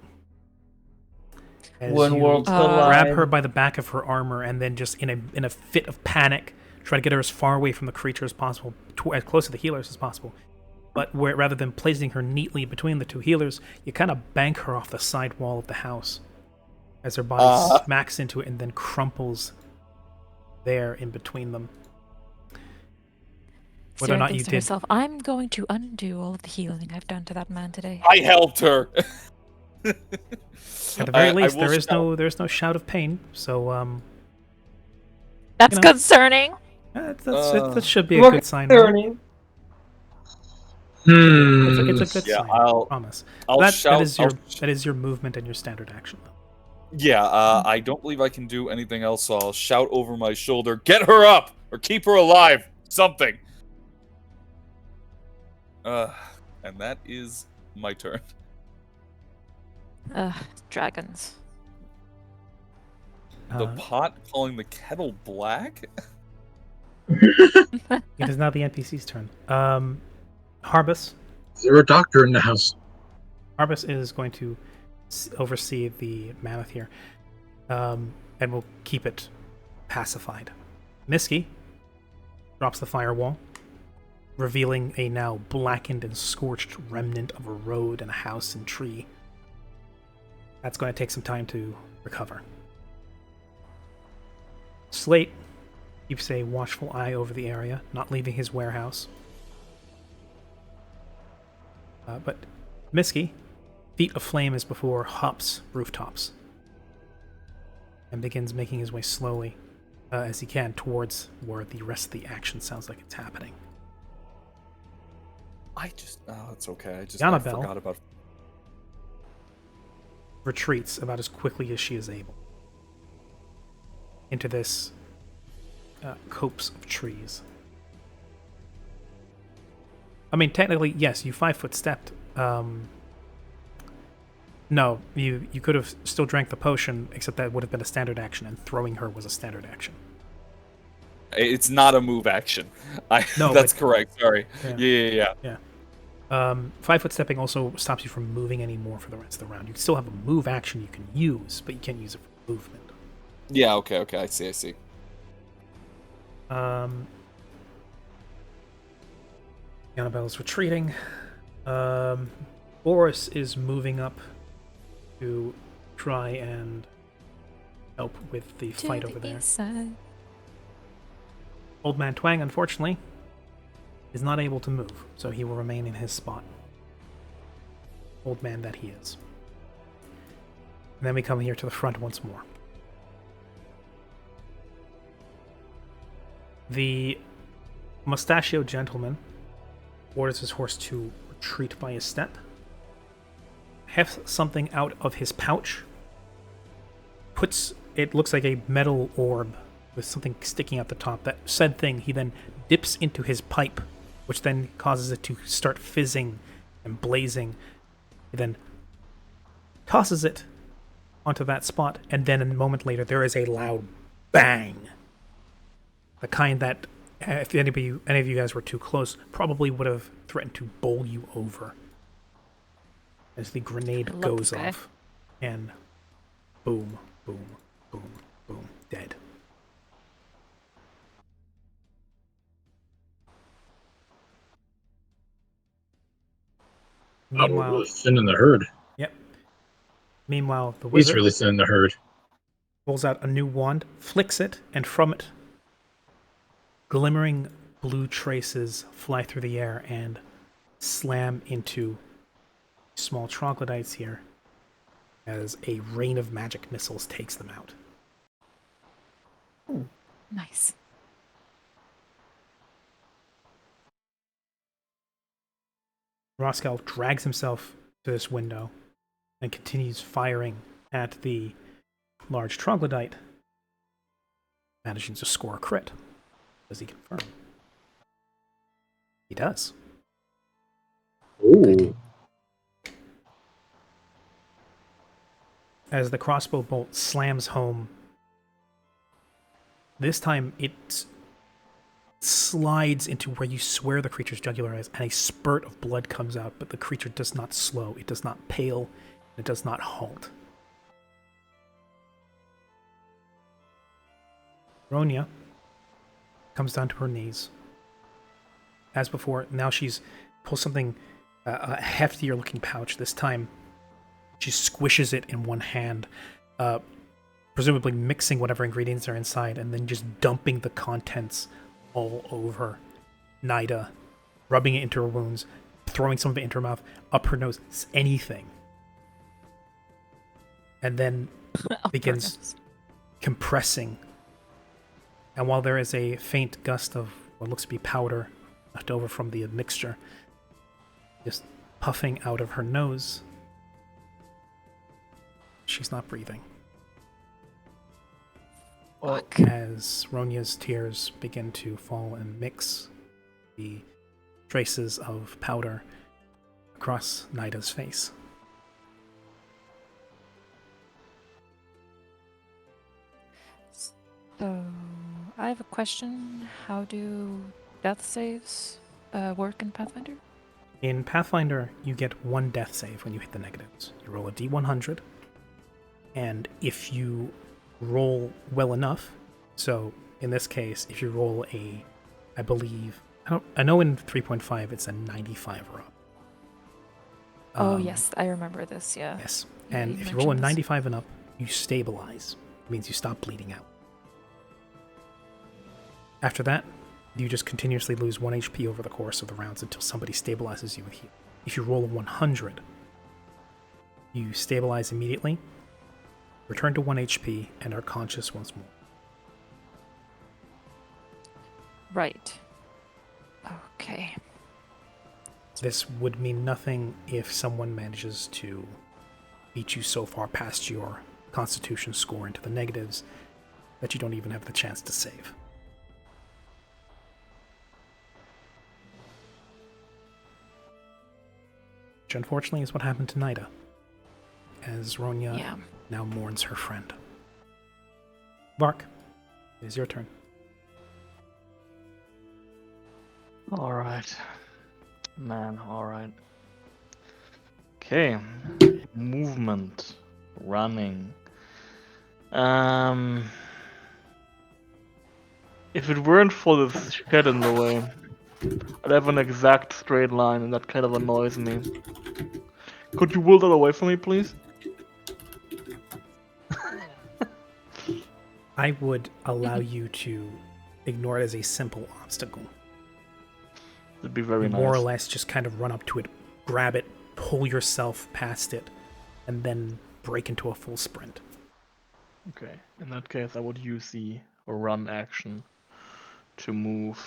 As One world grab her by the back of her armor, and then just in a fit of panic, try to get her as far away from the creature as possible, as close to the healers as possible. But rather than placing her neatly between the 2 healers, you kind of bank her off the side wall of the house as her body smacks into it and then crumples there in between them. Whether or not you did. Herself, I'm going to undo all of the healing I've done to that man today. I helped her. At the very least, there's no shout of pain. So that's concerning. That should be a good sign. Concerning. It's a good sign. I promise. That is your movement and your standard action. Yeah, I don't believe I can do anything else, so I'll shout over my shoulder, "Get her up! Or keep her alive! Something!" And that is my turn. Dragons. The pot calling the kettle black? It is now the NPC's turn. Harbus. Is there a doctor in the house? Harbus is going to oversee the mammoth here, and will keep it pacified. Miski drops the firewall, revealing a now blackened and scorched remnant of a road and a house and tree. That's going to take some time to recover. Slate keeps a watchful eye over the area, not leaving his warehouse. But Misky, feet aflame as before, hops rooftops and begins making his way slowly as he can towards where the rest of the action sounds like it's happening. It's okay. I Annabelle forgot about. retreats about as quickly as she is able into this copse of trees. I mean, technically, yes, you 5-foot stepped. No, you could have still drank the potion, except that would have been a standard action, and throwing her was a standard action. It's not a move action. No, that's but- correct. Sorry. Yeah. Yeah. 5-foot stepping also stops you from moving anymore for the rest of the round. You still have a move action you can use, but you can't use it for movement. Yeah. Okay. I see. Annabelle's retreating. Boris is moving up to try and help with the fight over there. Old Man Twang, unfortunately, is not able to move, so he will remain in his spot. Old man that he is. And then we come here to the front once more. The mustachioed gentleman orders his horse to retreat by a step, hefts something out of his pouch, puts, it looks like a metal orb with something sticking out the top. That said thing he then dips into his pipe, which then causes it to start fizzing and blazing. He then tosses it onto that spot, and then a moment later there is a loud bang. The kind that, if any of you guys were too close, probably would have threatened to bowl you over. As the grenade goes off, and boom, boom, boom, boom, dead. Meanwhile, really thin in the herd. Yep. Meanwhile, the He's wizard really thin in the herd. pulls out a new wand, flicks it, and from it, glimmering blue traces fly through the air and slam into small troglodytes here as a rain of magic missiles takes them out. Ooh, nice. Roskell drags himself to this window and continues firing at the large troglodyte, managing to score a crit. Does he confirm? He does. Ooh. As the crossbow bolt slams home, this time it slides into where you swear the creature's jugular is, and a spurt of blood comes out, but the creature does not slow, it does not pale, it does not halt. Ronya comes down to her knees. As before, now she's pulls something, a heftier looking pouch. This time, she squishes it in one hand, presumably mixing whatever ingredients are inside, and then just dumping the contents all over Nida, rubbing it into her wounds, throwing some of it into her mouth, up her nose, anything. And then begins compressing. And while there is a faint gust of what looks to be powder left over from the mixture, just puffing out of her nose, she's not breathing. As Ronya's tears begin to fall and mix the traces of powder across Nida's face. So, I have a question. How do death saves work in Pathfinder? In Pathfinder, you get one death save when you hit the negatives. You roll a d100, and if you roll well enough, so in this case, if you roll a, I believe, I know in 3.5 it's a 95 or up. Oh yes, I remember this, yeah. Yes, Yeah, and you if you roll a mentioned this. 95 and up, you stabilize. It means you stop bleeding out. After that, you just continuously lose 1 HP over the course of the rounds until somebody stabilizes you with heal. If you roll a 100, you stabilize immediately, return to 1 HP, and are conscious once more. Right. Okay. This would mean nothing if someone manages to beat you so far past your Constitution score into the negatives that you don't even have the chance to save. Which unfortunately is what happened to Nida, as Ronya now mourns her friend. Vark, it is your turn. Alright. Man, alright. Okay. Movement. Running. If it weren't for this shed in the way, I'd have an exact straight line, and that kind of annoys me. Could you will that away from me, please? I would allow you to ignore it as a simple obstacle. That'd be very nice. More or less just kind of run up to it, grab it, pull yourself past it, and then break into a full sprint. Okay, in that case I would use the run action to move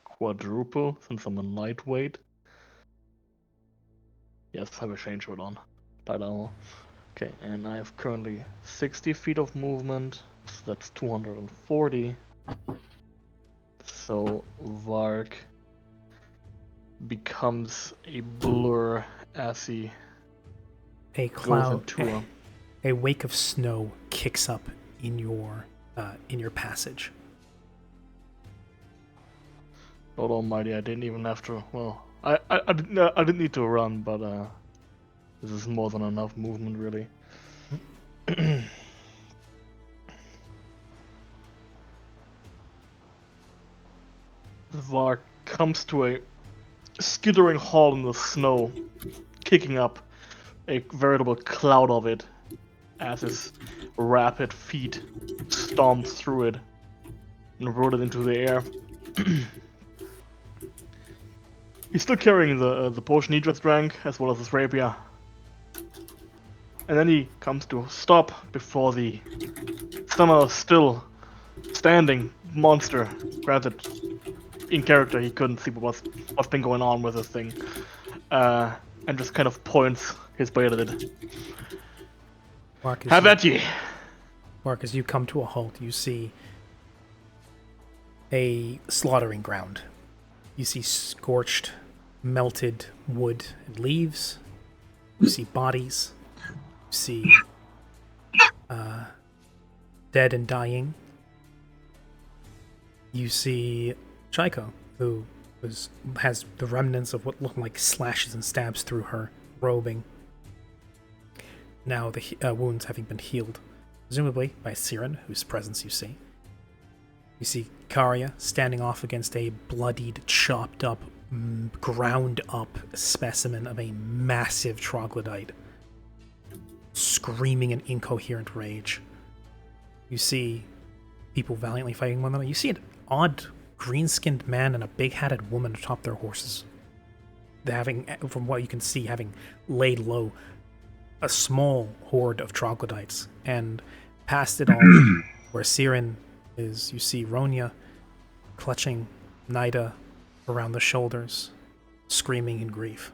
quadruple, since I'm a lightweight. Yes, I will change it on. Light armor. Okay, and I have currently 60 feet of movement, so that's 240. So Vark becomes a blur as he A goes cloud, into a wake of snow kicks up in your passage. Lord Almighty, I didn't even have to. Well, I didn't need to run, but this is more than enough movement, really. Vark comes to a skittering halt in the snow, kicking up a veritable cloud of it as his rapid feet stomp through it and roll it into the air. He's still carrying the potion he just drank, as well as his rapier. And then he comes to a stop before the somehow still standing monster. Granted, in character he couldn't see what's been going on with this thing. And just kind of points his blade at it. Have at ye! Mark, as you come to a halt, you see a slaughtering ground. You see scorched, melted wood and leaves. You see bodies. You see dead and dying. You see Chaiko, who has the remnants of what look like slashes and stabs through her robing. Now the wounds having been healed, presumably by Siren, whose presence you see. You see Karya standing off against a bloodied, chopped up, ground up specimen of a massive troglodyte, screaming in incoherent rage. You see people valiantly fighting one another. You see an odd green-skinned man and a big-hatted woman atop their horses. They're having, from what you can see, having laid low a small horde of troglodytes. And past it all, where Siren is, you see Ronya clutching Nida around the shoulders, screaming in grief.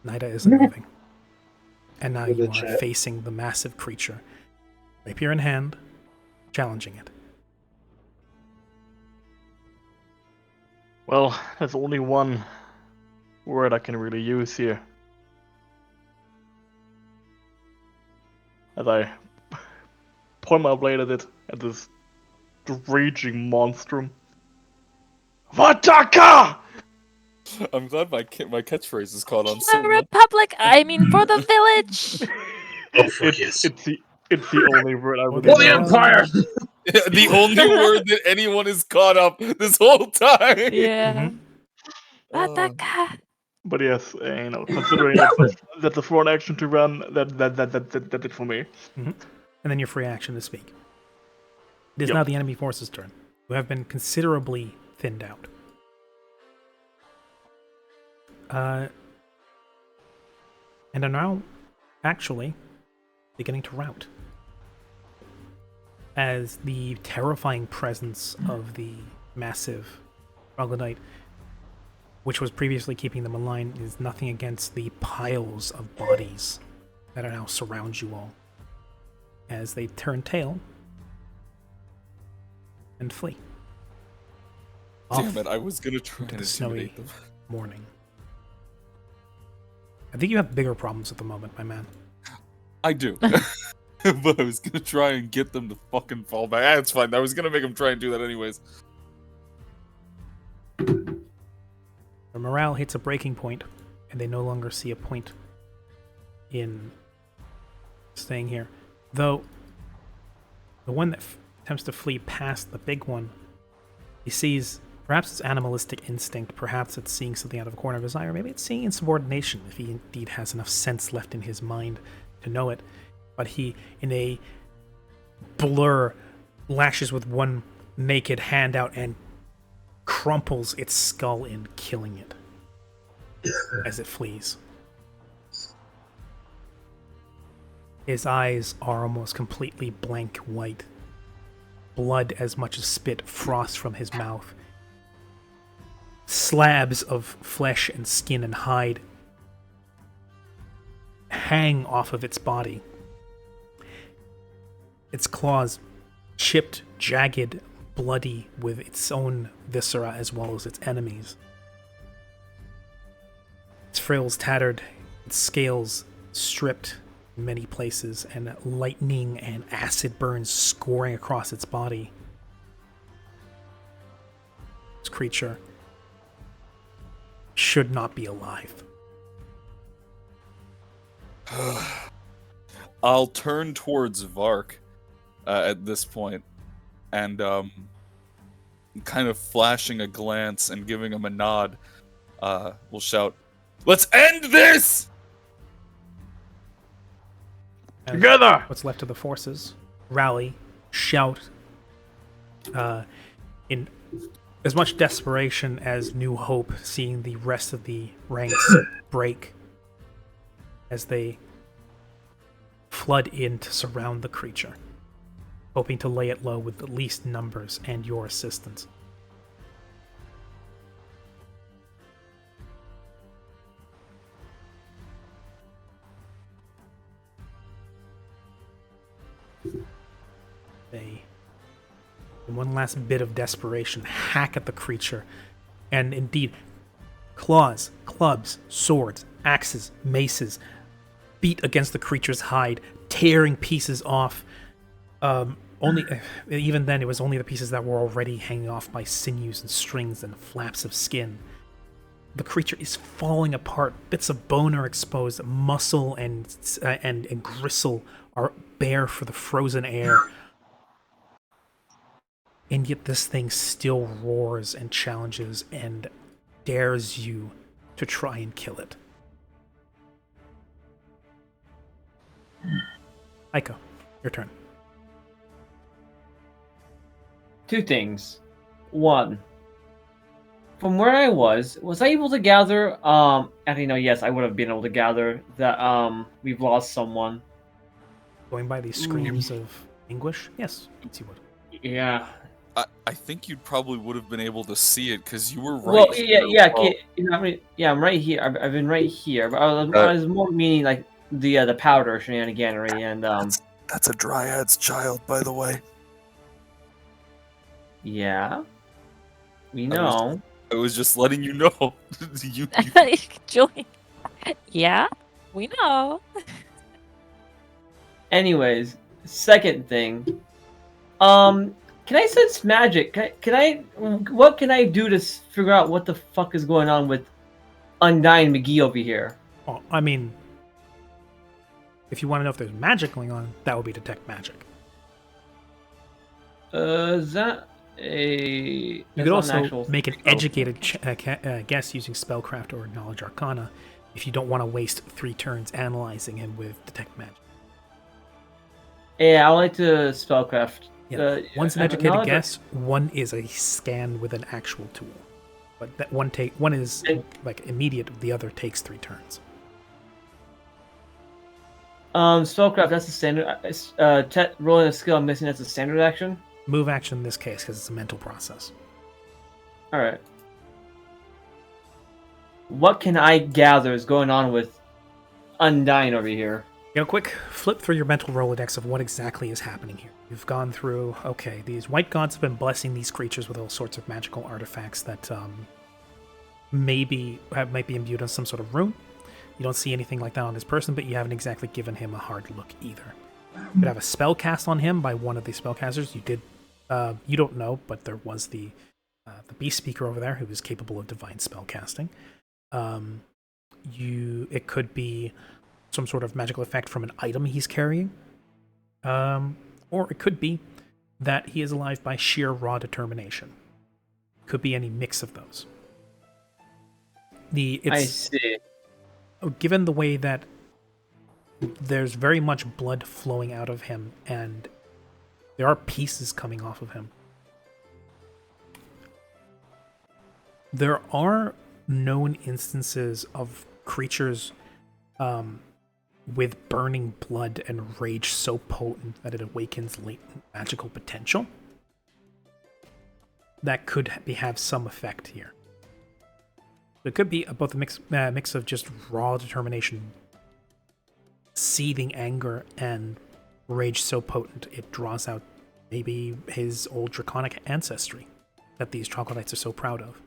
Nida isn't moving. And now you are facing the massive creature, rapier in hand, challenging it. Well, there's only one word I can really use here. As I point my blade at it, at this raging monstrum. Vataka! I'm glad my catchphrase is caught on. The Republic, I mean for the village! It's the only word I really For the Empire! The only word that anyone has caught up this whole time. Yeah. Vataka! But yes, considering that's a thrown action to run, that it for me. And then your free action to speak. It is Yep. now the enemy force's turn, who have been considerably thinned out. And are now actually beginning to rout. As the terrifying presence of the massive troglodyte, which was previously keeping them aligned, is nothing against the piles of bodies that are now surround you all. As they turn tail and flee. Damn it, I was gonna try into and the snowy intimidate them. morning. I think you have bigger problems at the moment, my man. I do. But I was gonna try and get them to fucking fall back. Ah, it's fine. I was gonna make them try and do that anyways. Their morale hits a breaking point, and they no longer see a point in staying here. Though, the one that attempts to flee past the big one, he sees perhaps it's animalistic instinct, perhaps it's seeing something out of a corner of his eye, or maybe it's seeing insubordination, if he indeed has enough sense left in his mind to know it. But he, in a blur, lashes with one naked hand out and crumples its skull in, killing it as it flees. His eyes are almost completely blank white. Blood as much as spit froths from his mouth. Slabs of flesh and skin and hide hang off of its body. Its claws chipped, jagged, bloody with its own viscera as well as its enemies. Its frills tattered, its scales stripped in many places, and lightning and acid burns scoring across its body. This creature should not be alive. I'll turn towards Vark at this point, and kind of flashing a glance and giving him a nod, will shout, "Let's end this!" And Together! what's left of the forces rally, shout, in as much desperation as new hope, seeing the rest of the ranks break as they flood in to surround the creature, hoping to lay it low with the least numbers and your assistance. They, in one last bit of desperation, hack at the creature, and indeed, claws, clubs, swords, axes, maces beat against the creature's hide, tearing pieces off. Even then, it was only the pieces that were already hanging off by sinews and strings and flaps of skin. The creature is falling apart. Bits of bone are exposed. Muscle and gristle are bare for the frozen air. And yet this thing still roars and challenges and dares you to try and kill it. Aiko, your turn. Two things. One, from where I was I able to gather, actually no, yes, I would have been able to gather that we've lost someone. Going by these screams of anguish? Yes, you would. Yeah. I think you probably would have been able to see it because you were right. Well, yeah, here. I'm right here. I've been right here, but I was more meaning like the powder shenaniganery and That's a dryad's child, by the way. Yeah, we know. I was just letting you know. you Julie. Yeah, we know. Anyways, second thing, can I sense magic? Can I? What can I do to figure out what the fuck is going on with Undying McGee over here? Well, I mean, if you want to know if there's magic going on, that would be detect magic. Is that You could also make an educated guess using spellcraft or knowledge arcana if you don't want to waste 3 turns analyzing him with detect magic. Yeah, I like to spellcraft. Yeah. One's an educated guess. One is a scan with an actual tool. But that one is like immediate. The other takes 3 turns. Spellcraft. That's a standard. Rolling a skill I'm missing. That's a standard action. Move action in this case because it's a mental process. All right. What can I gather is going on with Undyne over here? Quick flip through your mental Rolodex of what exactly is happening here. You've gone through, okay, these white gods have been blessing these creatures with all sorts of magical artifacts that might be imbued on some sort of rune. You don't see anything like that on this person, but you haven't exactly given him a hard look either. You could have a spell cast on him by one of the spellcasters. You don't know, but there was the beast speaker over there who is capable of divine spell casting. It could be some sort of magical effect from an item he's carrying. Or it could be that he is alive by sheer raw determination. Could be any mix of those. I see. Given the way that there's very much blood flowing out of him, and there are pieces coming off of him, there are known instances of creatures with burning blood and rage so potent that it awakens latent magical potential that could have some effect here. It could be both a mix of just raw determination, seething anger, and rage so potent it draws out maybe his old draconic ancestry that these troglodytes are so proud of.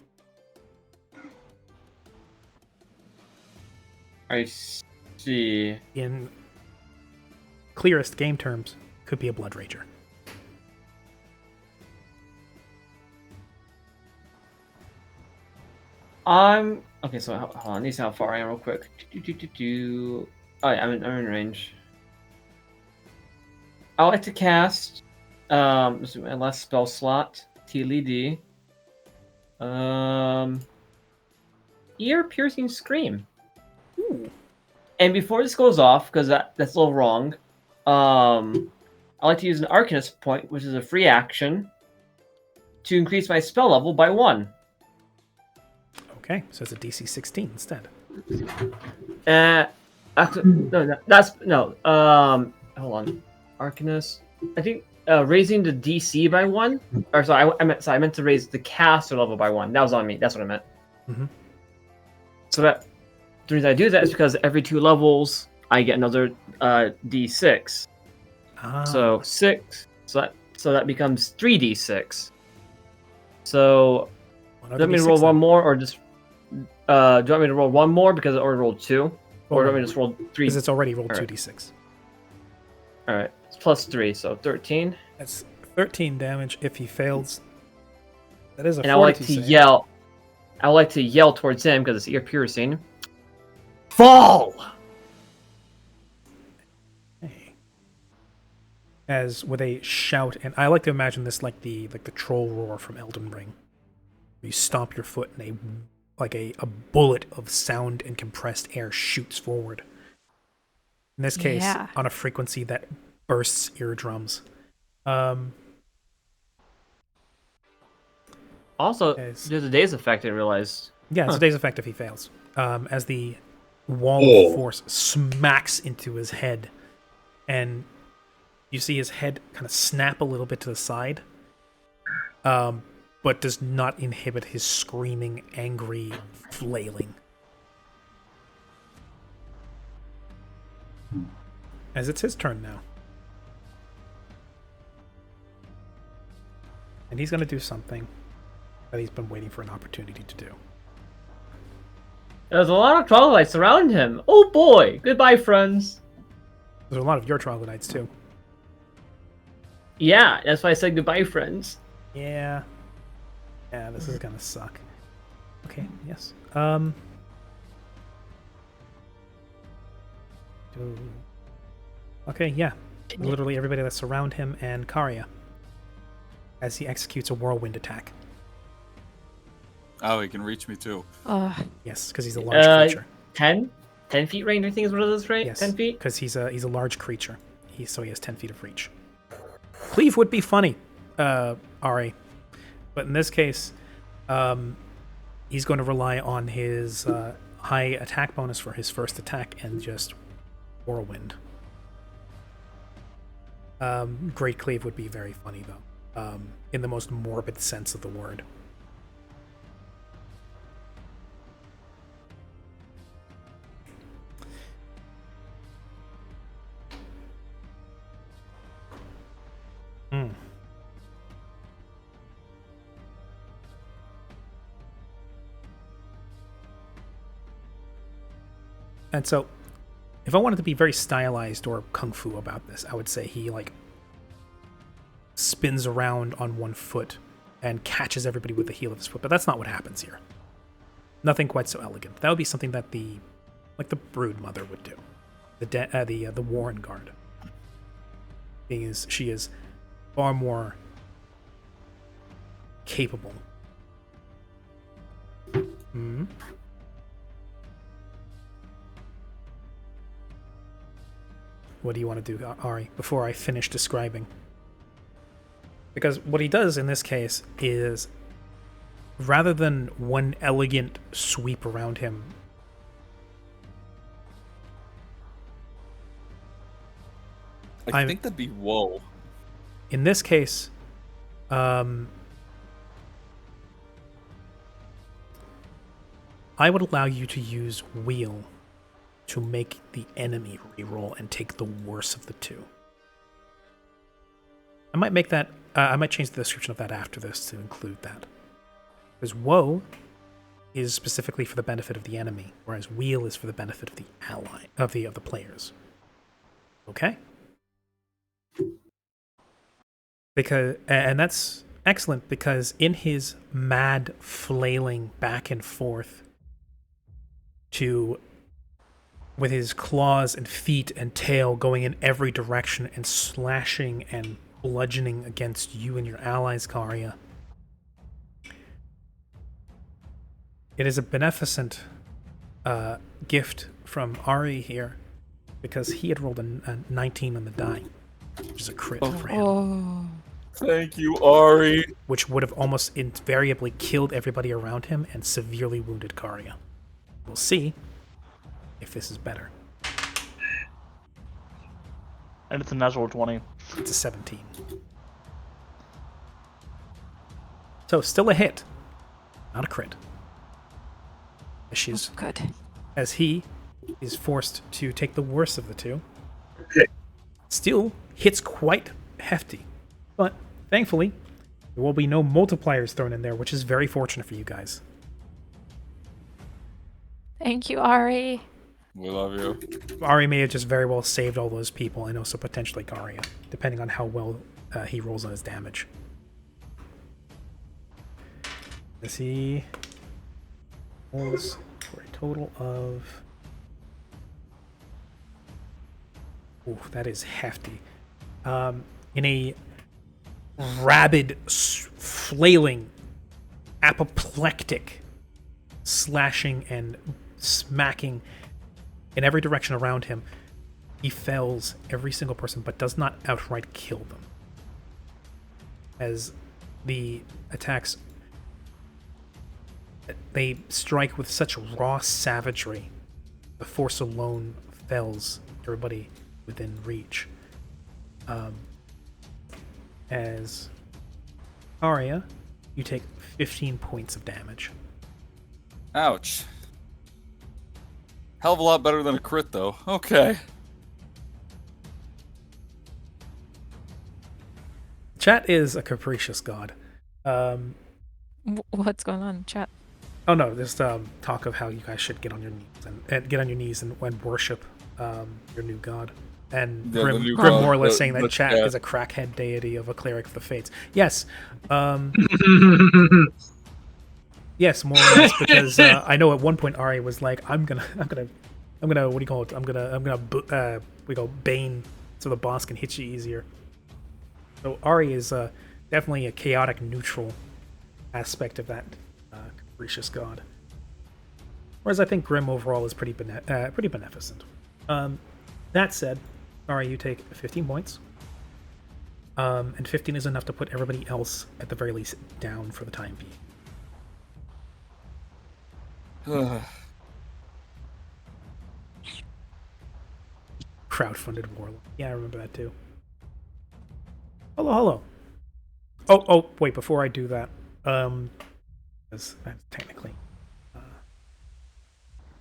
I see. In clearest game terms, could be a blood rager. Okay, so hold on. I need to see how far I am real quick. Oh, yeah, I'm in range. I like to cast this is my last spell slot, TLD. Ear piercing scream. Ooh. And before this goes off, because that's a little wrong, I like to use an Arcanist point, which is a free action, to increase my spell level by 1. Okay, so it's a DC 16 instead. Hold on. Arcanist. I think raising the DC by 1. Or sorry, I meant to raise the caster level by 1. That was on me. That's what I meant. Mm-hmm. So the reason I do that is because every 2 levels I get another D6. So 6. So that becomes 3d6. So do you want me to roll 1 more, or just do you want me to roll 1 more because I already rolled 2, or do you want me to just roll 3? Because it's already rolled 2d6. All right, it's plus 3, so 13. That's 13 damage if he fails. That is a. And I would like to yell. I would like to yell towards him because it's ear piercing. Fall! As with a shout, and I like to imagine this like the troll roar from Elden Ring. You stomp your foot and a bullet of sound and compressed air shoots forward. In this case, on a frequency that bursts eardrums. Also, there's a daze effect, I realized. Yeah, it's a daze effect if he fails. As the wall of force smacks into his head, and you see his head kind of snap a little bit to the side, but does not inhibit his screaming, angry flailing. As it's his turn now. And he's going to do something that he's been waiting for an opportunity to do. There's a lot of troglodytes around him. Oh boy! Goodbye, friends. There's a lot of your troglodytes too. Yeah, that's why I said goodbye, friends. Yeah. Yeah, this is gonna suck. Okay, yes. Okay, yeah. Literally everybody that's around him and Karya. as he executes a whirlwind attack. Oh, he can reach me too. Yes, because he's a large creature. 10 feet range, I think is what it is, right? Yes, 10 feet? because he's a large creature. So he has 10 feet of reach. Cleave would be funny, Ari. But in this case, he's going to rely on his high attack bonus for his first attack and just whirlwind. Great Cleave would be very funny, though, in the most morbid sense of the word. And so, if I wanted to be very stylized or kung fu about this, I would say he, like, spins around on one foot and catches everybody with the heel of his foot. But that's not what happens here. Nothing quite so elegant. That would be something that the Brood Mother would do. The Warren Guard. She is far more capable. What do you want to do, Ari, before I finish describing? Because what he does in this case is, rather than one elegant sweep around him, I think that'd be whoa. In this case, I would allow you to use Wheel to make the enemy reroll and take the worst of the two. I might make that. I might change the description of that after this to include that, because Woe is specifically for the benefit of the enemy, whereas Wheel is for the benefit of the ally of the players. Okay. And that's excellent, because in his mad flailing back and forth with his claws and feet and tail going in every direction and slashing and bludgeoning against you and your allies, Karya, it is a beneficent gift from Ari here, because he had rolled a 19 on the die, which is a crit for him. Thank you, Ari. Which would have almost invariably killed everybody around him and severely wounded Karya. We'll see if this is better. And it's a natural 20. It's a 17. So still a hit, not a crit. Good. As he is forced to take the worst of the two. Okay. Still hits quite hefty, but thankfully there will be no multipliers thrown in there, which is very fortunate for you guys. Thank you, Ari. We love you. Ari may have just very well saved all those people, and also potentially Karya, depending on how well he rolls on his damage. As he rolls for a total of... Ooh, that is hefty. In a rabid, flailing, apoplectic, slashing and smacking in every direction around him, he fells every single person, but does not outright kill them. As the attacks, they strike with such raw savagery, the force alone fells everybody within reach. As Arya, you take 15 points of damage. Ouch. Hell of a lot better than a crit, though. Okay. Chat is a capricious god. What's going on, chat? Oh no, just talk of how you guys should get on your knees and get on your knees and worship your new god. And Yeah, Grim, the new Grim god, more or less the- saying that the- Chat yeah. is a crackhead deity of a cleric of the fates. Yes. Yes, more or less, because I know at one point Ari was like, I'm gonna, what do you call it? I'm gonna we go Bane so the boss can hit you easier. So Ari is definitely a chaotic neutral aspect of that capricious god. Whereas I think Grim overall is pretty beneficent. That said, alright, you take 15 points. And 15 is enough to put everybody else, at the very least, down for the time being. Crowdfunded warlock. Yeah, I remember that too. Hello. Oh, wait, before I do that, that's technically...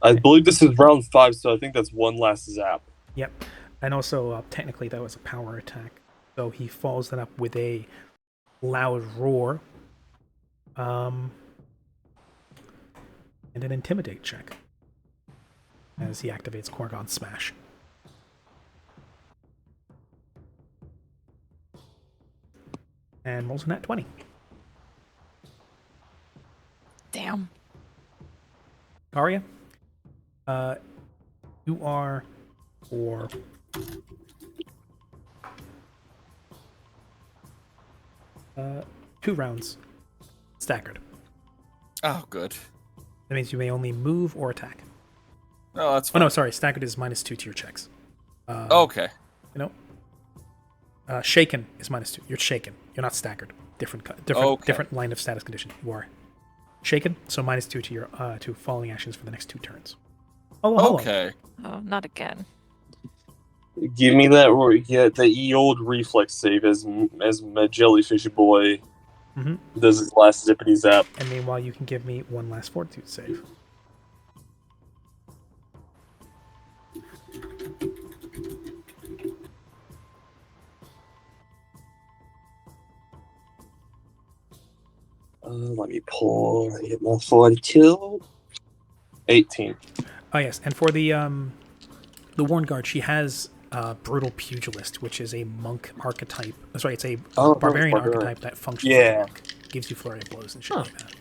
I believe this is round 5, so I think that's one last zap. Yep. And also, technically, that was a power attack. So he follows that up with a loud roar. And an intimidate check. As he activates Korgon Smash. And rolls a nat 20. Damn. Arya, you are for 2 rounds staggered. Oh, good. That means you may only move or attack. Oh, that's Oh fine. no, sorry, staggered is -2 to your checks. Okay. You know, shaken is -2. You're shaken. You're not staggered. Different line of status condition. You are shaken, so -2 to your to falling actions for the next 2 turns. Hello. Okay. Oh, not again. Give me that, or the old reflex save as my jellyfish boy does his last zippity zap. And meanwhile, you can give me one last fortitude save. Let me hit my fortitude. 18. Oh yes, and for the Warn Guard, she has Brutal Pugilist, which is a monk archetype. Sorry, it's a barbarian archetype that functions like a monk. Gives you flurry of blows and shit like that.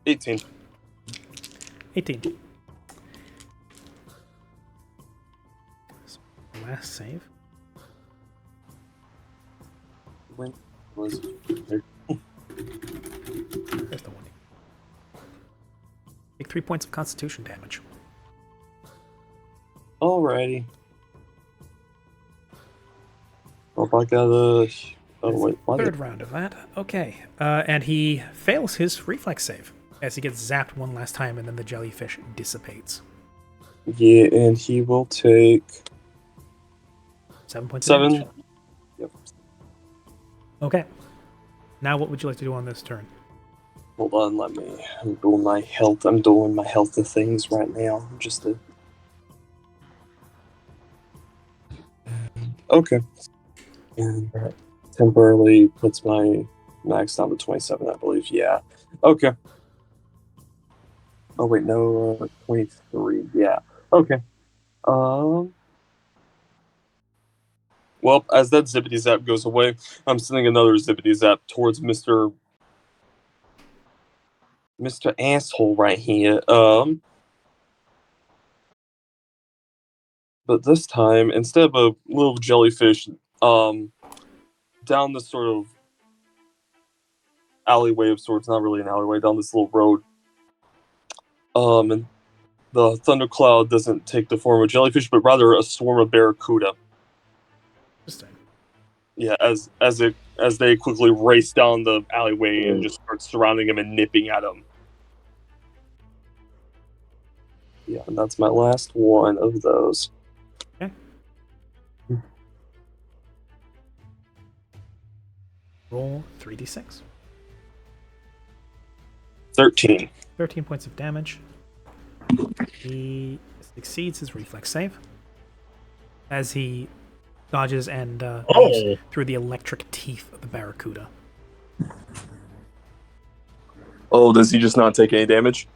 18. 18. So, last save. When was There's the one. Take 3 points of Constitution damage. Alrighty. Well, I got a... Oh, wait, what? Third round of that. Okay. And he fails his reflex save as he gets zapped one last time, and then the jellyfish dissipates. Yeah, and he will take... 7 points of damage. Yep. Okay. Now what would you like to do on this turn? Hold on, I'm doing my health. I'm doing my health of things right now. Just to... Okay. And that temporarily puts my max down to 27, I believe. Yeah. Okay. Oh, wait, no, 23. Yeah. Okay. Well, as that zippity zap goes away, I'm sending another zippity zap towards Mr. Asshole right here. But this time, instead of a little jellyfish, down this sort of alleyway of sorts, not really an alleyway, down this little road. And the thundercloud doesn't take the form of jellyfish, but rather a swarm of barracuda. Interesting. Yeah, as they quickly race down the alleyway and just start surrounding him and nipping at him. Yeah, and that's my last one of those. Okay. Roll 3d6. 13. 13 points of damage. He succeeds his reflex save as he dodges and leaps through the electric teeth of the barracuda. Oh, does he just not take any damage?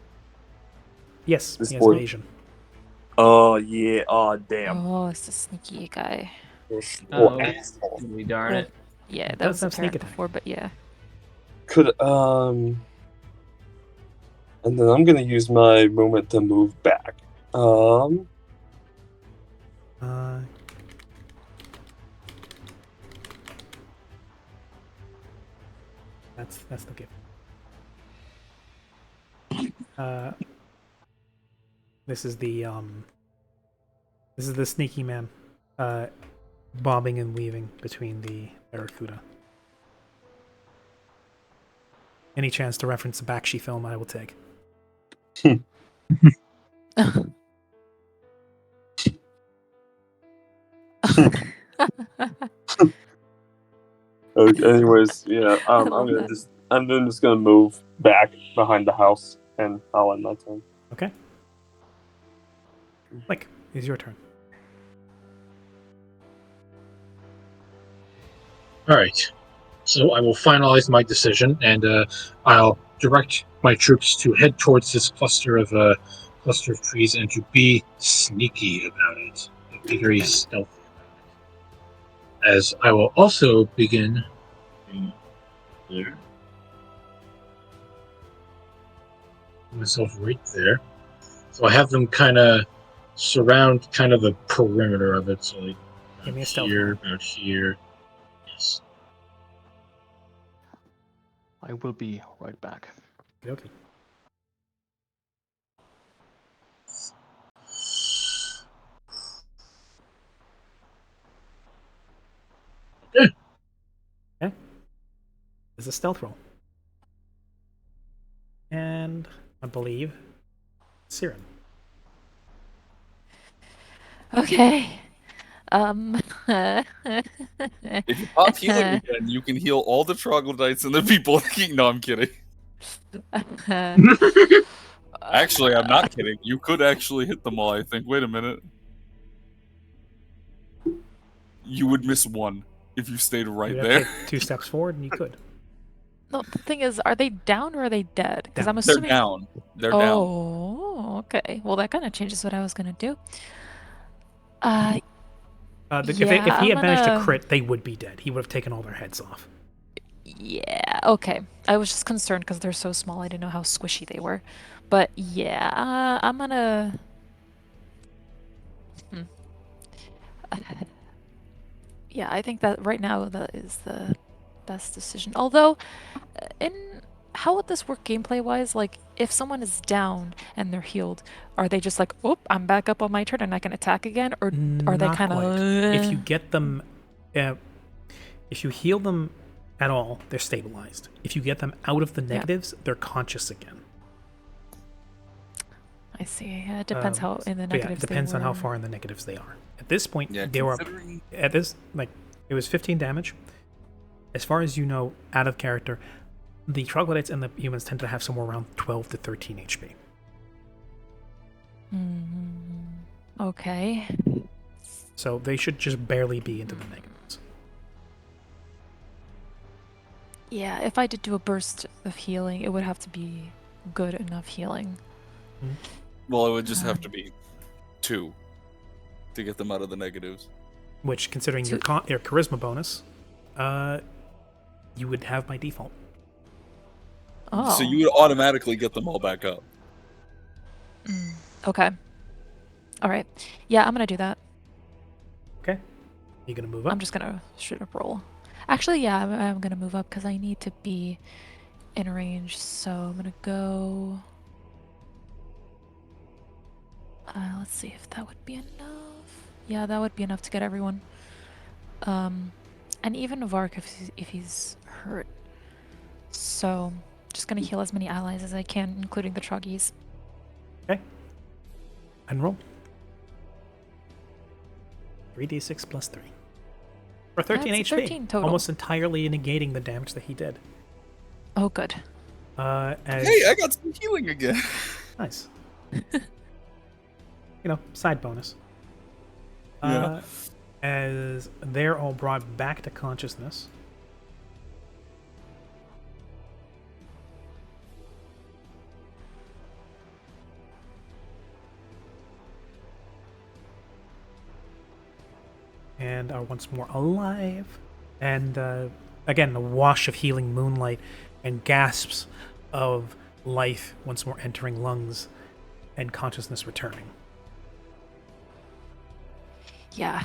Yes, This he has boy- evasion. Oh, yeah. Oh, damn. Oh, it's a sneaky guy. Oh, Asshole. we darn it. Yeah, that does was have sneak apparent attack. before, but yeah. Could, and then I'm gonna use my movement to move back. That's the gift. This is the sneaky man, bobbing and weaving between the Barracuda. Any chance to reference a Bakshi film, I will take. Okay, anyways, yeah, I I'm love gonna that. I'm then just gonna move back behind the house, and I'll end my turn. Okay. Like, it's your turn. All right. So I will finalize my decision, and I'll direct my troops to head towards this cluster of trees and to be sneaky about it, be very stealthy about it. As I will also begin there, myself right there. So I have them kind of surround kind of the perimeter of it. So like Give me a about stealth here, roll. about here. Yes. I will be right back. Okay. Okay. It's a stealth roll. And I believe Siren. Okay. If you pop healing again, you can heal all the troglodytes and the people. No, I'm kidding. Actually, I'm not kidding. You could actually hit them all, I think. Wait a minute. You would miss one if you stayed right You would there. have to take 2 steps forward, and you could. No, the thing is, are they down or are they dead? Because I'm Down. They're assuming. down. They're down. Oh, okay. Well, that kind of changes what I was gonna do. If Yeah, he had I'm managed to gonna- crit, they would be dead. He would have taken all their heads off. Yeah, okay. I was just concerned because they're so small. I didn't know how squishy they were. But yeah, I'm gonna. Yeah, I think that right now that is the best decision. Although, how would this work gameplay wise? Like, if someone is down and they're healed, are they just like, "Oop, I'm back up on my turn and I can attack again," or are they Not kind quite. of? If you get them, if you heal them at all, they're stabilized. If you get them out of the negatives, they're conscious again. I see. Yeah, it depends how in the But yeah, negatives it depends they on how were. far in the negatives they are. At this point, Yeah, they were considering- at this like it was 15 damage. As far as you know, out of character, the troglodytes and the humans tend to have somewhere around 12 to 13 HP. Okay. So they should just barely be into the negatives. Yeah, if I did do a burst of healing, it would have to be good enough healing. Well, it would just have to be 2 to get them out of the negatives. Which, considering your charisma bonus, you would have by default. Oh. So you would automatically get them all back up. Okay. All right. Yeah, I'm gonna do that. Okay. You gonna move up? I'm just gonna straight up roll. Actually, yeah, I'm gonna move up because I need to be in range. So I'm gonna go. Let's see if that would be enough. Yeah, that would be enough to get everyone. And even Vark if he's hurt. So just gonna heal as many allies as I can, including the Troggies. Okay. And roll. 3d6 plus 3. For 13 That's HP. 13 total. Almost entirely negating the damage that he did. Oh, good. Hey, I got some healing again. Nice. Side bonus. Yeah. As they're all brought back to consciousness. And are once more alive. And again, a wash of healing moonlight and gasps of life once more entering lungs and consciousness returning. Yeah.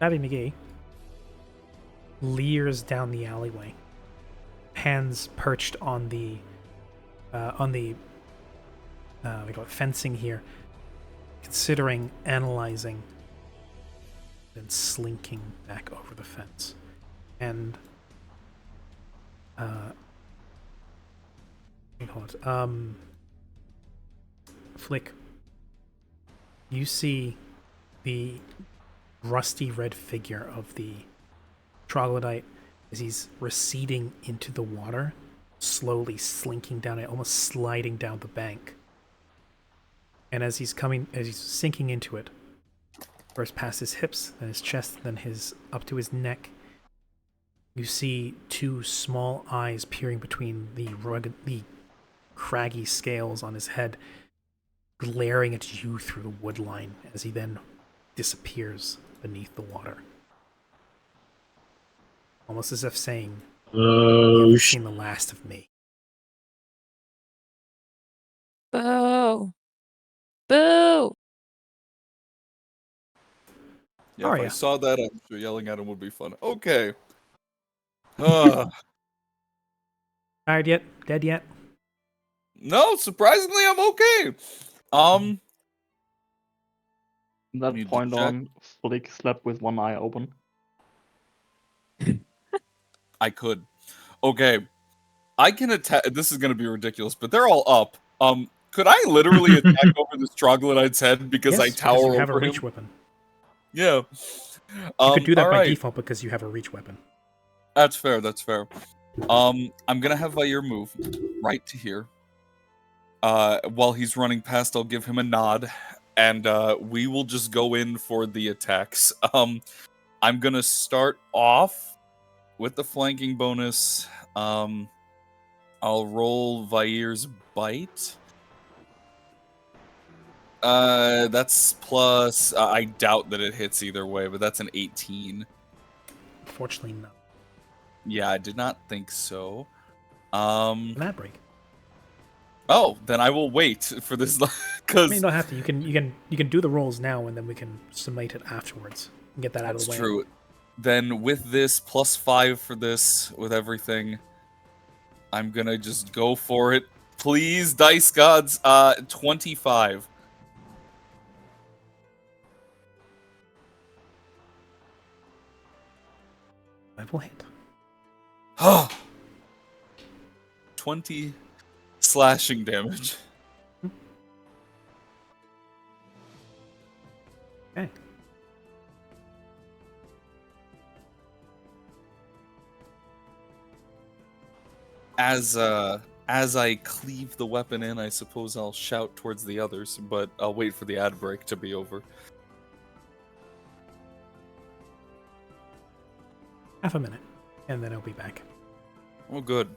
Abby McGee. leers down the alleyway, hands perched on the we call it fencing here, considering analyzing, then slinking back over the fence. And hold on. Flick, you see the rusty red figure of the troglodyte as he's receding into the water, slowly slinking down it, almost sliding down the bank. And as he's sinking into it, first past his hips, then his chest, then up to his neck, you see two small eyes peering between the craggy scales on his head, glaring at you through the wood line as he then disappears beneath the water. Almost as if saying, "You haven't seen the last of me." Boo! Boo! Yeah, if I Arya. saw that, I'm sure yelling at him would be fun. Okay. Tired yet? Dead yet? No, surprisingly, I'm okay. From that Need to point check. on, Flick slept with one eye open. I could. Okay. I can attack. This is going to be ridiculous, but they're all up. Could I literally attack over this troglodyte's head because Yes, I tower you have over a reach him? weapon. Yeah. You could do that by alright. default because you have a reach weapon. That's fair. That's fair. I'm gonna have Vair move right to here. While he's running past, I'll give him a nod, and we will just go in for the attacks. I'm gonna start off with the flanking bonus. I'll roll Vair's bite. That's plus. I doubt that it hits either way, but that's an 18. Unfortunately, no. Yeah, I did not think so. An ad break. Oh, then I will wait for this I because mean, you don't have to. You can do the rolls now, and then we can summate it afterwards and get that out of that's the way. true. Then with this plus 5 for this, with everything, I'm gonna just go for it. Please, dice gods. 25. That will hit. 20 slashing damage. Okay. As I cleave the weapon in, I suppose I'll shout towards the others, but I'll wait for the ad break to be over. Half a minute, and then I'll be back. Oh, good.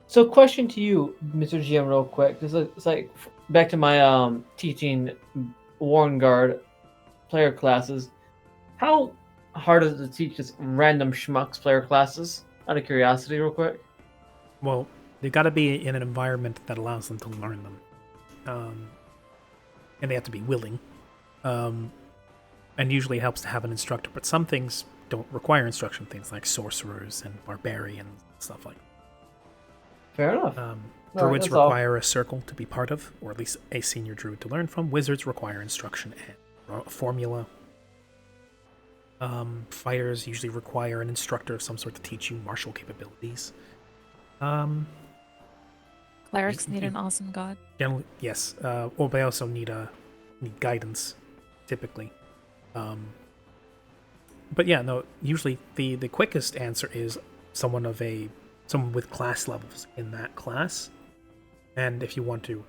So, question to you, Mr. GM, real quick. It's like back to my teaching Warren Guard player classes. How hard is it to teach just random schmucks player classes? Out of curiosity, real quick. Well, they've got to be in an environment that allows them to learn them, and they have to be willing. And usually it helps to have an instructor, but some things don't require instruction. Things like sorcerers and barbarians, stuff like that. Fair enough. Druids that's all. require a circle to be part of, or at least a senior druid to learn from. Wizards require instruction and formula. Fighters usually require an instructor of some sort to teach you martial capabilities. Clerics need an awesome god. Generally, yes. Well, they also need guidance, typically. But yeah, no. Usually, the quickest answer is someone with class levels in that class. And if you want to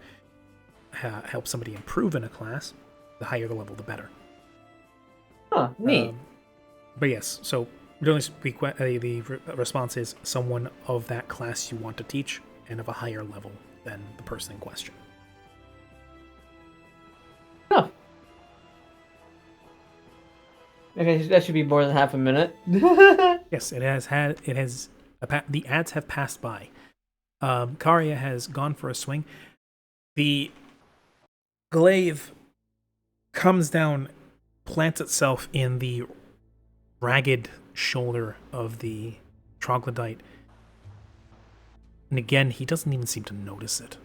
help somebody improve in a class, the higher the level, the better. Huh, neat. But yes, so the response is someone of that class you want to teach and of a higher level than the person in question. Huh. Okay, that should be more than half a minute. Yes, the ads have passed by. Karya has gone for a swing. The glaive comes down plants itself in the ragged shoulder of the troglodyte. And again, he doesn't even seem to notice it.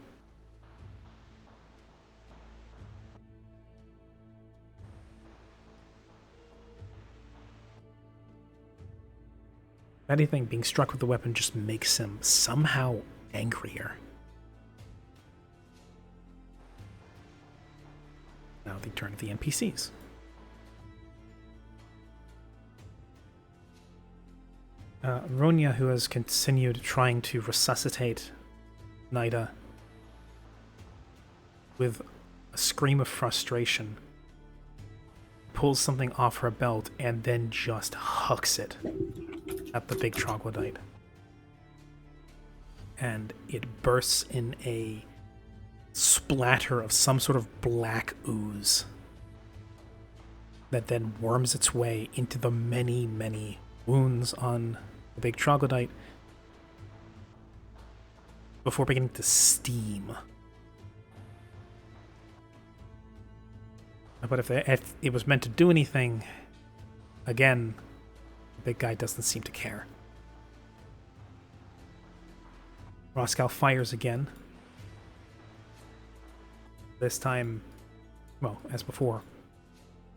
If anything, being struck with the weapon just makes him somehow angrier. Now they turn to the NPCs. Ronya, who has continued trying to resuscitate Nida, with a scream of frustration, pulls something off her belt and then just hucks it at the big troglodyte. And it bursts in a splatter of some sort of black ooze that then worms its way into the many, many wounds on the big troglodyte before beginning to steam. But if it was meant to do anything, again, the big guy doesn't seem to care. Roscoe fires again. This time, well, as before,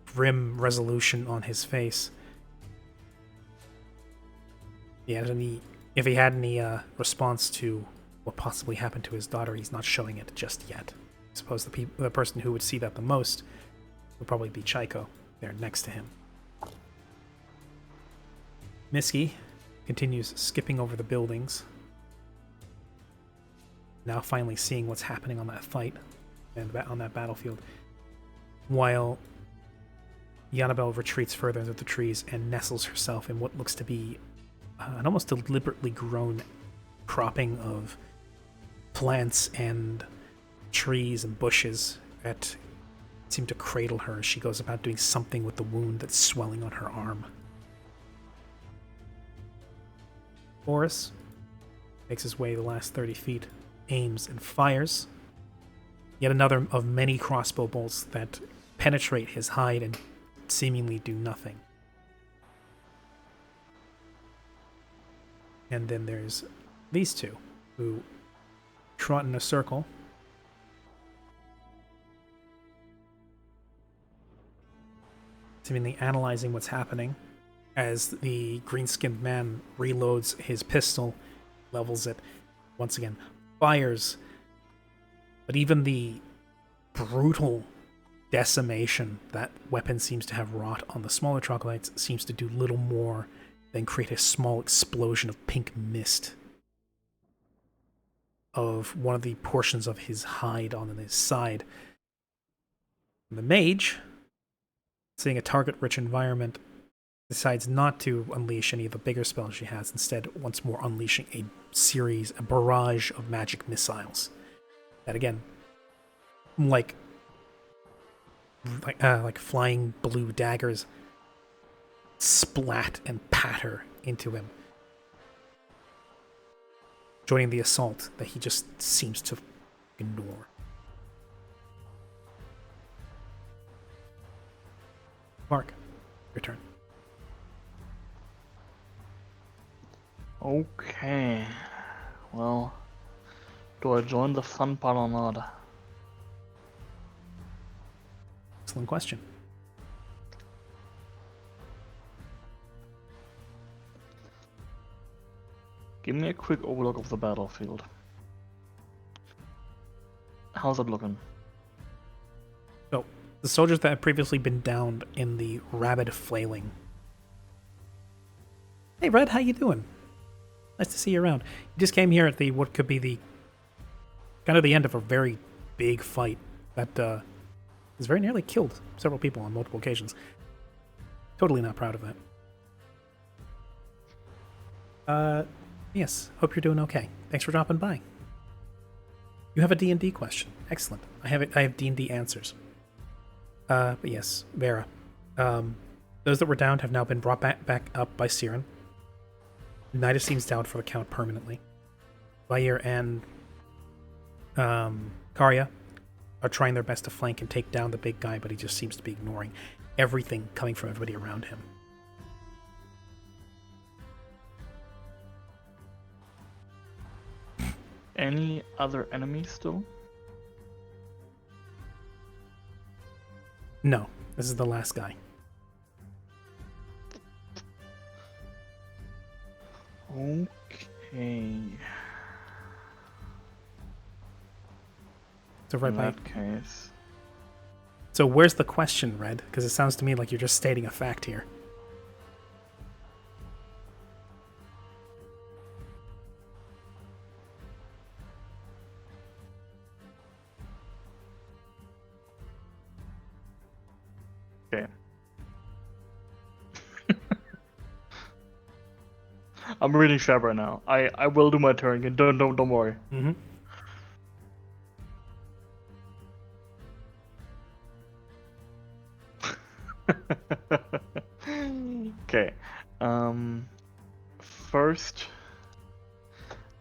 grim resolution on his face. If he had any response to what possibly happened to his daughter, he's not showing it just yet. I suppose the person who would see that the most would probably be Chaiko, there next to him. Miski continues skipping over the buildings, now finally seeing what's happening on that fight and on that battlefield, while Yanabel retreats further into the trees and nestles herself in what looks to be an almost deliberately grown cropping of plants and trees and bushes that seem to cradle her as she goes about doing something with the wound that's swelling on her arm. Boris makes his way the last 30 feet, aims and fires. Yet another of many crossbow bolts that penetrate his hide and seemingly do nothing. And then there's these two, who trot in a circle, seemingly analyzing what's happening, as the green-skinned man reloads his pistol, levels it, once again, fires. But even the brutal decimation that weapon seems to have wrought on the smaller troglodytes seems to do little more than create a small explosion of pink mist of one of the portions of his hide on his side. And the mage, seeing a target-rich environment, decides not to unleash any of the bigger spells she has, instead once more unleashing a barrage of magic missiles. That again, like flying blue daggers, splat and patter into him, joining the assault that he just seems to ignore. Mark, your turn. Okay. Well, do I join the fun part or not? Excellent question. Give me a quick overlook of the battlefield. How's it looking? So, the soldiers that had previously been downed in the rabid flailing. Hey, Red, how you doing? Nice to see you around. You just came here at what could be the kind of the end of a very big fight that has very nearly killed several people on multiple occasions. Totally not proud of that. Yes, hope you're doing okay. Thanks for dropping by. You have a D&D question. Excellent. I have D&D answers. But yes, Vera. Those that were downed have now been brought back up by Siren. Nida seems down for the count permanently. Vair and Karya are trying their best to flank and take down the big guy, but he just seems to be ignoring. everything coming from everybody around him. Any other enemies still? No, this is the last guy. Okay. So right In by. that case. So where's the question, Red? Because it sounds to me like you're just stating a fact here. Okay. I'm reading Shab right now. I will do my turn again. Don't worry. Mm-hmm. Okay. First,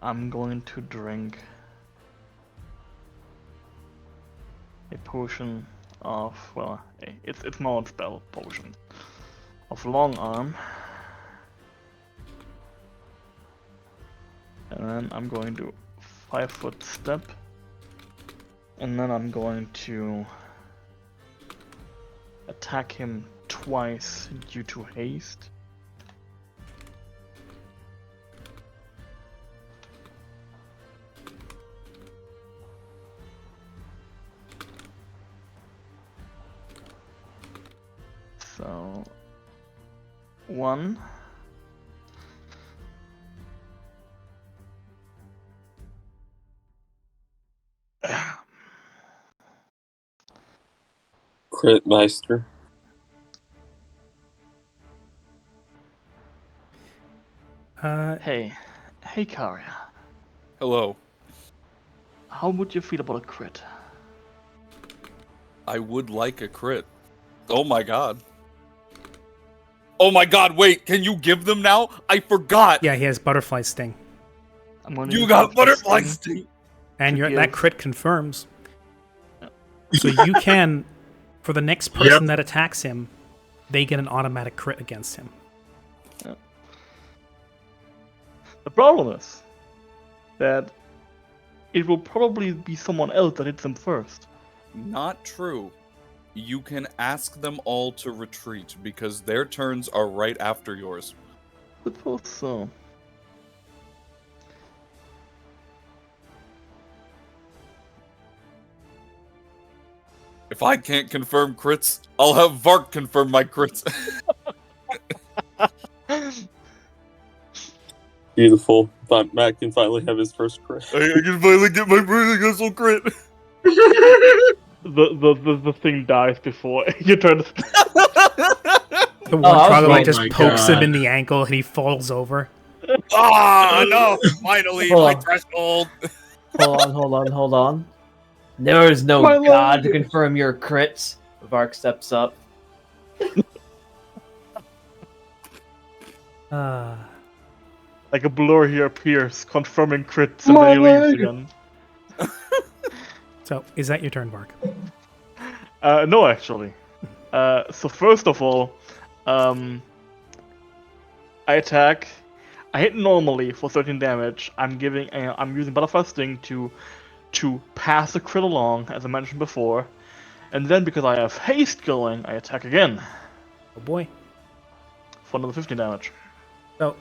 I'm going to drink a potion of, well, it's more a spell potion of long arm, and then I'm going to 5-foot step, and then I'm going to attack him twice due to haste. So, 1. Crit Meister. Hey, Karia. Hello. How would you feel about a crit? I would like a crit. Oh my god. Oh my god, wait, can you give them now? I forgot! Yeah, he has Butterfly Sting. I'm gonna You use got Butterfly butterfly sting! And To that give- crit confirms. So you can, for the next person that attacks him, they get an automatic crit against him. The problem is that it will probably be someone else that hits them first. Not true. You can ask them all to retreat because their turns are right after yours. Suppose so. If I can't confirm crits, I'll have Vark confirm my crits. Beautiful. Thought Matt can finally have his first crit. I can finally get my breathing vessel crit. The thing dies before your turn. The one I was troglodyte right. just Oh my pokes him God. in the ankle and he falls over. No! Finally, Hold my on. threshold. Hold on. There is no My god to leg. confirm your crits. Vark steps up. Like a blur here appears, confirming crits, and then he leaves again. So, is that your turn, Bark? No, actually. So first of all, I attack. I hit normally for 13 damage. I'm using Butterfly Sting to pass the crit along, as I mentioned before, and then because I have haste going, I attack again Oh boy. for another 15 damage. So,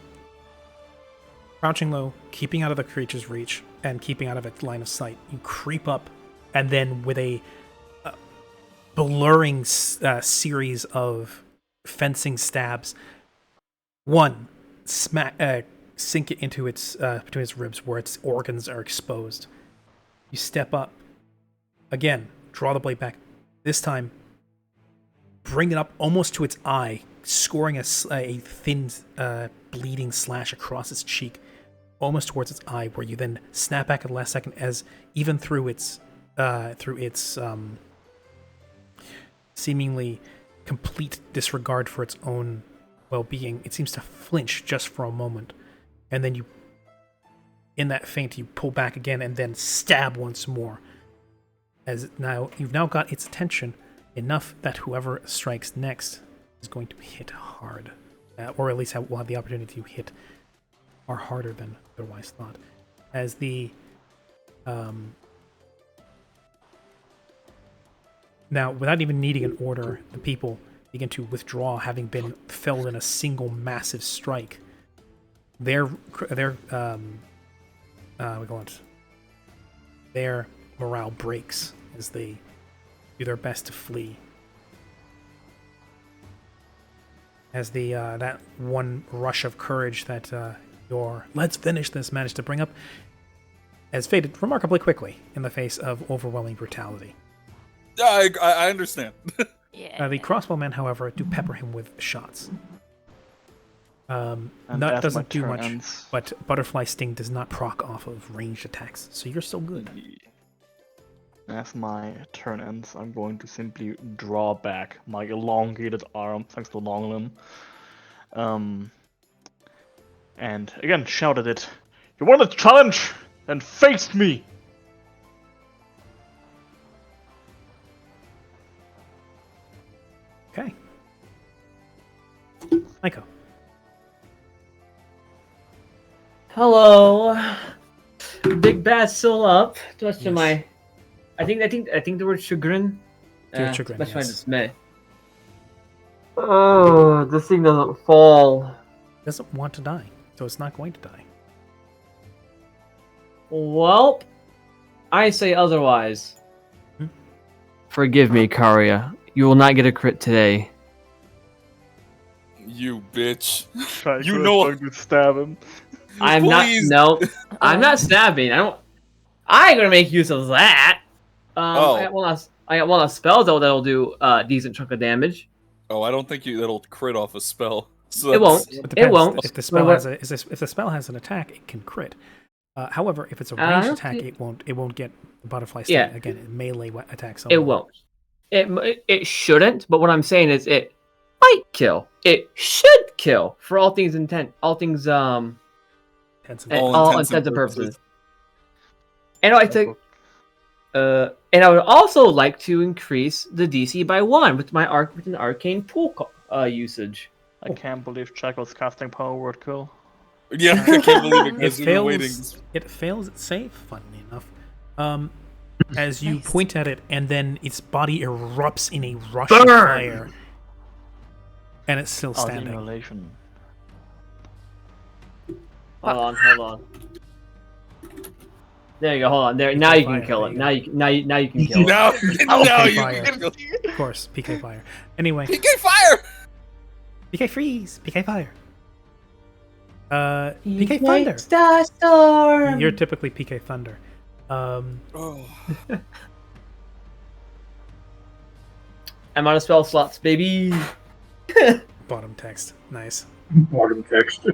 crouching low, keeping out of the creature's reach, and keeping out of its line of sight, you creep up, and then with a blurring series of fencing stabs, one sink it into its between its ribs where its organs are exposed. You step up again, draw the blade back. This time, bring it up almost to its eye, scoring a thin bleeding slash across its cheek, almost towards its eye, where you then snap back at the last second, as even through its seemingly complete disregard for its own well-being, it seems to flinch just for a moment, and then you, in that feint, you pull back again and then stab once more, as you've now got its attention, enough that whoever strikes next is going to be hit hard, or at least will have the opportunity to hit far harder than otherwise thought. As the now, without even needing an order, the people begin to withdraw, having been felled in a single massive strike. Their morale breaks as they do their best to flee. As the that one rush of courage that your "let's finish this" managed to bring up has faded remarkably quickly in the face of overwhelming brutality. I understand. Yeah. The crossbowmen, however, do pepper him with shots. And That as doesn't my do turn much, ends- but Butterfly Sting does not proc off of ranged attacks, so you're still good. As my turn ends, I'm going to simply draw back my elongated arm, thanks to long limb. And again shout at it. You want a challenge? Then face me! Okay. Nico. Hello. Big Bad's still up. Much to Yes. my, I think the word chagrin. To your chagrin, Much to my yes. dismay. Oh, this thing doesn't fall. Doesn't want to die, so it's not going to die. Well, I say otherwise. Hmm? Forgive me, Karia. You will not get a crit today. You bitch. You You know- going to stab him. I'm Please. not. No, I'm not stabbing. I ain't gonna make use of that. Oh. I got one of spells though that'll do a decent chunk of damage. Oh, I don't think that'll crit off a spell. So It won't. It It depends. won't. If the spell What- has if the spell has an attack, it can crit. However, if it's a ranged don't attack, think- it won't get the Butterfly Sting. Yeah. Again, melee attacks. It won't. It shouldn't. But what I'm saying is, it might kill. It should kill for all things all intents and purposes. And I think, and I would also like to increase the DC by 1 with my with an arcane pool usage. I can't believe Jack was casting Power Word Kill. Yeah, I can't believe it. It Guys, we've been waiting. fails its save, funnily enough. As you point at it, and then its body erupts in a rush of fire, and it's still standing. Immolation. Hold on. There you go. Hold on. There. Now you can fire, kill there it. you Now you can kill it. Now PK you fire. can go. Of course, PK fire. Anyway, PK fire! PK freeze, PK fire. PK thunder. Starstorm. You're typically PK thunder. Oh. I'm out of spell slots, baby. Bottom text, nice. Bottom text.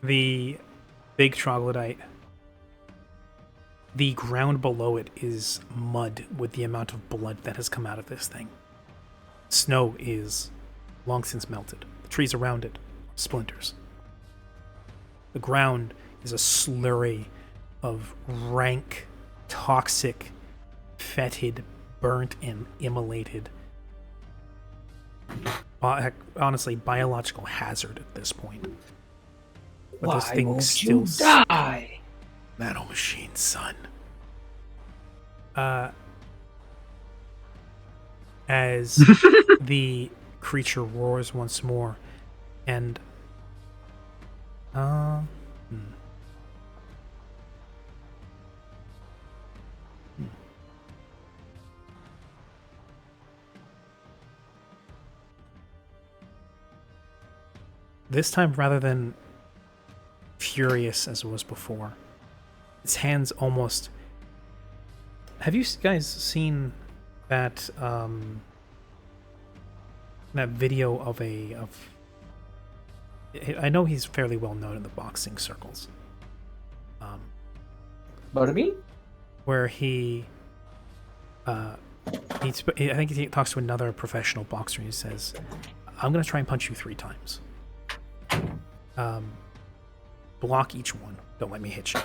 The big troglodyte. The ground below it is mud with the amount of blood that has come out of this thing. Snow is long since melted. The trees around it are splinters. The ground is a slurry of rank, toxic, fetid, burnt, and immolated. Honestly, biological hazard at this point. But this thing still die? Metal machine, son. As the creature roars once more, and this time, rather than furious as it was before, its hands almost. Have you guys seen that that video of I know he's fairly well known in the boxing circles. Butterbean? Where I think he talks to another professional boxer and he says, "I'm gonna try and punch you 3 times. Block each one. Don't let me hit you."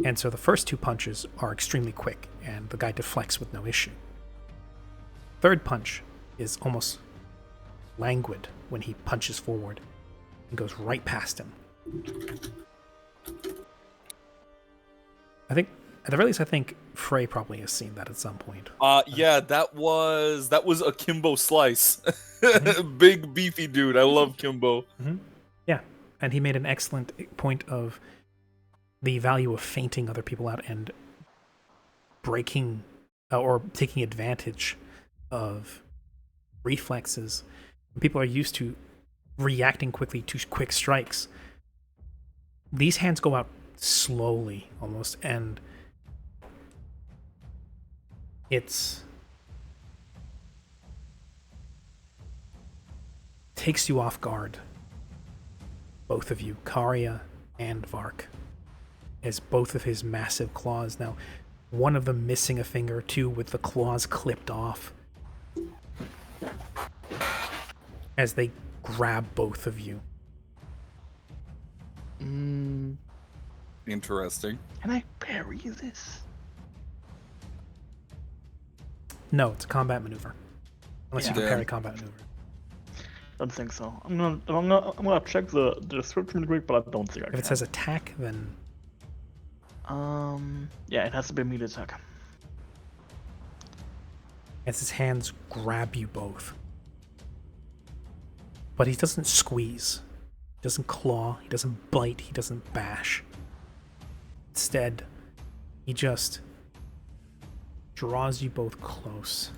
And so the first 2 punches are extremely quick, and the guy deflects with no issue. Third punch is almost languid when he punches forward and goes right past him. I think, at the very least, I think Frey probably has seen that at some point. Yeah, that was a Kimbo slice. Big beefy dude. I love Kimbo. Yeah, and he made an excellent point of the value of feinting other people out and breaking or taking advantage of reflexes. People are used to reacting quickly to quick strikes. These hands go out slowly almost, and it's takes you off guard, both of you, Karya and Vark, as both of his massive claws, now one of them missing a finger, 2 with the claws clipped off, as they grab both of you. Interesting. Can I parry this? No, it's a combat maneuver. Unless you can parry combat maneuver. Don't think so. I'm gonna check the description real quick, but I don't think I can. If it says attack, then yeah, it has to be a melee attack. as his hands grab you both. But he doesn't squeeze. He doesn't claw. He doesn't bite. He doesn't bash. Instead, he just draws you both close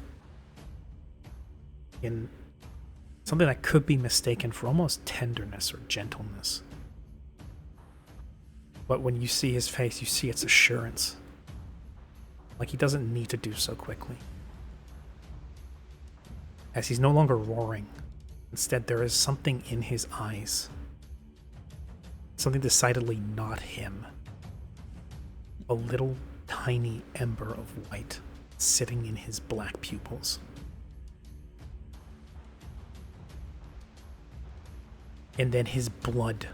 in something that could be mistaken for almost tenderness or gentleness. But when you see his face, you see its assurance. Like he doesn't need to do so quickly. As he's no longer roaring. Instead, there is something in his eyes. Something decidedly not him. A little tiny ember of white sitting in his black pupils. And then his blood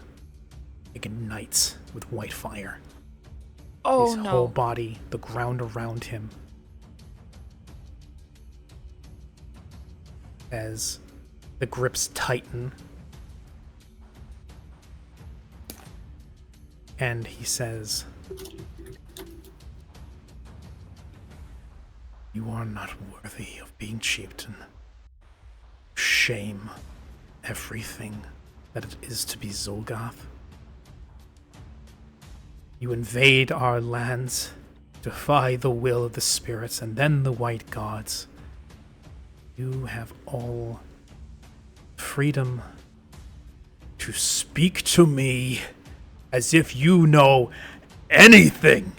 ignites with white fire. Oh, his no. whole body, the ground around him, as the grips tighten. And he says, "You are not worthy of being chieftain. Shame everything that it is to be Zolgath. You invade our lands, defy the will of the spirits and then the white gods. You have all freedom to speak to me as if you know anything.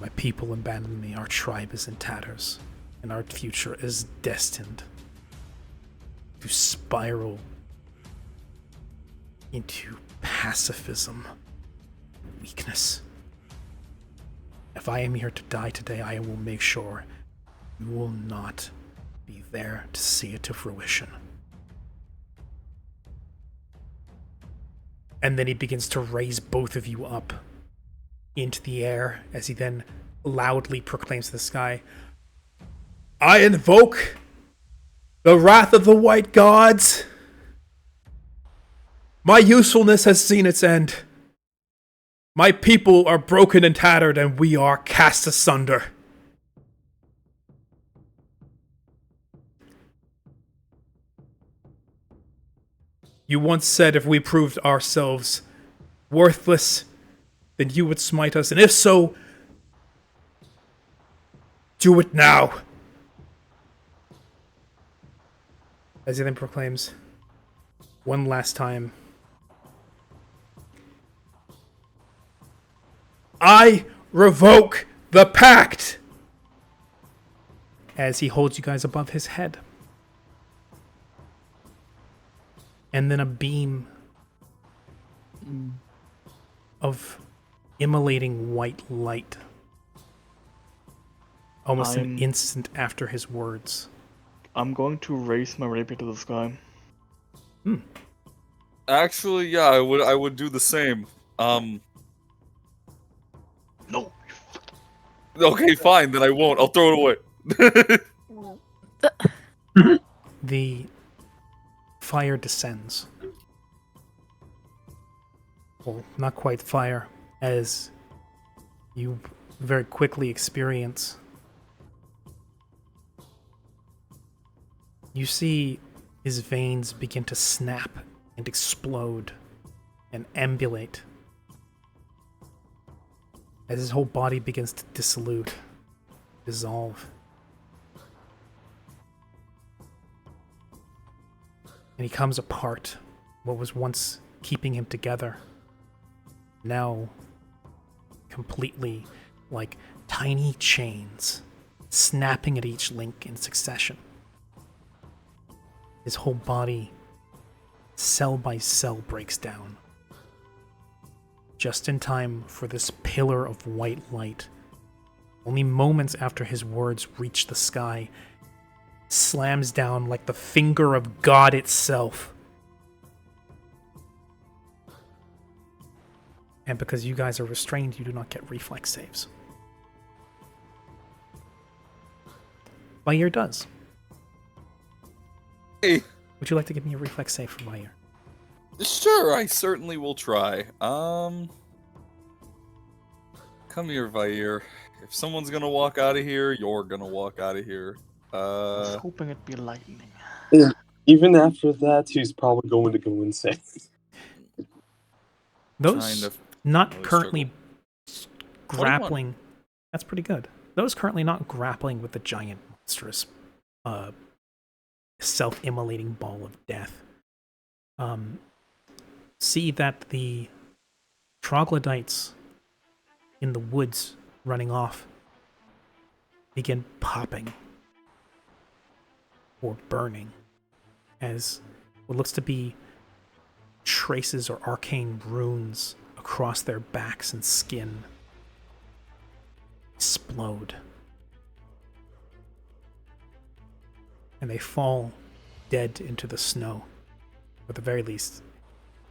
My people abandoned me, our tribe is in tatters, and our future is destined to spiral into pacifism, weakness. If I am here to die today, I will make sure you will not be there to see it to fruition." And then he begins to raise both of you up into the air as he then loudly proclaims to the sky, "I invoke the wrath of the white gods. My usefulness has seen its end. My people are broken and tattered, and we are cast asunder. You once said if we proved ourselves worthless, then you would smite us, and if so, do it now." As he then proclaims one last time, "I revoke the pact!" As he holds you guys above his head. And then a beam of immolating white light, almost an instant after his words. I'm going to raise my rapier to the sky. Actually, yeah, I would do the same. No. Okay, fine, then I won't. I'll throw it away. The fire descends. Well, not quite fire, as you very quickly experience. You see his veins begin to snap and explode and ambulate as his whole body begins to dissolute, dissolve. And he comes apart. What was once keeping him together, now completely like tiny chains, snapping at each link in succession. His whole body, cell by cell, breaks down. Just in time for this pillar of white light, only moments after his words reach the sky, slams down like the finger of God itself. And because you guys are restrained, you do not get reflex saves. Vair does. Hey. Would you like to give me a reflex save for Vair? Sure, I certainly will try. Come here, Vair. If someone's gonna walk out of here, you're gonna walk out of here. I was hoping it'd be lightning. And even after that, he's probably going to go insane. Those not currently grappling. That's pretty good. Those currently not grappling with the giant monstrous self-immolating ball of death see that the troglodytes in the woods running off begin popping or burning as what looks to be traces or arcane runes across their backs and skin explode. And they fall dead into the snow, or at the very least,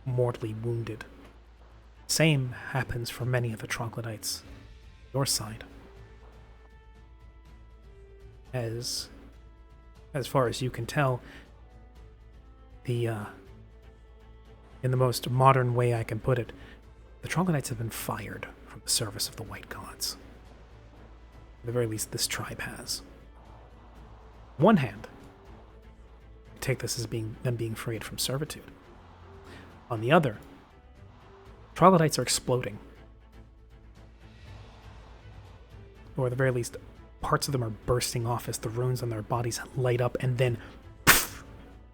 mortally wounded. Same happens for many of the troglodytes your side. As far as you can tell, in the most modern way I can put it, the troglodytes have been fired from the service of the White Gods. At the very least, this tribe has. On one hand, take this as them being freed from servitude. On the other, troglodytes are exploding. Or at the very least, parts of them are bursting off as the runes on their bodies light up, and then poof,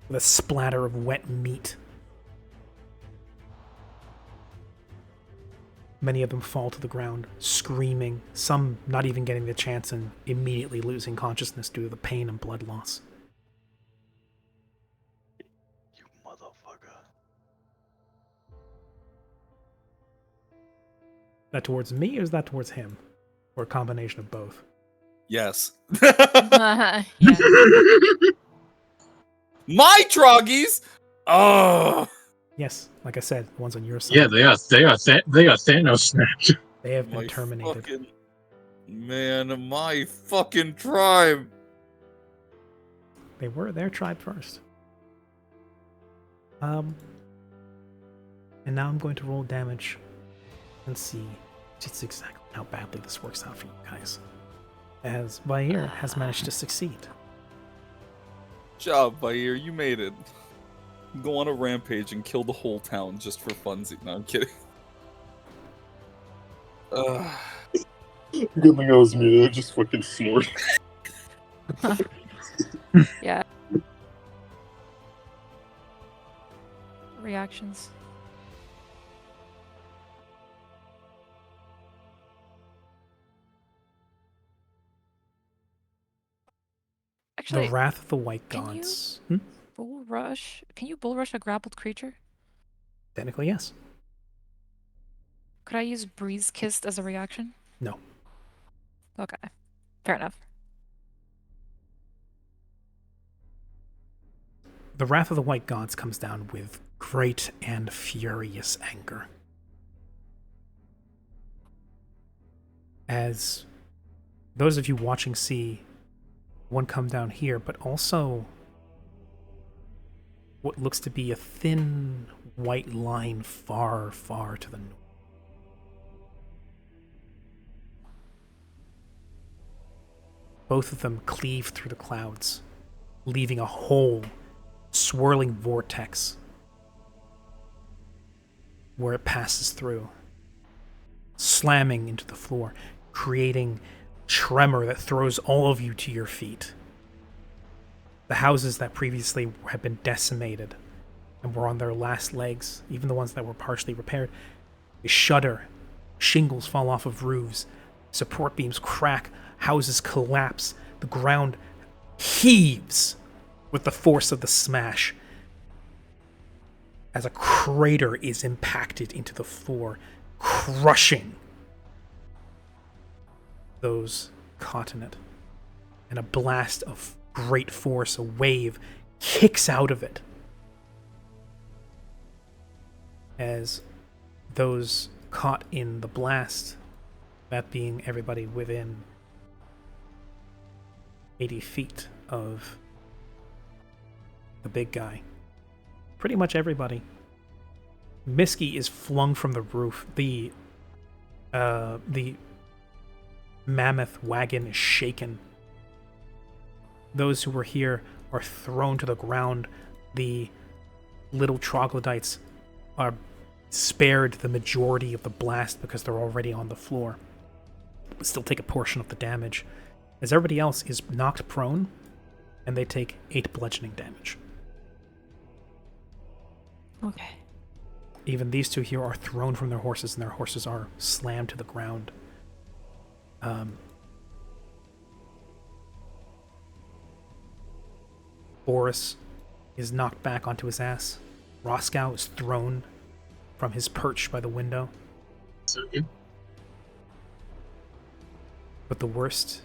with a splatter of wet meat. Many of them fall to the ground, screaming, some not even getting the chance and immediately losing consciousness due to the pain and blood loss. You motherfucker. That towards me, or is that towards him? Or a combination of both? Yes. Yeah. My troggies! Oh. Yes, like I said, the ones on your side. Yeah, they got Thanos snapped. They have been terminated. My fucking tribe. They were their tribe first. And now I'm going to roll damage and see just exactly how badly this works out for you guys. As Vair has managed to succeed. Job, Vair, you made it. Go on a rampage and kill the whole town just for funsies. No, I'm kidding. Good thing I was muted. I just fucking snored. Yeah. Reactions. Actually, the Wrath of the White can Gods. bull rush? Can you bull rush a grappled creature? Technically, yes. Could I use Breeze Kissed as a reaction? No. Okay. Fair enough. The Wrath of the White Gods comes down with great and furious anger. As those of you watching see one come down here, but also what looks to be a thin white line far, far to the north. Both of them cleave through the clouds, leaving a whole swirling vortex where it passes through, slamming into the floor, creating tremor that throws all of you to your feet. The houses that previously had been decimated and were on their last legs, even the ones that were partially repaired, they shudder. Shingles fall off of roofs. Support beams crack. Houses collapse. The ground heaves with the force of the smash as a crater is impacted into the floor, crushing those caught in it. And a blast of great force, a wave, kicks out of it as those caught in the blast, that being everybody within 80 feet of the big guy. Pretty much everybody. Miski is flung from the roof. The mammoth wagon is shaken. Those who were here are thrown to the ground. The little troglodytes are spared the majority of the blast because they're already on the floor, but still take a portion of the damage, as everybody else is knocked prone, and they take 8 bludgeoning damage. Okay. Even these two here are thrown from their horses, and their horses are slammed to the ground. Boris is knocked back onto his ass. Roscoe is thrown from his perch by the window. So good. But the worst,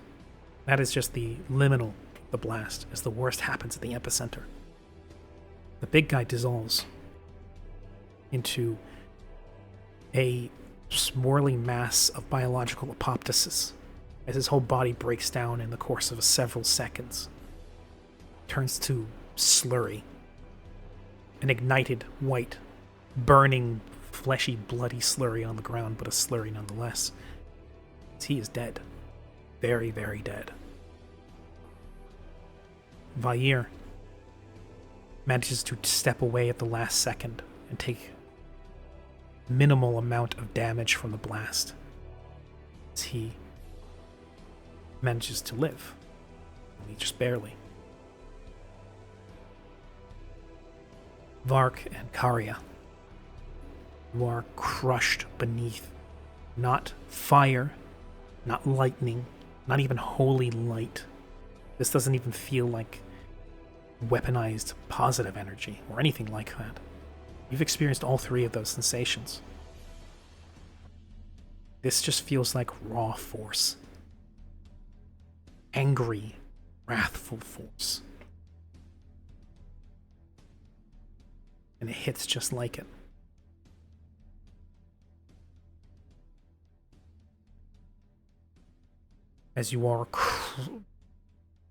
that is just the liminal, the blast, as the worst happens at the epicenter. The big guy dissolves into a swirling mass of biological apoptosis as his whole body breaks down in the course of several seconds. Turns to slurry. An ignited, white, burning, fleshy, bloody slurry on the ground, but a slurry nonetheless. He is dead. Very, very dead. Vair manages to step away at the last second and take minimal amount of damage from the blast, as he manages to live. Only just barely. Vark and Karya, you are crushed beneath not fire, not lightning, not even holy light. This doesn't even feel like weaponized positive energy or anything like that. You've experienced all 3 of those sensations. This just feels like raw force. Angry, wrathful force. And it hits just like it. As you are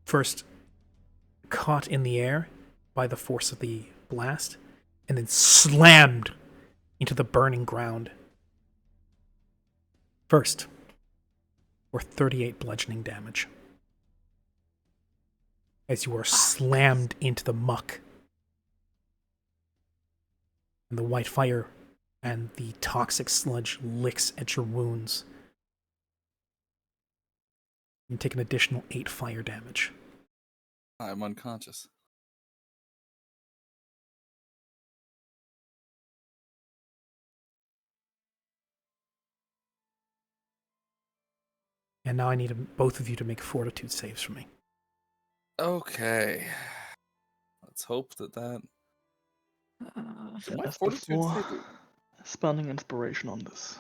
first caught in the air by the force of the blast, and then slammed into the burning ground. First, for 38 bludgeoning damage. As you are slammed into the muck. And the white fire and the toxic sludge licks at your wounds. You take an additional 8 fire damage. I'm unconscious. And now I need both of you to make fortitude saves for me. Okay. Let's hope that. My As fortitude before, save- spending inspiration on this.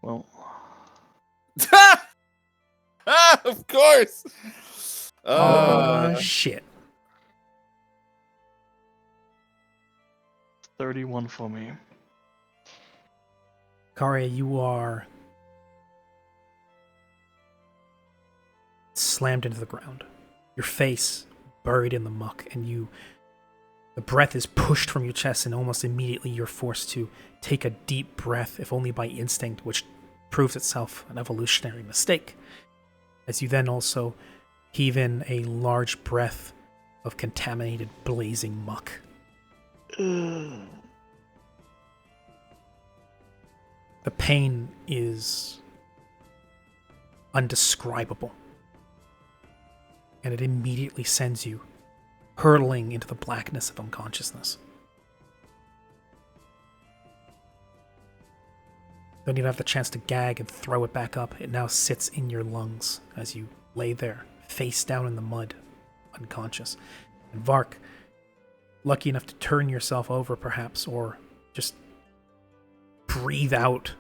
Well, of course. Shit. 31 for me. Karia, you are slammed into the ground. Your face buried in the muck, and the breath is pushed from your chest, and almost immediately you're forced to take a deep breath, if only by instinct, which proves itself an evolutionary mistake, as you then also heave in a large breath of contaminated, blazing muck. The pain is undescribable, and it immediately sends you hurtling into the blackness of unconsciousness. Don't even have the chance to gag and throw it back up. It now sits in your lungs as you lay there, face down in the mud, unconscious. And Vark, lucky enough to turn yourself over perhaps, or just breathe out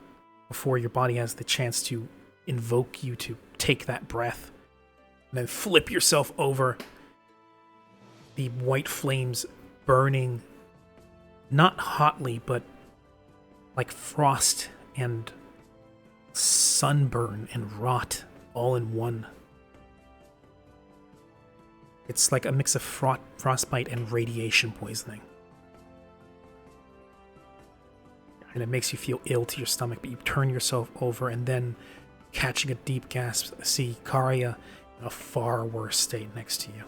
before your body has the chance to invoke you to take that breath, and then flip yourself over, the white flames burning, not hotly, but like frost and sunburn and rot all in one. It's like a mix of frostbite and radiation poisoning. And it makes you feel ill to your stomach, but you turn yourself over, and then, catching a deep gasp, see Karia in a far worse state next to you.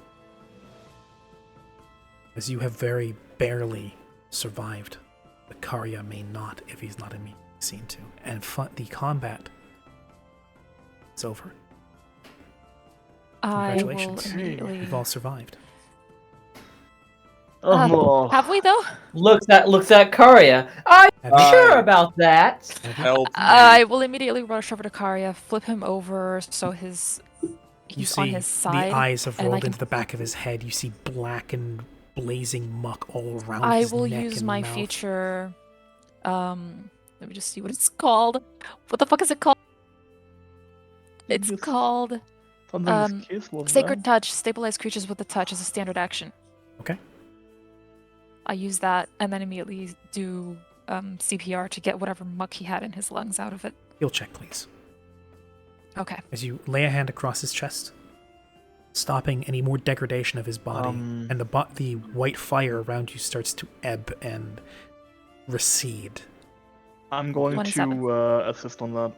As you have very barely survived, but Karia may not if he's not immediately seen to. And the combat is over. Congratulations. You've all survived. Oh, Have we though? Looks at Karia. I'm sure about that. Help me. I will immediately rush over to Karia, flip him over so he's on his side. The eyes have and rolled into the back of his head. You see black and blazing muck all around I his neck will and use my mouth. feature. Let me just see what it's called. What the fuck is it called? It's called Sacred Touch. Stabilize creatures with the touch as a standard action. Okay. I use that and then immediately do CPR to get whatever muck he had in his lungs out of it. Heal check, please. Okay. As you lay a hand across his chest, stopping any more degradation of his body, and the white fire around you starts to ebb and recede. I'm going 27. to assist on that.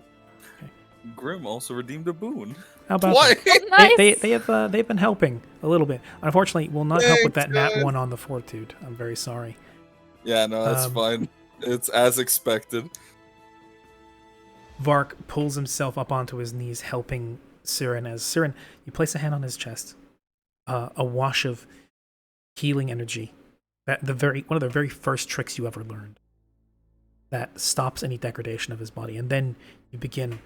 Grim also redeemed a boon. How about Why? that? They've been helping a little bit. Unfortunately, will not help with that Thanks, nat guys. 1 on the fortitude. I'm very sorry. Yeah, no, that's fine. It's as expected. Vark pulls himself up onto his knees, helping Siren. As Siren, you place a hand on his chest. A wash of healing energy. One of the very first tricks you ever learned. That stops any degradation of his body. And then you begin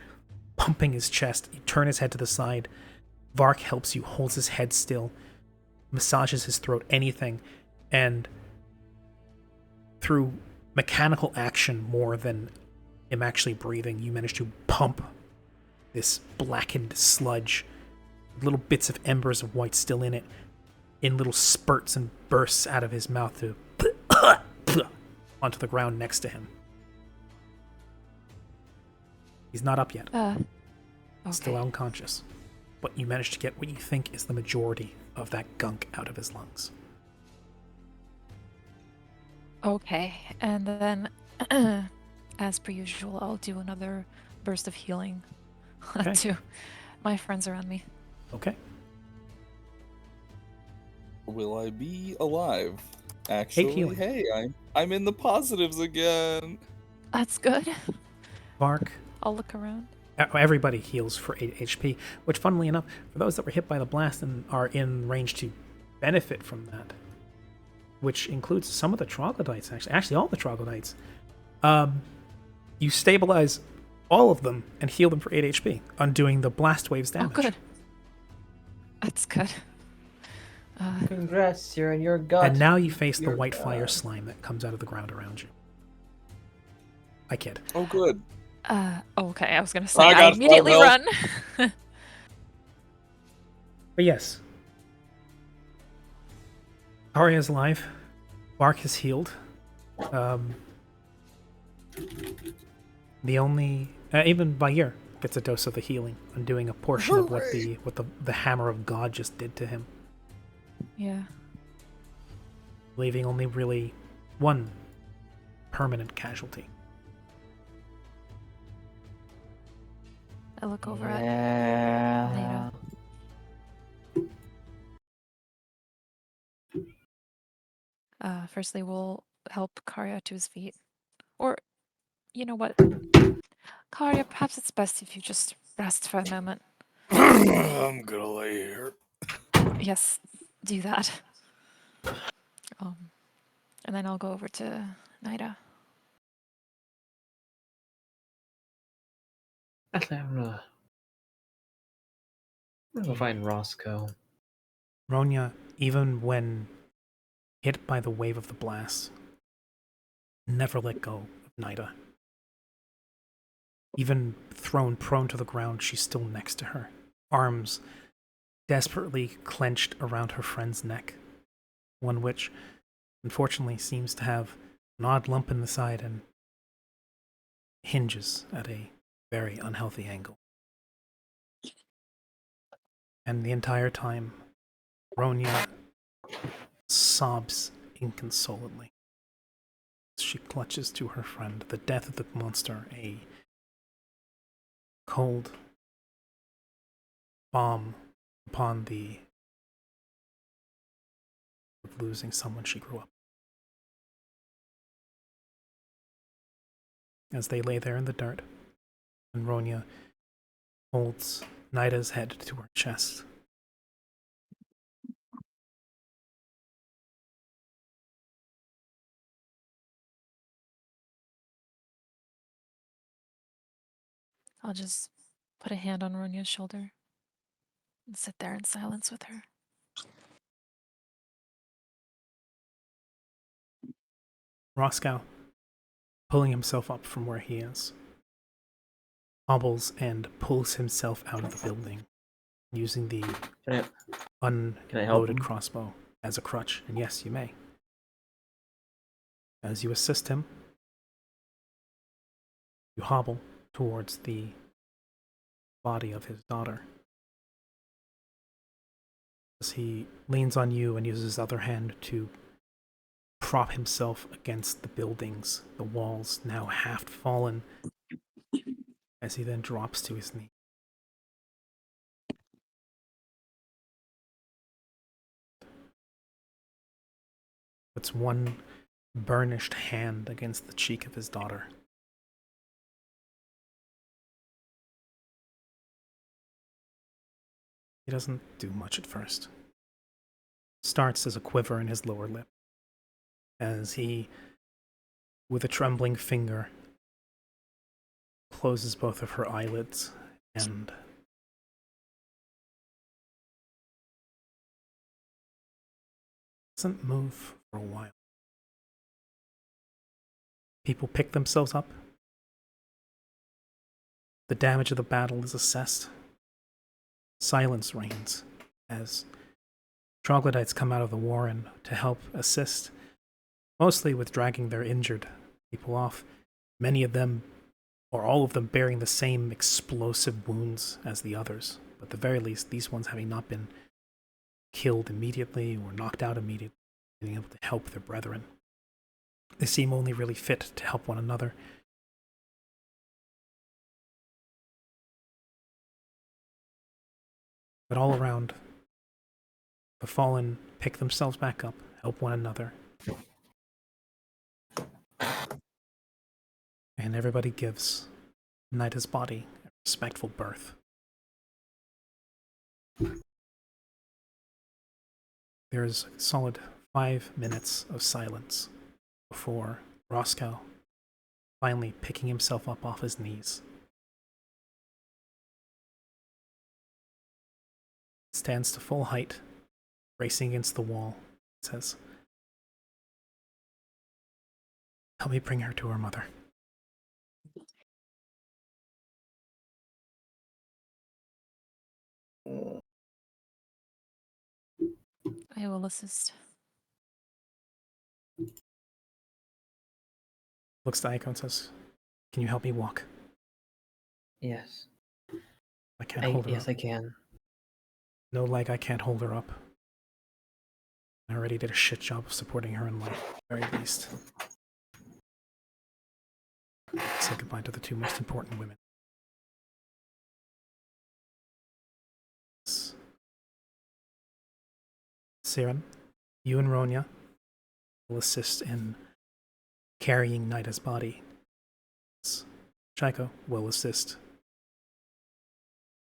pumping his chest. You turn his head to the side. Vark helps you, holds his head still, massages his throat, anything. And through mechanical action more than him actually breathing, you manage to pump this blackened sludge, little bits of embers of white still in it, in little spurts and bursts out of his mouth to onto the ground next to him. He's not up yet. Okay. Still unconscious. But you managed to get what you think is the majority of that gunk out of his lungs. Okay, and then, as per usual, I'll do another burst of healing Okay. to my friends around me. Okay. Will I be alive? Actually, healing. hey, I'm in the positives again. That's good. Vark, I'll look around. everybody heals for 8 HP, which, funnily enough, for those that were hit by the blast and are in range to benefit from that, which includes some of the troglodytes, actually all the troglodytes, you stabilize all of them and heal them for 8 HP, undoing the blast wave's damage. Oh, good. That's good. Congrats, you're in your gut. And now you face the Your white fire gut. slime that comes out of the ground around you. I kid. Oh, good. Okay, I was gonna say, I I got immediately help. run. But yes. Arya's alive. Vark is healed. Um, the only even Bayir gets a dose of the healing, undoing a portion of what the hammer of God just did to him, Yeah. leaving only really one permanent casualty. I look over at Yeah. Nada. Firstly, we'll help Karya to his feet. Or, you know what? Karya, perhaps it's best if you just rest for a moment. I'm gonna lay here. Yes, do that. And then I'll go over to Nida. Actually, I'm gonna go find Roscoe. Ronya, even when hit by the wave of the blast, never let go of Nida. Even thrown prone to the ground, she's still next to her, arms desperately clenched around her friend's neck, one which, unfortunately, seems to have an odd lump in the side and hinges at a very unhealthy angle. And the entire time, Ronya sobs inconsolably as she clutches to her friend, the death of the monster, a cold bomb upon the of losing someone she grew up. As they lay there in the dirt, and Ronya holds Nida's head to her chest. I'll just put a hand on Ronya's shoulder and sit there in silence with her. Roscoe, pulling himself up from where he is, hobbles and pulls himself out of the building, using the Can I help unloaded him? crossbow as a crutch. And yes, you may. As you assist him, you hobble towards the body of his daughter. As he leans on you and uses his other hand to prop himself against the buildings, the walls now half fallen, as he then drops to his knee. Puts one burnished hand against the cheek of his daughter. He doesn't do much at first. Starts as a quiver in his lower lip, as he, with a trembling finger, closes both of her eyelids and doesn't move for a while. People pick themselves up. The damage of the battle is assessed. Silence reigns as troglodytes come out of the warren to help assist, mostly with dragging their injured people off, many of them, or all of them, bearing the same explosive wounds as the others, but at the very least, these ones having not been killed immediately or knocked out immediately, being able to help their brethren. They seem only really fit to help one another. But all around, the fallen pick themselves back up, help one another, and everybody gives Nida's body a respectful birth. There's a solid 5 minutes of silence before Roscoe, finally picking himself up off his knees, stands to full height, racing against the wall, says, "Help me bring her to her mother." I will assist. Looks to Aiko and says, "Can you help me walk? Yes. I can't hold her Yes, up. I can. No leg, I can't hold her up. I already did a shit job of supporting her in life, at the very least. Say goodbye to the two most important women. Siren, you and Ronya will assist in carrying Nida's body. Chaiko will assist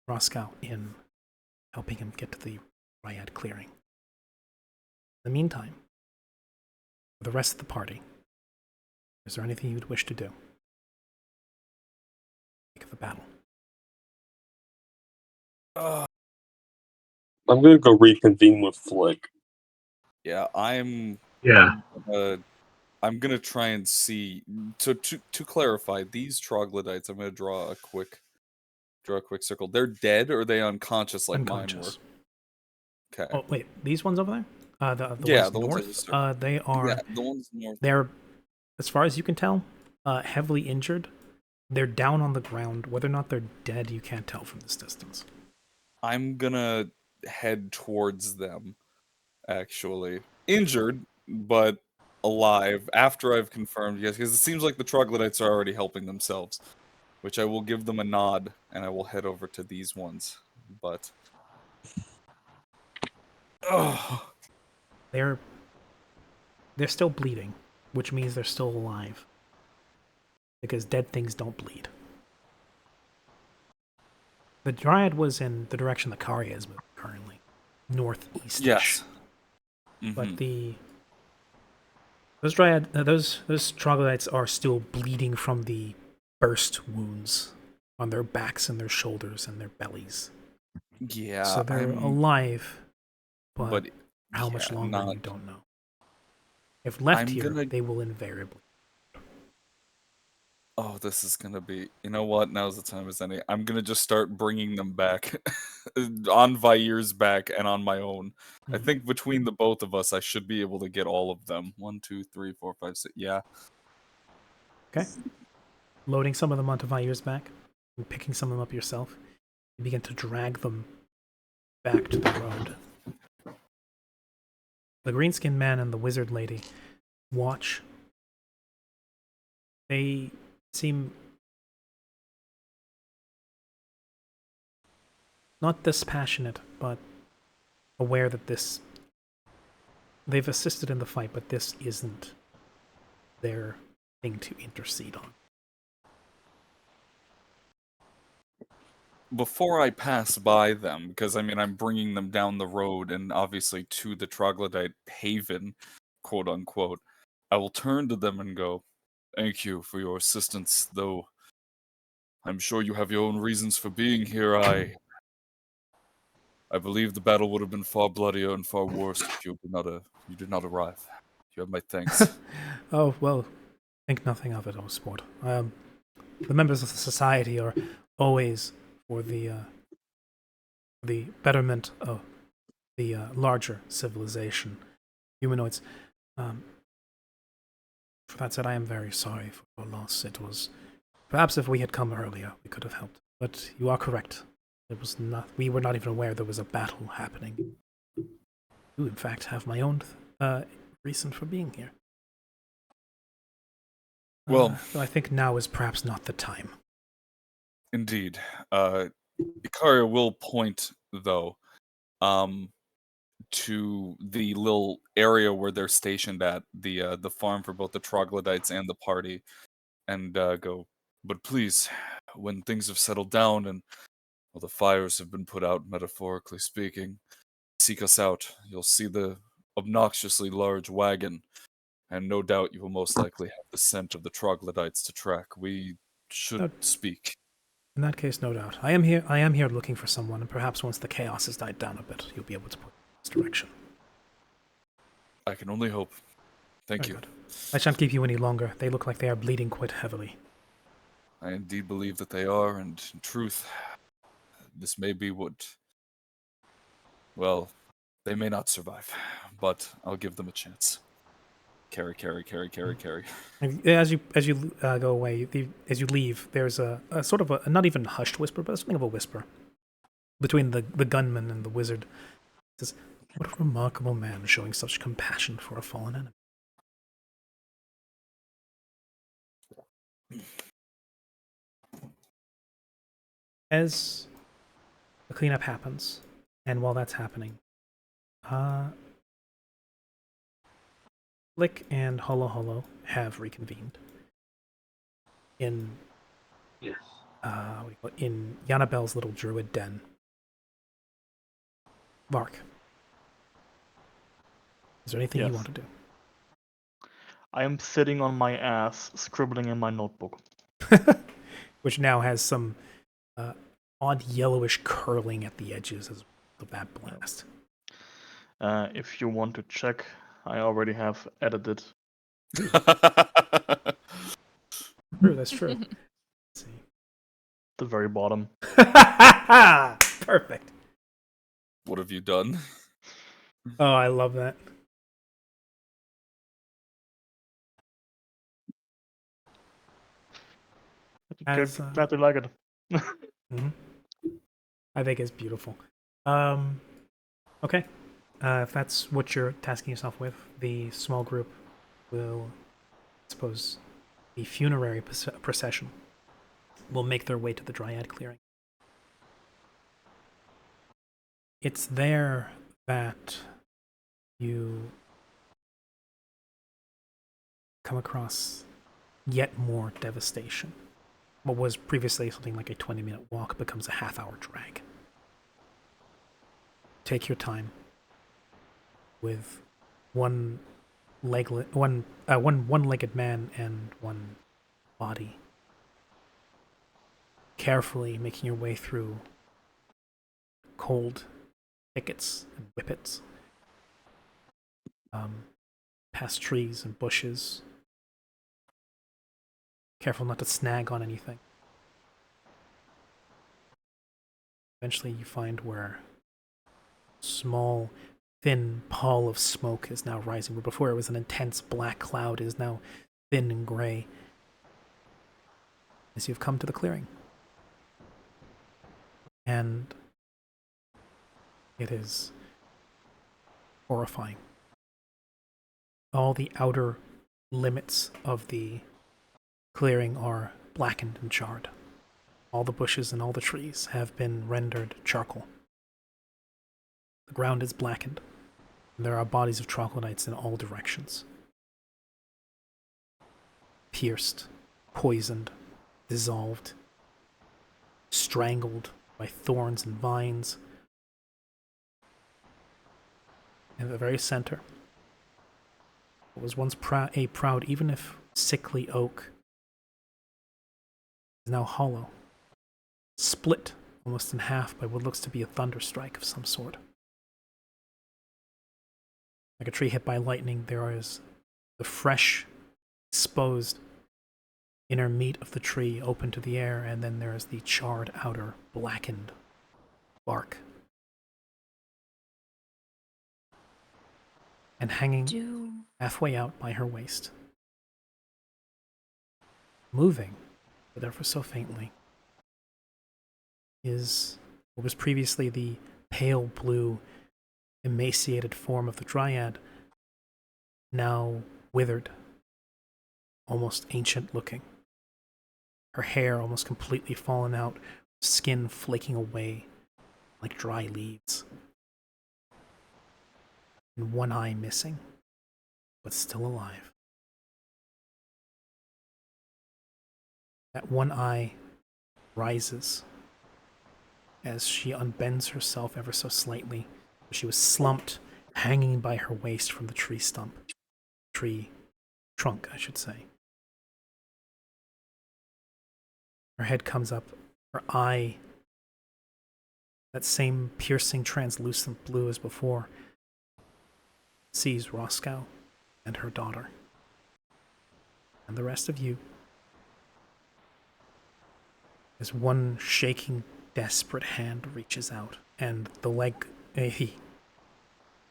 Roscoe in helping him get to the Ryad clearing. In the meantime, for the rest of the party, is there anything you'd wish to do? Think of the battle. I'm gonna go reconvene with Flick. Yeah, I'm gonna try and see to clarify these troglodytes. I'm gonna draw a quick circle. They're dead or are they unconscious like mine were? Unconscious. Okay. Oh wait, these ones over there? The Yeah, ones the ones I north. just circled. They are. Yeah, the ones north. They're, as far as you can tell, heavily injured. They're down on the ground. Whether or not they're dead, you can't tell from this distance. I'm gonna head towards them. Actually, injured but alive. After I've confirmed yes, because it seems like the troglodytes are already helping themselves. Which I will give them a nod, and I will head over to these ones. But They're still bleeding, which means they're still alive. Because dead things don't bleed. The Dryad was in the direction that Karya is moving currently, northeast. yes. But those Dryad, those troglodytes are still bleeding from the burst wounds on their backs and their shoulders and their bellies. Yeah, So they're alive, but how yeah, much longer not... you don't know. If left I'm here, gonna... they will invariably. Oh, this is gonna be... You know what? Now's the time as any. I'm gonna just start bringing them back. On Vair's back and on my own. I think between the both of us, I should be able to get all of them. 1, 2, 3, 4, 5, 6. Yeah. Okay. Loading some of them onto Vair's back and picking some of them up yourself. You begin to drag them back to the road. The green-skinned man and the wizard lady watch. They seem not dispassionate, but aware that they've assisted in the fight, but this isn't their thing to intercede on. Before I pass by them, because I mean I'm bringing them down the road and obviously to the troglodyte haven, quote unquote, I will turn to them and go, "Thank you for your assistance, though I'm sure you have your own reasons for being here. I believe the battle would have been far bloodier and far worse if you did not arrive. You have my thanks." Oh, well, think nothing of it, oh sport. The members of the society are always for the betterment of the larger civilization, humanoids. For that said, I am very sorry for your loss. It was perhaps if we had come earlier, we could have helped. But you are correct. It was not. We were not even aware there was a battle happening. I do, in fact, have my own reason for being here. Well, I think now is perhaps not the time. Indeed. Ikaria will point, though, to the little area where they're stationed at, the farm for both the troglodytes and the party, and go, "But please, when things have settled down and well, the fires have been put out, metaphorically speaking, seek us out. You'll see the obnoxiously large wagon, and no doubt you will most likely have the scent of the troglodytes to track. We should speak." In that case, no doubt. I am here looking for someone, and perhaps once the chaos has died down a bit, you'll be able to point in this direction. I can only hope. Thank Very you. good. I shan't keep you any longer. They look like they are bleeding quite heavily. I indeed believe that they are, and in truth, this may be what... Well, they may not survive, but I'll give them a chance. Carry. As you go away, as you leave, there's a sort of a not even hushed whisper, but something of a whisper between the gunman and the wizard. It says, "What a remarkable man, showing such compassion for a fallen enemy." As the cleanup happens, and while that's happening, Lick and Holo Holo have reconvened in Yes. in Yannabelle's little druid den. Vark, is there anything you Yes. want to do? I am sitting on my ass, scribbling in my notebook. Which now has some odd yellowish curling at the edges of that blast. If you want to check, I already have edited. True, that's true. Let's see. The very bottom. Perfect. What have you done? Oh, I love that. Glad to like it. Mm-hmm. I think it's beautiful. Okay. If that's what you're tasking yourself with, the small group will, I suppose, the funerary procession will make their way to the Dryad clearing. It's there that you come across yet more devastation. What was previously something like a 20-minute walk becomes a half-hour drag. Take your time with one-legged man and one body, carefully making your way through cold thickets and whippets, past trees and bushes, careful not to snag on anything. Eventually you find where a small, thin pall of smoke is now rising, where before it was an intense black cloud, it is now thin and gray as you've come to the clearing. And it is horrifying. All the outer limits of the clearing are blackened and charred. All the bushes and all the trees have been rendered charcoal. The ground is blackened, and there are bodies of troglodytes in all directions. Pierced, poisoned, dissolved, strangled by thorns and vines. And at the very center, what was once a proud, even if sickly oak, is now hollow, split almost in half by what looks to be a thunderstrike of some sort. Like a tree hit by lightning, there is the fresh, exposed inner meat of the tree open to the air, and then there is the charred outer, blackened bark. And hanging halfway out by her waist, moving, but ever so faintly, is what was previously the pale blue, emaciated form of the Dryad, now withered, almost ancient looking. Her hair almost completely fallen out, skin flaking away like dry leaves. And one eye missing, but still alive. That one eye rises as she unbends herself ever so slightly. She was slumped, hanging by her waist from the tree trunk, I should say. Her head comes up, her eye, that same piercing, translucent blue as before, sees Roscoe and her daughter. And the rest of you, as one shaking, desperate hand reaches out, and the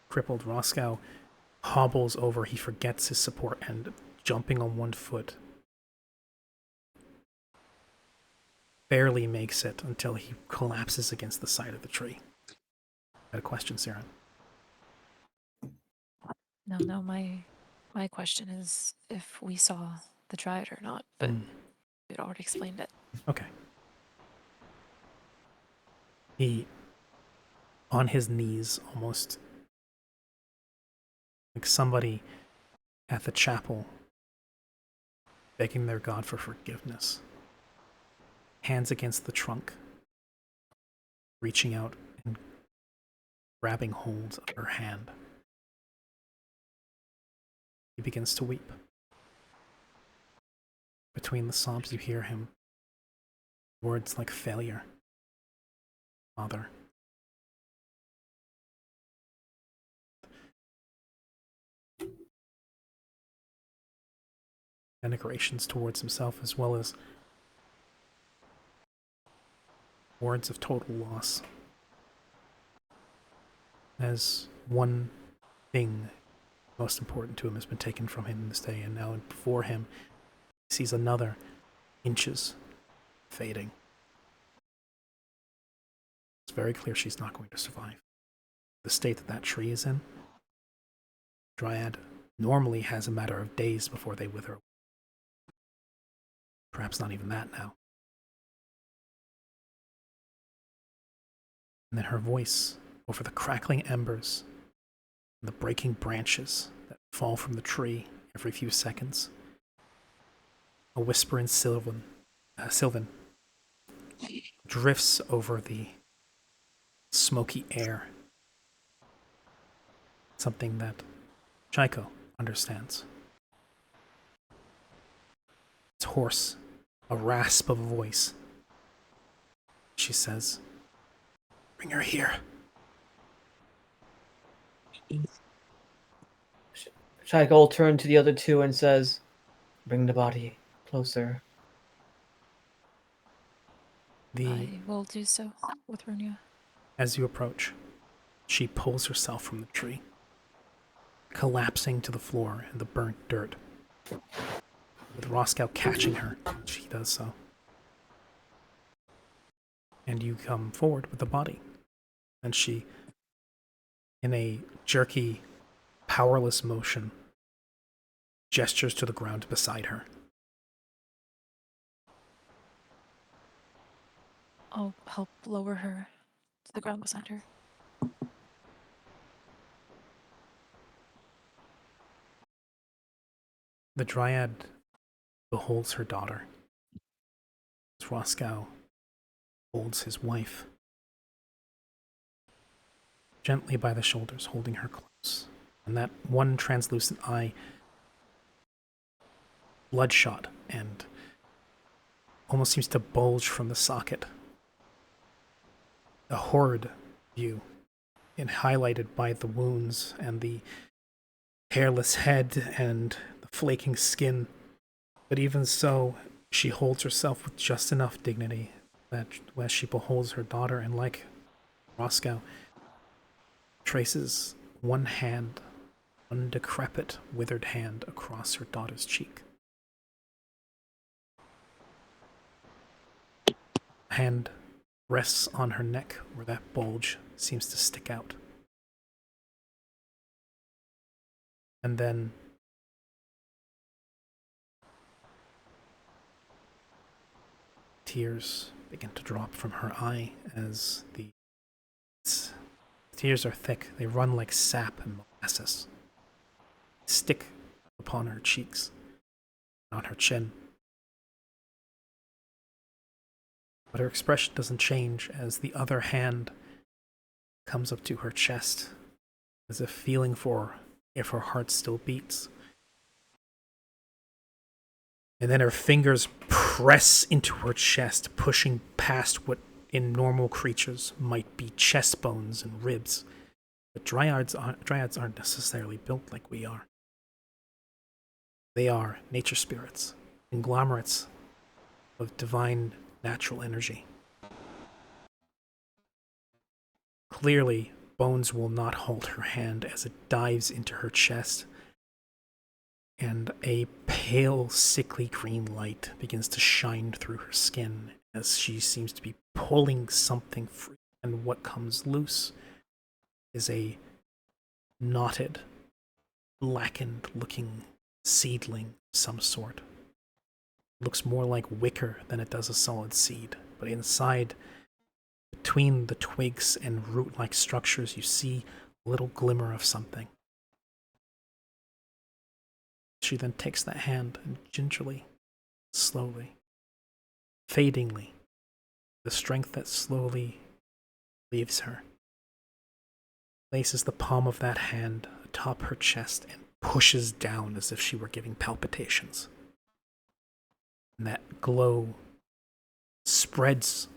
crippled Roscoe hobbles over. He forgets his support and jumping on one foot barely makes it until he collapses against the side of the tree. Got a question, Sarah? No, my question is if we saw the dryad or not, but you'd already explained it. Okay. He, on his knees, almost like somebody at the chapel begging their god for forgiveness, hands against the trunk, reaching out and grabbing hold of her hand. He begins to weep. Between the sobs, you hear him words like failure, father, denigrations towards himself, as well as words of total loss. As one thing most important to him has been taken from him this day, and now before him he sees another inches fading. It's very clear she's not going to survive. The state that that tree is in, dryad normally has a matter of days before they wither. Perhaps not even that now. And then her voice over the crackling embers and the breaking branches that fall from the tree every few seconds. A whisper in Sylvan drifts over the smoky air. Something that Chaiko understands. It's hoarse, a rasp of a voice. She says, "Bring her here." Chaiko will turn to the other two and says, "Bring the body closer." I will do so with Runia. As you approach, she pulls herself from the tree, collapsing to the floor in the burnt dirt, with Roscoe catching her as she does so. And you come forward with the body, and she, in a jerky, powerless motion, gestures to the ground beside her. I'll help lower her to the ground beside her. The dryad beholds her daughter, as Roscoe holds his wife, gently by the shoulders, holding her close. And that one translucent eye, bloodshot and almost seems to bulge from the socket. A horrid view, and highlighted by the wounds and the hairless head and the flaking skin. But even so, she holds herself with just enough dignity that as she beholds her daughter, and like Roscoe, traces one hand, one decrepit, withered hand across her daughter's cheek. A hand rests on her neck where that bulge seems to stick out. And then tears begin to drop from her eye as the tears are thick. They run like sap and molasses. Stick upon her cheeks, on her chin. But her expression doesn't change as the other hand comes up to her chest, as if feeling for if her heart still beats. And then her fingers press into her chest, pushing past what in normal creatures might be chest bones and ribs. But dryads aren't necessarily built like we are. They are nature spirits, conglomerates of divine natural energy. Clearly bones will not hold her hand as it dives into her chest, and a pale, sickly green light begins to shine through her skin as she seems to be pulling something free, and what comes loose is a knotted, blackened-looking seedling of some sort. It looks more like wicker than it does a solid seed, but inside, between the twigs and root-like structures, you see a little glimmer of something. She then takes that hand and gingerly, slowly, fadingly, the strength that slowly leaves her, places the palm of that hand atop her chest and pushes down as if she were giving palpitations. And that glow spreads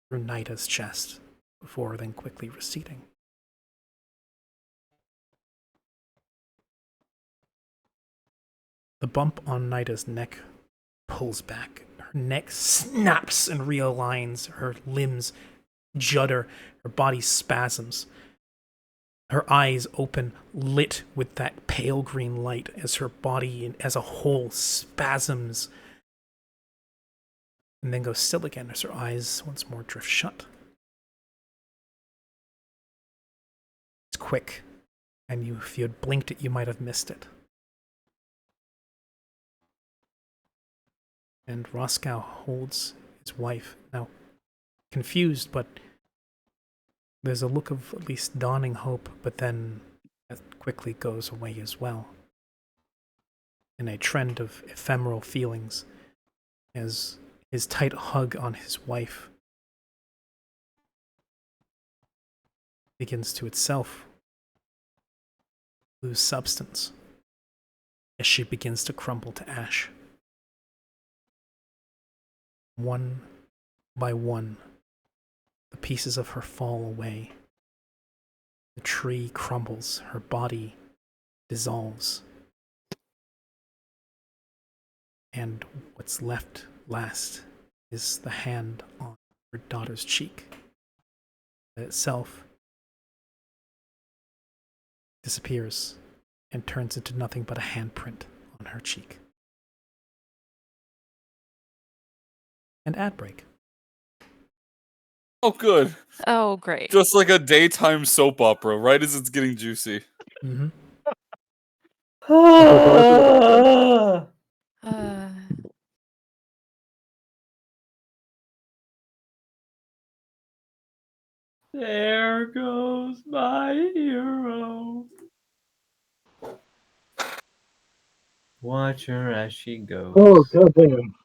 through Nida's chest before then quickly receding. The bump on Nida's neck pulls back. Her neck snaps and realigns. Her limbs judder. Her body spasms. Her eyes open, lit with that pale green light as her body as a whole spasms and then goes still again as her eyes once more drift shut. It's quick, and if you had blinked it, you might have missed it. And Roscoe holds his wife, now confused, but there's a look of at least dawning hope, but then that quickly goes away as well, in a trend of ephemeral feelings as his tight hug on his wife begins to itself lose substance as she begins to crumble to ash. One by one, the pieces of her fall away. The tree crumbles, her body dissolves. And what's left last is the hand on her daughter's cheek. That itself disappears and turns into nothing but a handprint on her cheek. And ad break. Oh, good. Oh, great. Just like a daytime soap opera, right as it's getting juicy. Mm-hmm. There goes my hero. Watch her as she goes. Oh, goddamn.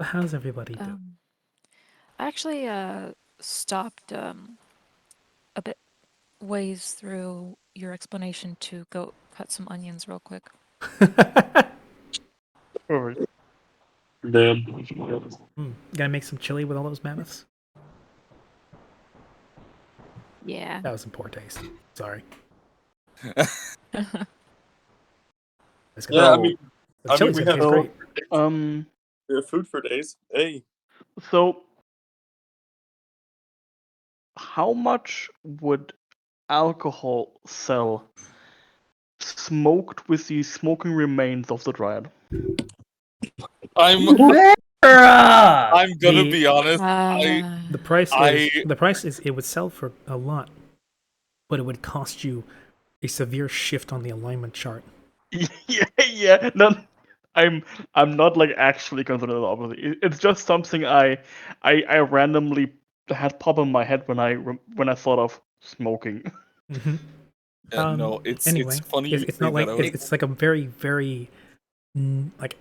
How's everybody doing? I actually stopped a bit ways through your explanation to go cut some onions real quick. Alright. Damn. Gonna make some chili with all those mammoths? Yeah. That was in poor taste. Sorry. Yeah, I mean, the chili's we gonna have taste great. we have food for days. Hey. So how much would alcohol sell smoked with the smoking remains of the dryad? I'm gonna be honest. The price is it would sell for a lot, but it would cost you a severe shift on the alignment chart. Yeah. No, I'm not like actually considering the opposite. It's just something I randomly had pop in my head when I thought of smoking. Mm-hmm. No, it's funny. It's not like it's like a very very like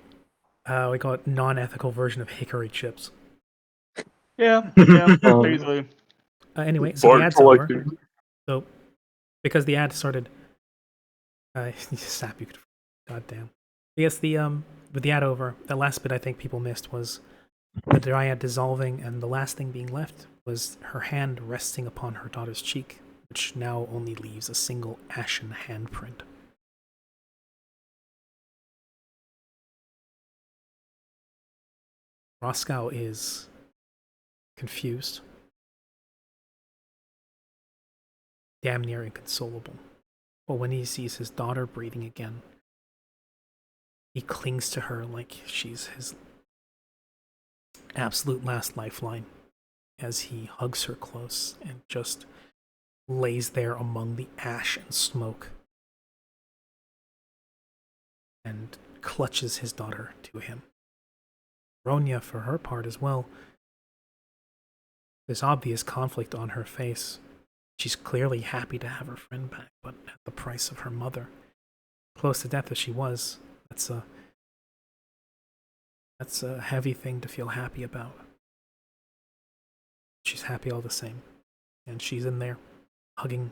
we call it non-ethical version of hickory chips. Yeah, basically. Anyway, so the ad's over. So because the ad started, sap you could, goddamn. Yes, with the ad over, the last bit I think people missed was the dryad dissolving, and the last thing being left was her hand resting upon her daughter's cheek, which now only leaves a single ashen handprint. Roscoe is confused, damn near inconsolable. But when he sees his daughter breathing again, he clings to her like she's his absolute last lifeline as he hugs her close and just lays there among the ash and smoke and clutches his daughter to him. Ronya, for her part as well, there's obvious conflict on her face. She's clearly happy to have her friend back, but at the price of her mother. Close to death as she was, that's a heavy thing to feel happy about. She's happy all the same. And she's in there, hugging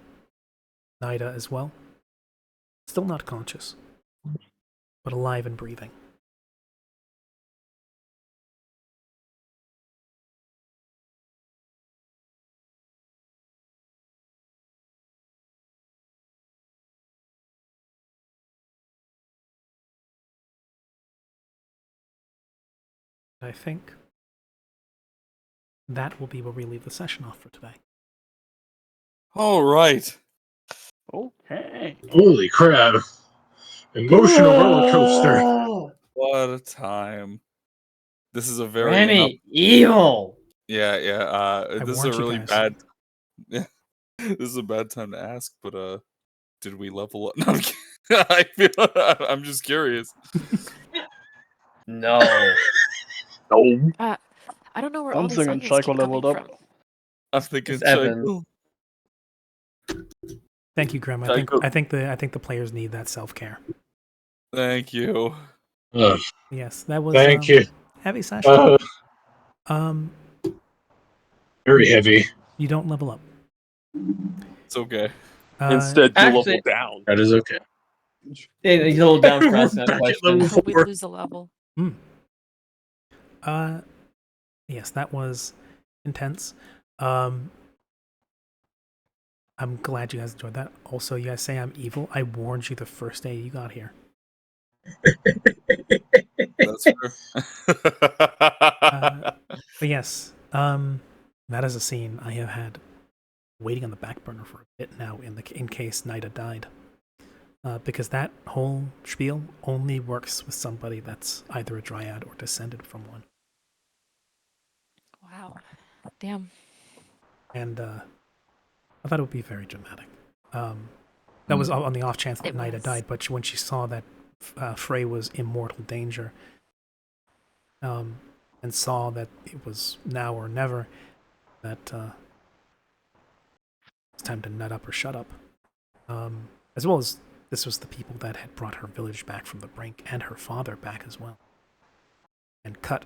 Nida as well. Still not conscious, but alive and breathing. I think that will be where we leave the session off for today. All right. Okay. Holy crap! Emotional roller coaster. What a time. This is a very Remy, evil. Yeah. I This is a warned you really guys. bad. Yeah, this is a bad time to ask, but did we level up? No, I'm kidding. I feel. I'm just curious. No. No. I don't know where I'm all these thinking onions Chico keep coming leveled up. from. I'm thinking. It's Evan. Chico. Thank you, Grim. I think the players need that self-care. Thank you. Yes, that was Thank you. heavy session. Very heavy. You don't level up. It's okay. Instead, you actually- level down. That is okay. Yeah, he's a little down for We're asking that back at question. level We 4. lose a level. Yes, that was intense. I'm glad you guys enjoyed that. Also, you guys say I'm evil. I warned you the first day you got here. That's fair. But yes, that is a scene I have had waiting on the back burner for a bit now in case Nida died. Because that whole spiel only works with somebody that's either a dryad or descended from one. Wow. Damn. And I thought it would be very dramatic. That was on the off chance that It Nida was. died, but when she saw that Frey was in mortal danger, and saw that it was now or never, that it's time to nut up or shut up. As well as this was the people that had brought her village back from the brink, and her father back as well, and cut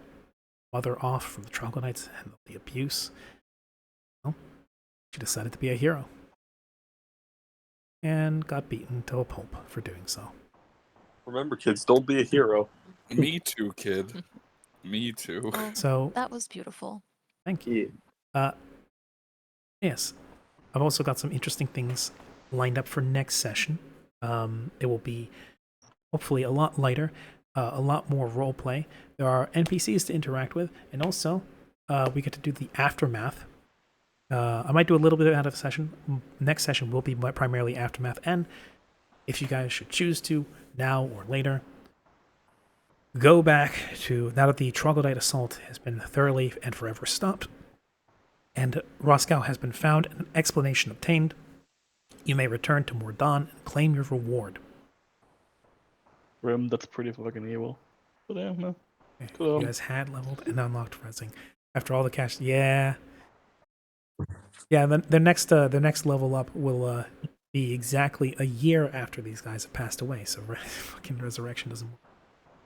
mother off from the troglodytes and the abuse. Well, she decided to be a hero. And got beaten to a pulp for doing so. Remember, kids, don't be a hero. Me too, kid. Me too. Oh, So, that was beautiful. thank you. Yes, I've also got some interesting things lined up for next session. It will be hopefully a lot lighter, a lot more roleplay. There are NPCs to interact with, and also we get to do the aftermath. I might do a little bit out of the session. Next session will be primarily aftermath, and if you guys should choose to, now or later, go back to, now that the troglodyte assault has been thoroughly and forever stopped, and Roscoe has been found and an explanation obtained, you may return to Mordan and claim your reward. Rim, that's pretty fucking evil. But yeah, no. You guys had leveled and unlocked resing. After all the cash, yeah. Yeah, the next level up will be exactly a year after these guys have passed away, so fucking resurrection doesn't work.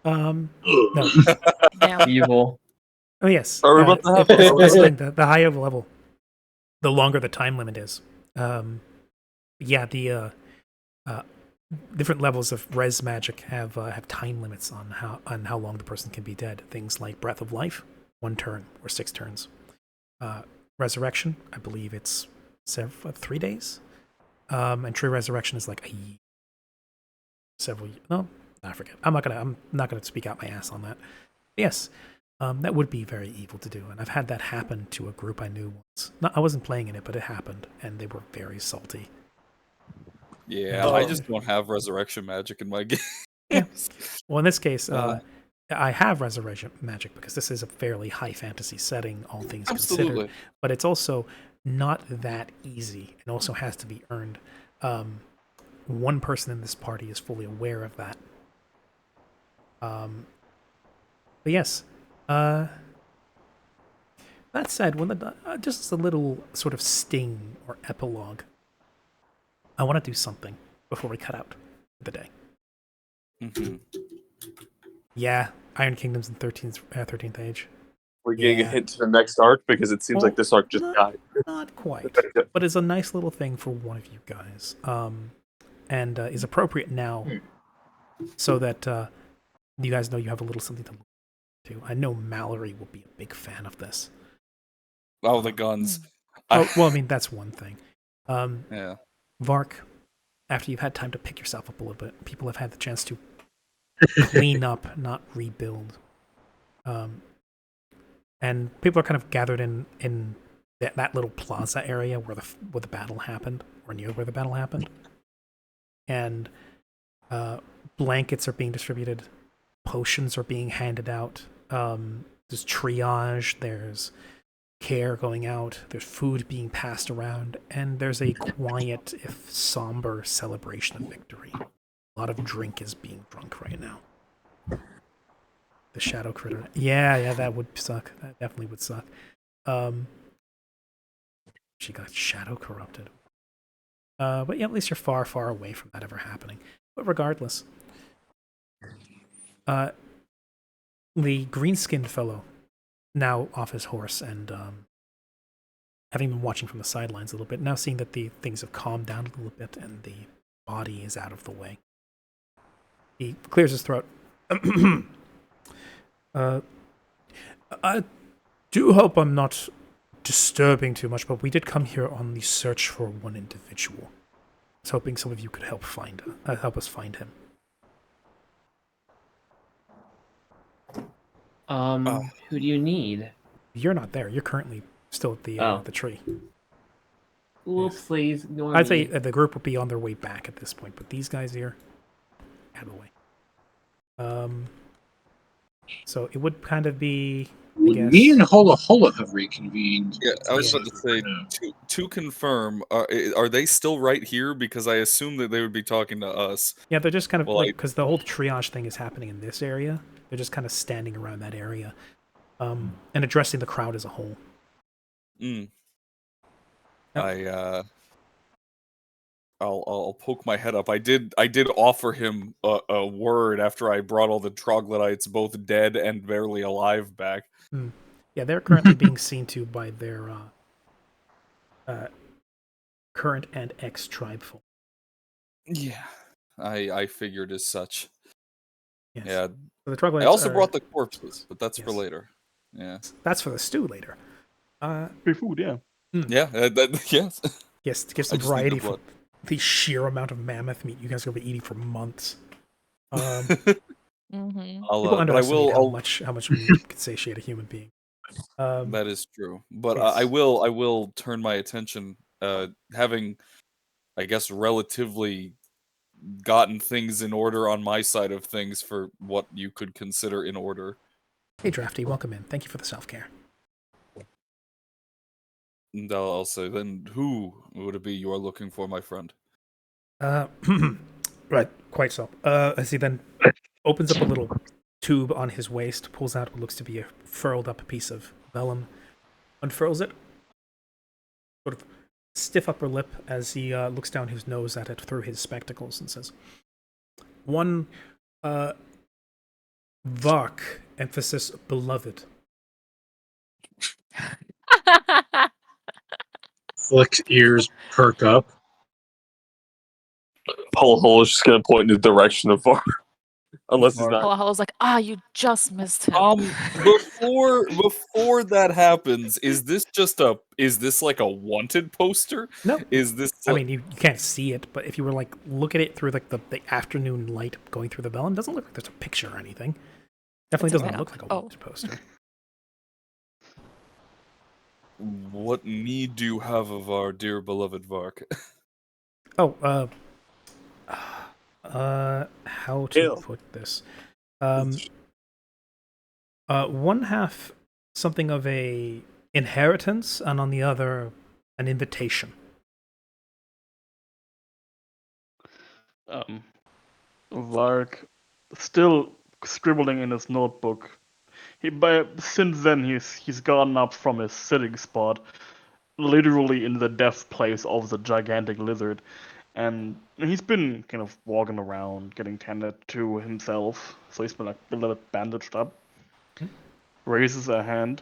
No. Damn. Evil. Oh, yes. Are we about to have That's the thing, the higher the level, the longer the time limit is. Yeah, the different levels of res magic have time limits on how long the person can be dead. Things like Breath of Life, 1 turn or 6 turns. Resurrection, I believe it's 3 days. And True Resurrection is like several. No, I forget. I'm not gonna speak out my ass on that. Yes, That would be very evil to do, and I've had that happen to a group I knew once. I wasn't playing in it, but it happened, and they were very salty. Yeah, I just don't have resurrection magic in my game. Yeah. Well, in this case, I have resurrection magic because this is a fairly high fantasy setting, all things considered. But it's also not that easy, and also has to be earned. One person in this party is fully aware of that. But yes, that said, just as a little sort of sting or epilogue, I want to do something before we cut out for the day. Mm-hmm. Yeah, Iron Kingdom's in 13th Age. We're getting a hint to the next arc because it seems like this arc just died. Not quite, but it's a nice little thing for one of you guys, and is appropriate now, so that you guys know you have a little something to look to. I know Mallory will be a big fan of this. Oh, the guns. Well, I mean that's one thing. Yeah. Vark, after you've had time to pick yourself up a little bit, people have had the chance to clean up, not rebuild. And people are kind of gathered in that little plaza area where the battle happened, or near where the battle happened. And blankets are being distributed, potions are being handed out. There's triage, there's care going out, there's food being passed around, and there's a quiet, if somber, celebration of victory. A lot of drink is being drunk right now. The shadow critter. Yeah, that would suck. That definitely would suck. She got shadow corrupted. But yeah, at least you're far, far away from that ever happening. But regardless, the green-skinned fellow, now off his horse and having been watching from the sidelines a little bit, now seeing that the things have calmed down a little bit and the body is out of the way. He clears his throat. I do hope I'm not disturbing too much, but we did come here on the search for one individual. I was hoping some of you could help us find him. Who do you need? You're not there. You're currently still at the tree. Well, please ignore I'd say the group would be on their way back at this point, but these guys here, out of the way. So it would kind of be. Me and Hola Hola have reconvened. Yeah, I was about to say, to confirm, are they still right here? Because I assume that they would be talking to us. Yeah, they're just kind of because the whole triage thing is happening in this area. They're just kind of standing around that area, and addressing the crowd as a whole. I'll poke my head up. I did offer him a word after I brought all the troglodytes, both dead and barely alive, back. Yeah, they're currently being seen to by their current and ex-tribe folk. Yeah, I figured as such. Yes. Yeah, so the troglodytes I also brought the corpses, but that's for later. Yeah, that's for the stew later. Free food, yeah. Yeah, yes. Yes, to give some variety for the sheer amount of mammoth meat you guys are going to be eating for months. People underestimate how much meat can satiate a human being. That is true, but yes. I will turn my attention, having, I guess, relatively gotten things in order on my side of things for what you could consider in order. Hey, Drafty, welcome in. Thank you for the self-care. And I'll say, then who would it be you are looking for, my friend? Right, quite so. As he then opens up a little tube on his waist, pulls out what looks to be a furled up piece of vellum, unfurls it, sort of stiff upper lip as he looks down his nose at it through his spectacles and says, "One, Vark, emphasis beloved." Flick's ears perk up. Hole is just gonna point in the direction of Var. Unless he's not. I was like, you just missed him. Before that happens, is this like a wanted poster? No. Is this I mean, you can't see it, but if you were like look at it through like the afternoon light going through the vellum, it doesn't look like there's a picture or anything. Definitely doesn't look like a wanted poster. What need do you have of our dear beloved Vark? Oh, how to Hail. put this? One half something of a inheritance, and on the other, an invitation. Vark, still scribbling in his notebook. Since then he's gotten up from his sitting spot, literally in the death place of the gigantic lizard, and he's been kind of walking around, getting tended to himself. So he's been like a little bit bandaged up. Raises a hand,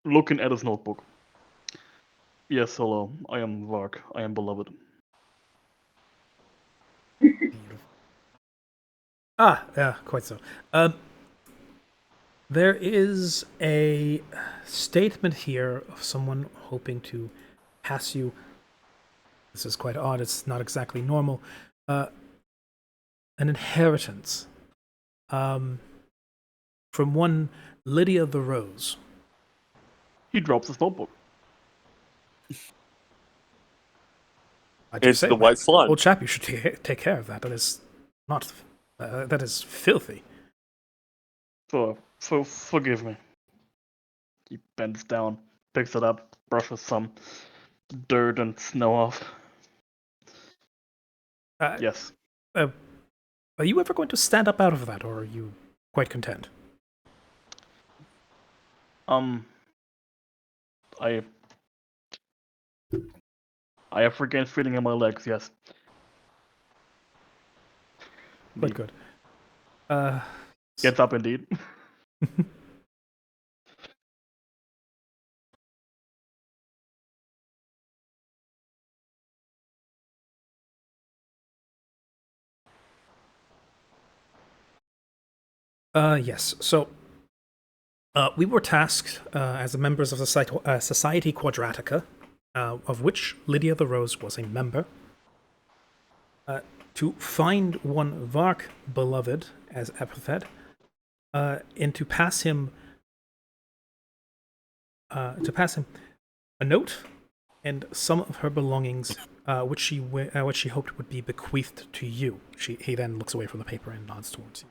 looking at his notebook. Yes, hello. I am Vark. I am beloved. Ah, yeah, quite so. There is a statement here of someone hoping to pass you. This is quite odd. It's not exactly normal. An inheritance. From one Lydia the Rose. He drops his notebook. It's the white slime. Old chap, you should take care of that. That is not. That is filthy. So forgive me. He bends down, picks it up, brushes some dirt and snow off. Yes. Are you ever going to stand up out of that, or are you quite content? I have regained feeling in my legs, yes. Quite good. Gets up indeed. Yes. So, we were tasked as members of the Society Quadratica, of which Lydia the Rose was a member, to find one Vark beloved as epithet, and to pass him a note and some of her belongings, which she hoped would be bequeathed to you. He then looks away from the paper and nods towards you.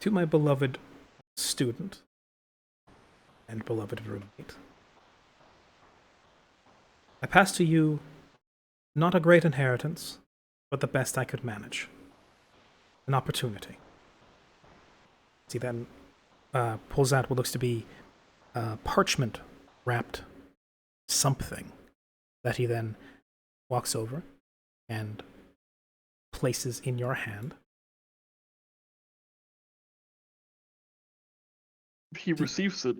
To my beloved student and beloved roommate, I pass to you not a great inheritance, but the best I could manage. An opportunity. He then pulls out what looks to be parchment wrapped something that he then walks over and places in your hand. He receives it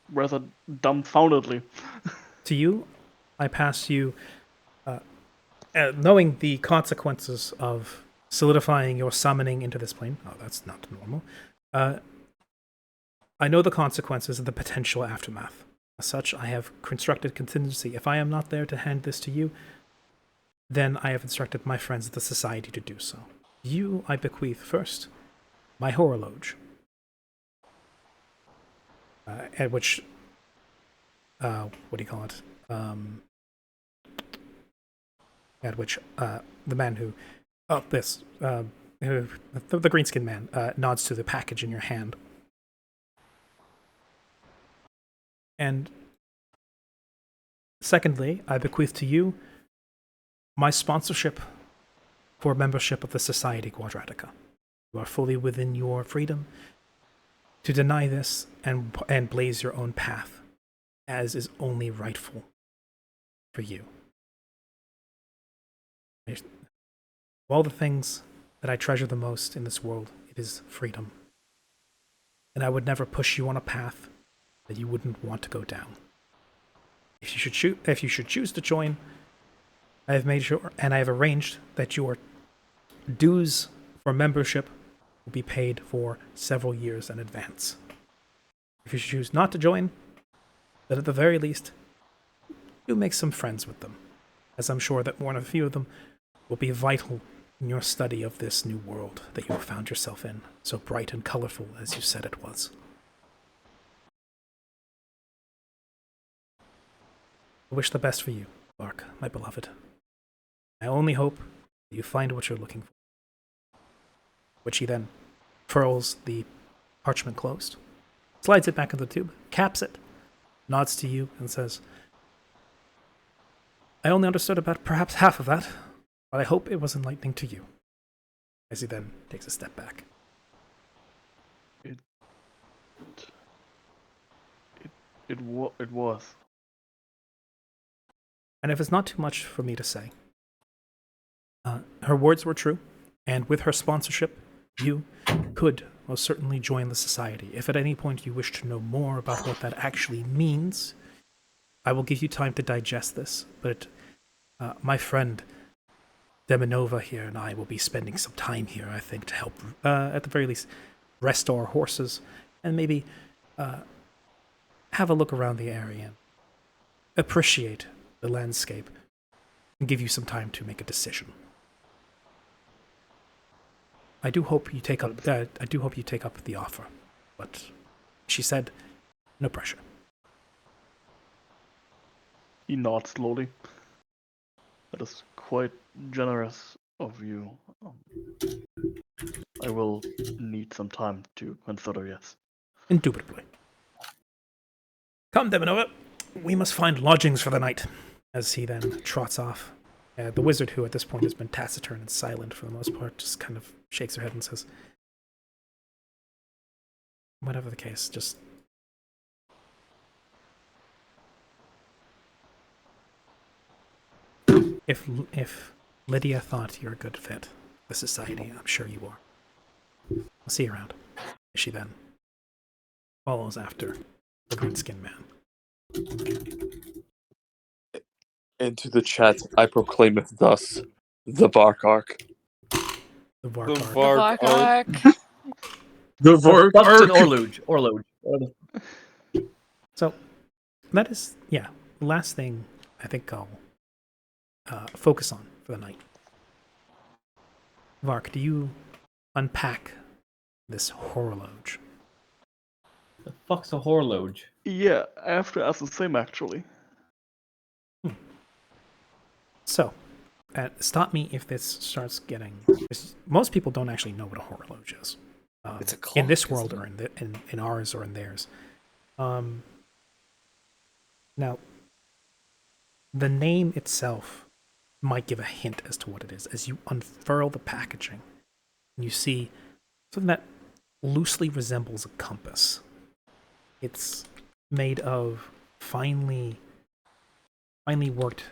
rather dumbfoundedly. To you, I pass you, knowing the consequences of solidifying your summoning into this plane. Oh, that's not normal. I know the consequences of the potential aftermath. As such, I have constructed contingency. If I am not there to hand this to you, then I have instructed my friends of the Society to do so. You, I bequeath first my horologe, at which, what do you call it? At which the man who, the greenskin man, nods to the package in your hand. And secondly, I bequeath to you my sponsorship for membership of the Society Quadratica. You are fully within your freedom to deny this and blaze your own path, as is only rightful for you. Of all the things that I treasure the most in this world, it is freedom. And I would never push you on a path that you wouldn't want to go down. If you should choose to join, I have made sure and I have arranged that your dues for membership will be paid for several years in advance. If you choose not to join, then at the very least, you make some friends with them, as I'm sure that more than a few of them will be vital in your study of this new world that you have found yourself in, so bright and colorful as you said it was. I wish the best for you, Lark, my beloved. I only hope that you find what you're looking for. Which he then furls the parchment closed, slides it back into the tube, caps it, nods to you, and says, I only understood about perhaps half of that, but I hope it was enlightening to you. As he then takes a step back. It was. And if it's not too much for me to say, her words were true, and with her sponsorship, you could most certainly join the society. If at any point you wish to know more about what that actually means, I will give you time to digest this, but my friend Deminova here and I will be spending some time here, I think, to help, at the very least, rest our horses and maybe have a look around the area and appreciate the landscape and give you some time to make a decision. I do hope you take up. I do hope you take up the offer, but she said, no pressure. He nods slowly. That is quite generous of you. I will need some time to consider, yes. Indubitably. Come, Deminova. We must find lodgings for the night. As he then trots off. The wizard, who at this point has been taciturn and silent for the most part, just kind of shakes her head and says, whatever the case, just... If Lydia thought you're a good fit for the society, I'm sure you are. I'll see you around. She then follows after the green-skinned man. Into the chat, I proclaim it thus: the Vark Arc. The Vark The Arc. Vark Vark Arc. Arc. The Vark Busted Arc. Orloge. So, that is, the last thing I think I'll focus on for the night. Vark, do you unpack this horloge? The fuck's a horloge? Yeah, I have to ask the same actually. So, stop me if this starts getting... Most people don't actually know what a horloge is. It's a clock, in this isn't world it? or in ours or in theirs. Now, the name itself might give a hint as to what it is. As you unfurl the packaging, and you see something that loosely resembles a compass. It's made of finely worked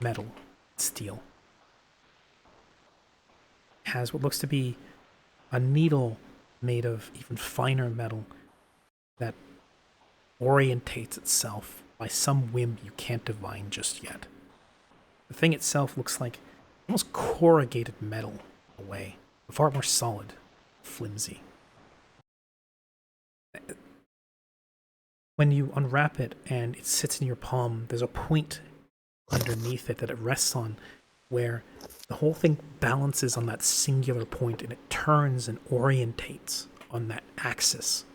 metal, steel. It has what looks to be a needle made of even finer metal that orientates itself by some whim you can't divine just yet. The thing itself looks like almost corrugated metal in a way, far more solid, flimsy. When you unwrap it and it sits in your palm, there's a point underneath it that it rests on where the whole thing balances on that singular point and it turns and orientates on that axis.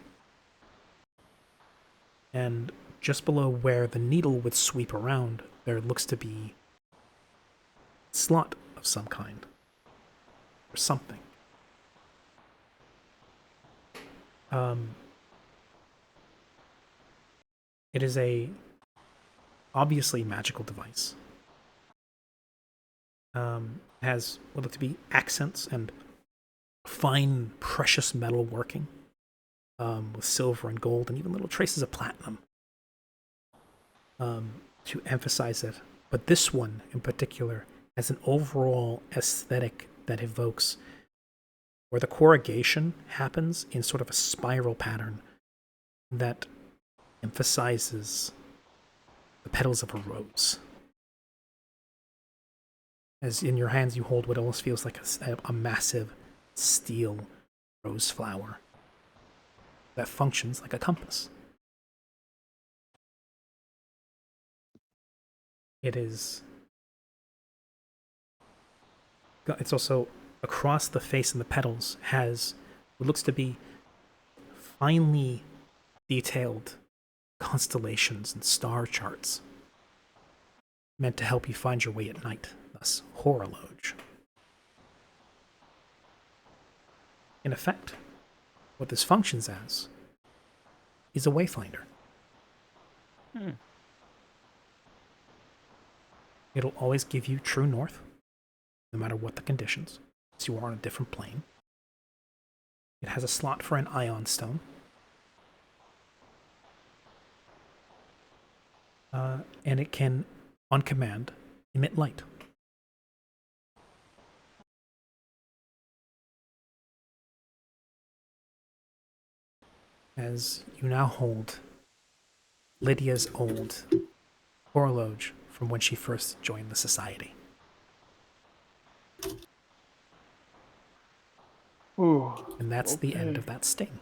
And just below where the needle would sweep around, there looks to be a slot of some kind. Or something. It is a obviously magical device. Has what look to be accents and fine precious metal working, with silver and gold and even little traces of platinum, to emphasize it. But this one in particular has an overall aesthetic that evokes where the corrugation happens in sort of a spiral pattern that emphasizes the petals of a rose. As in your hands you hold what almost feels like a massive steel rose flower that functions like a compass. It's also across the face and the petals has what looks to be finely detailed constellations and star charts meant to help you find your way at night, thus horologe. In effect, what this functions as is a wayfinder. It'll always give you true north, no matter what the conditions, so you are on a different plane. It has a slot for an ion stone. And it can, on command, emit light. As you now hold Lydia's old horologe from when she first joined the society. Ooh, And that's the end of that sting.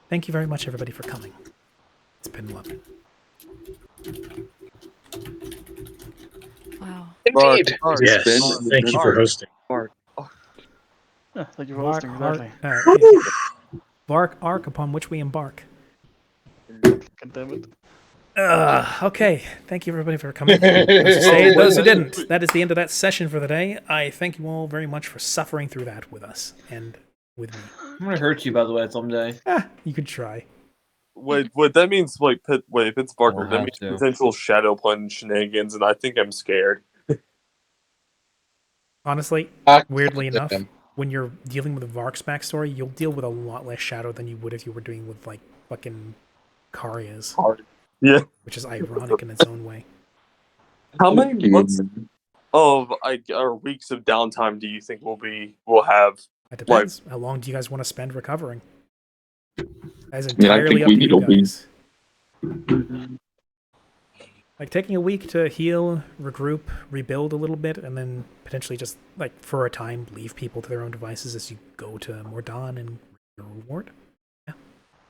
Thank you very much, everybody, for coming. It's been lovely. Wow. Indeed. Yes, It's been- thank you for hosting. Yeah, thank you for hosting, exactly. Bark arc upon which we embark. God damn it. Okay, thank you everybody for coming. Those who stayed, those who didn't. That is the end of that session for the day. I thank you all very much for suffering through that with us and with me. I'm gonna hurt you, by the way, someday. You could try. Wait, that means like if it's Barker, We'll that have means to. potential shadow plane shenanigans, and I think I'm scared. Honestly, weirdly enough, when you're dealing with Vark's backstory, you'll deal with a lot less shadow than you would if you were doing with like fucking Karya's. Yeah. Which is ironic in its own way. How many months of or weeks of downtime do you think we'll have? It depends. How long do you guys want to spend recovering? That's I entirely think up we to need you a week. guys. Like taking a week to heal, regroup, rebuild a little bit, and then potentially just like for a time leave people to their own devices as you go to Mordan and your reward. Yeah,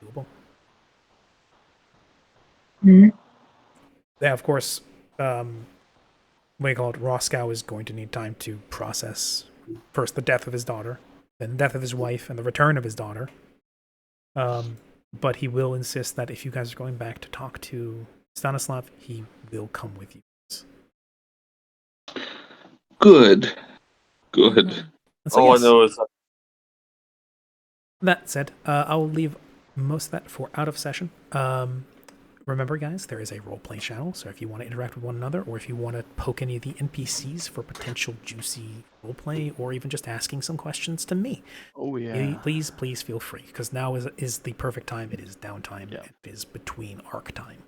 doable. Yeah, of course. What do you call it? Roscoe is going to need time to process first the death of his daughter, then the death of his wife, and the return of his daughter. But he will insist that if you guys are going back to talk to Stanislav, he will come with you. Good. So, All yes, I know is that said, I'll leave most of that for out of session. Remember, guys, there is a roleplay channel, so if you want to interact with one another, or if you want to poke any of the NPCs for potential juicy roleplay, or even just asking some questions to me, please feel free, because now is the perfect time. It is downtime. It is between arc time.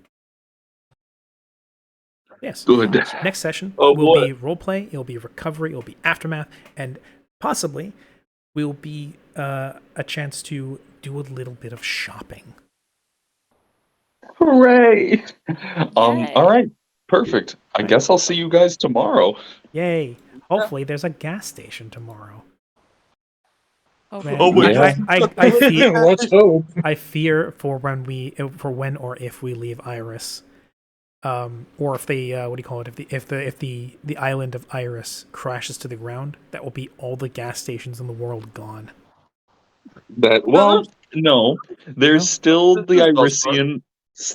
Yes. Good. Next session Oh, will what? be roleplay, it'll be recovery, it'll be aftermath, and possibly will be a chance to do a little bit of shopping. Hooray! Yay. All right. Perfect. I guess I'll see you guys tomorrow. Yay. Hopefully there's a gas station tomorrow. Oh, Man, Oh, wait. I fear, Let's hope. I fear for when or if we leave Iris, or if they what do you call it? If the island of Iris crashes to the ground, that will be all the gas stations in the world gone. No. There's No? still the There's Valspar. Irisian.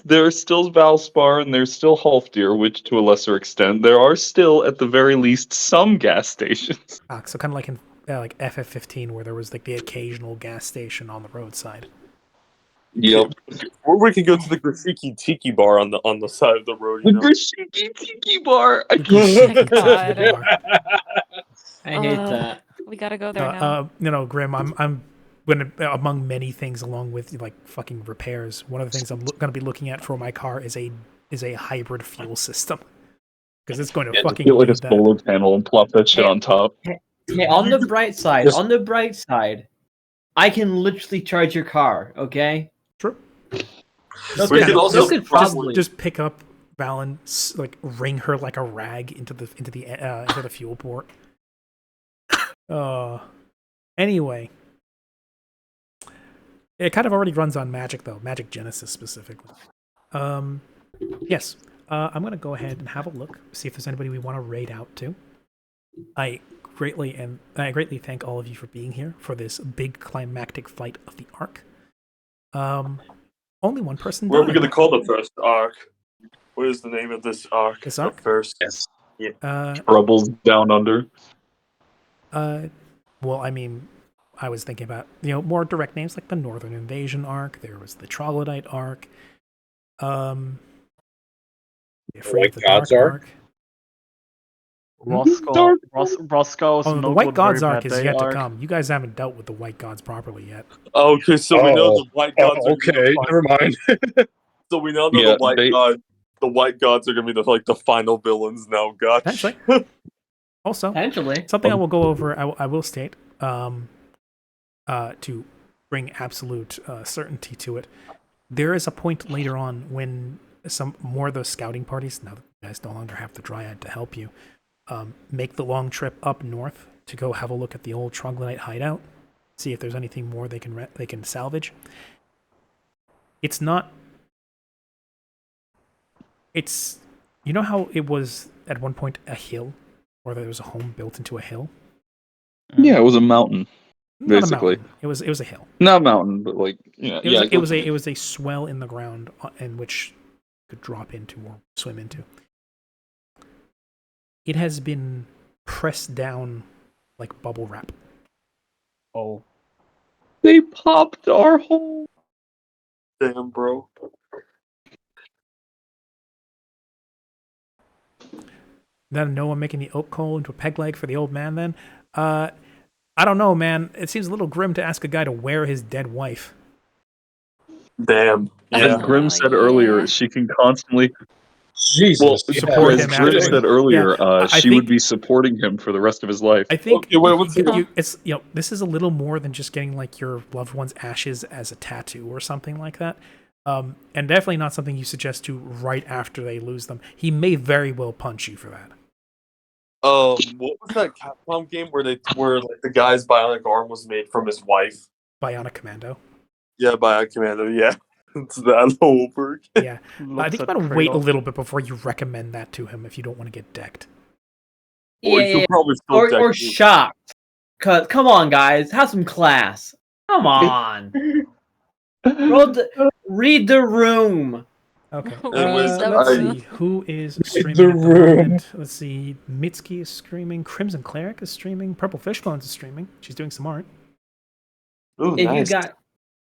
There's still Valspar and there's still Halfdir, which to a lesser extent, there are still at the very least some gas stations. So kind of like in like FF15, where there was like the occasional gas station on the roadside. Yep. or we could go to the Graffiti Tiki bar on the side of the road. The You know? Grishiki Tiki Bar. God. I hate that. We gotta go there now. Grim, I'm gonna, among many things, along with like fucking repairs, one of the things I'm gonna be looking at for my car is a hybrid fuel system, because it's going to fucking Get like a need that. solar panel and plop that shit on top. Hey, on the bright side, I can literally charge your car. Okay. True. We could also probably just pick up Valen, like wring her like a rag into the fuel port. Anyway, it kind of already runs on Magic though, Magic Genesis specifically. Yes, I'm gonna go ahead and have a look, see if there's anybody we want to raid out to. I greatly thank all of you for being here for this big climactic fight of the arc. Only one person What are we died. going to call the first arc? What is the name of this arc? This arc? First. Yes. Troubles down under. Well, I mean, I was thinking about, more direct names like the Northern Invasion arc. There was the Troglodyte arc. The White Gods arc? Roscoe's Oh, the No White Good Gods Very arc Bad is Day yet to arc. come. You guys haven't dealt with the White Gods properly yet. Okay, so we know the White Gods are okay, never mind. So we know that Yeah, the White Gods are going to be the final villains now, gosh. Potentially. Also, Potentially. something I will go over, I will state, to bring absolute certainty to it. There is a point later on when some more of those scouting parties, now that you guys no longer have the Dryad to help you, make the long trip up north to go have a look at the old Troglodyte hideout, see if there's anything more they can salvage. It's not. It's, you know how it was at one point a hill, or there was a home built into a hill. Yeah, it was a mountain. Not Basically. a mountain. It was a hill. Not a mountain, but It was a swell in the ground in which you could drop into or swim into. It has been pressed down like bubble wrap. Oh. They popped our hole. Damn, bro. Then Noah making the oak coal into a peg leg for the old man then. I don't know, man. It seems a little grim to ask a guy to wear his dead wife. Damn. As Yeah. Grim said earlier, she can constantly Jesus. support as him Grim after- said earlier, I she think- would be supporting him for the rest of his life. I think Okay, wait, what's it's this is a little more than just getting like your loved one's ashes as a tattoo or something like that. And definitely not something you suggest to right after they lose them. He may very well punch you for that. What was that Capcom game where like the guy's bionic arm was made from his wife? Bionic Commando. Yeah, Bionic Commando. Yeah, it's that over. Yeah, I think you gotta wait a little bit before you recommend that to him if you don't want to get decked. Or he'll probably still Or deck you. shocked. Cause come on, guys, have some class. Come on. Read the room. Okay. Anyways, Let's I- see who is streaming The at the room. moment. Let's see. Mitsuki is streaming. Crimson Cleric is streaming. Purple Fishbones is streaming. She's doing some art. Ooh, If nice.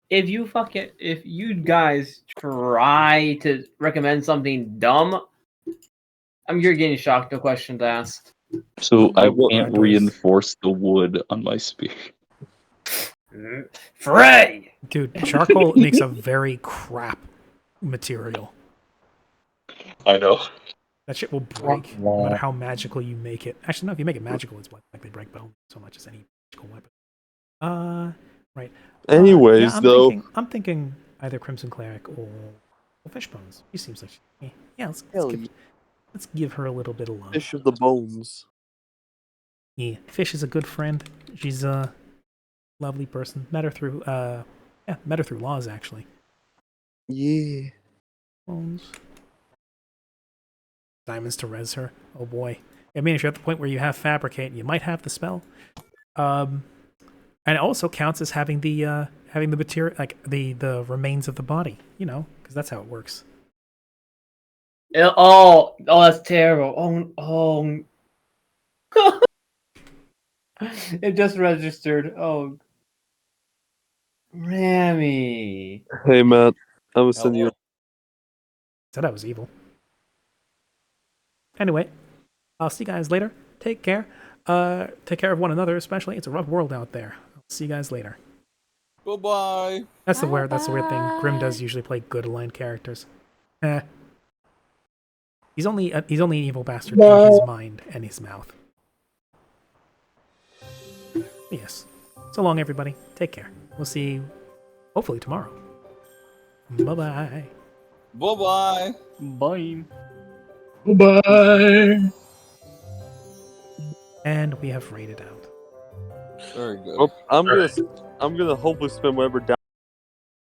if you guys try to recommend something dumb, you're getting shocked. No questions asked. So I will- can't Outdoors. reinforce the wood on my spear. Frey. Dude, charcoal makes a very crap material. I know. That shit will break no matter how magical you make it. Actually, no, if you make it magical, it's like they break bone so much as any magical weapon. Right. Anyways, yeah, though, I'm thinking either Crimson Cleric or Fishbones. She seems like let's give her a little bit of love. Fish of the Bones. Yeah, Fish is a good friend. She's a lovely person. Met her through Laws actually. Yeah. Bones. Diamonds to res her. Oh boy. I mean, if you're at the point where you have Fabricate, you might have the spell. And it also counts as having the material, like the remains of the body. You know, because that's how it works. Oh, that's terrible. Oh. It just registered. Oh. Rami. Hey, Matt. I'm gonna send you. Said I was evil. Anyway, I'll see you guys later. Take care. Take care of one another, especially. It's a rough world out there. I'll see you guys later. Bye-bye. That's the weird thing. Grim does usually play good aligned characters. He's only an evil bastard in his mind and his mouth. Yes. So long, everybody. Take care. We'll see you hopefully tomorrow. Bye-bye. Bye-bye. Bye. Bye. And we have raided out. Very good. Well, I'm gonna hopefully spend whatever down.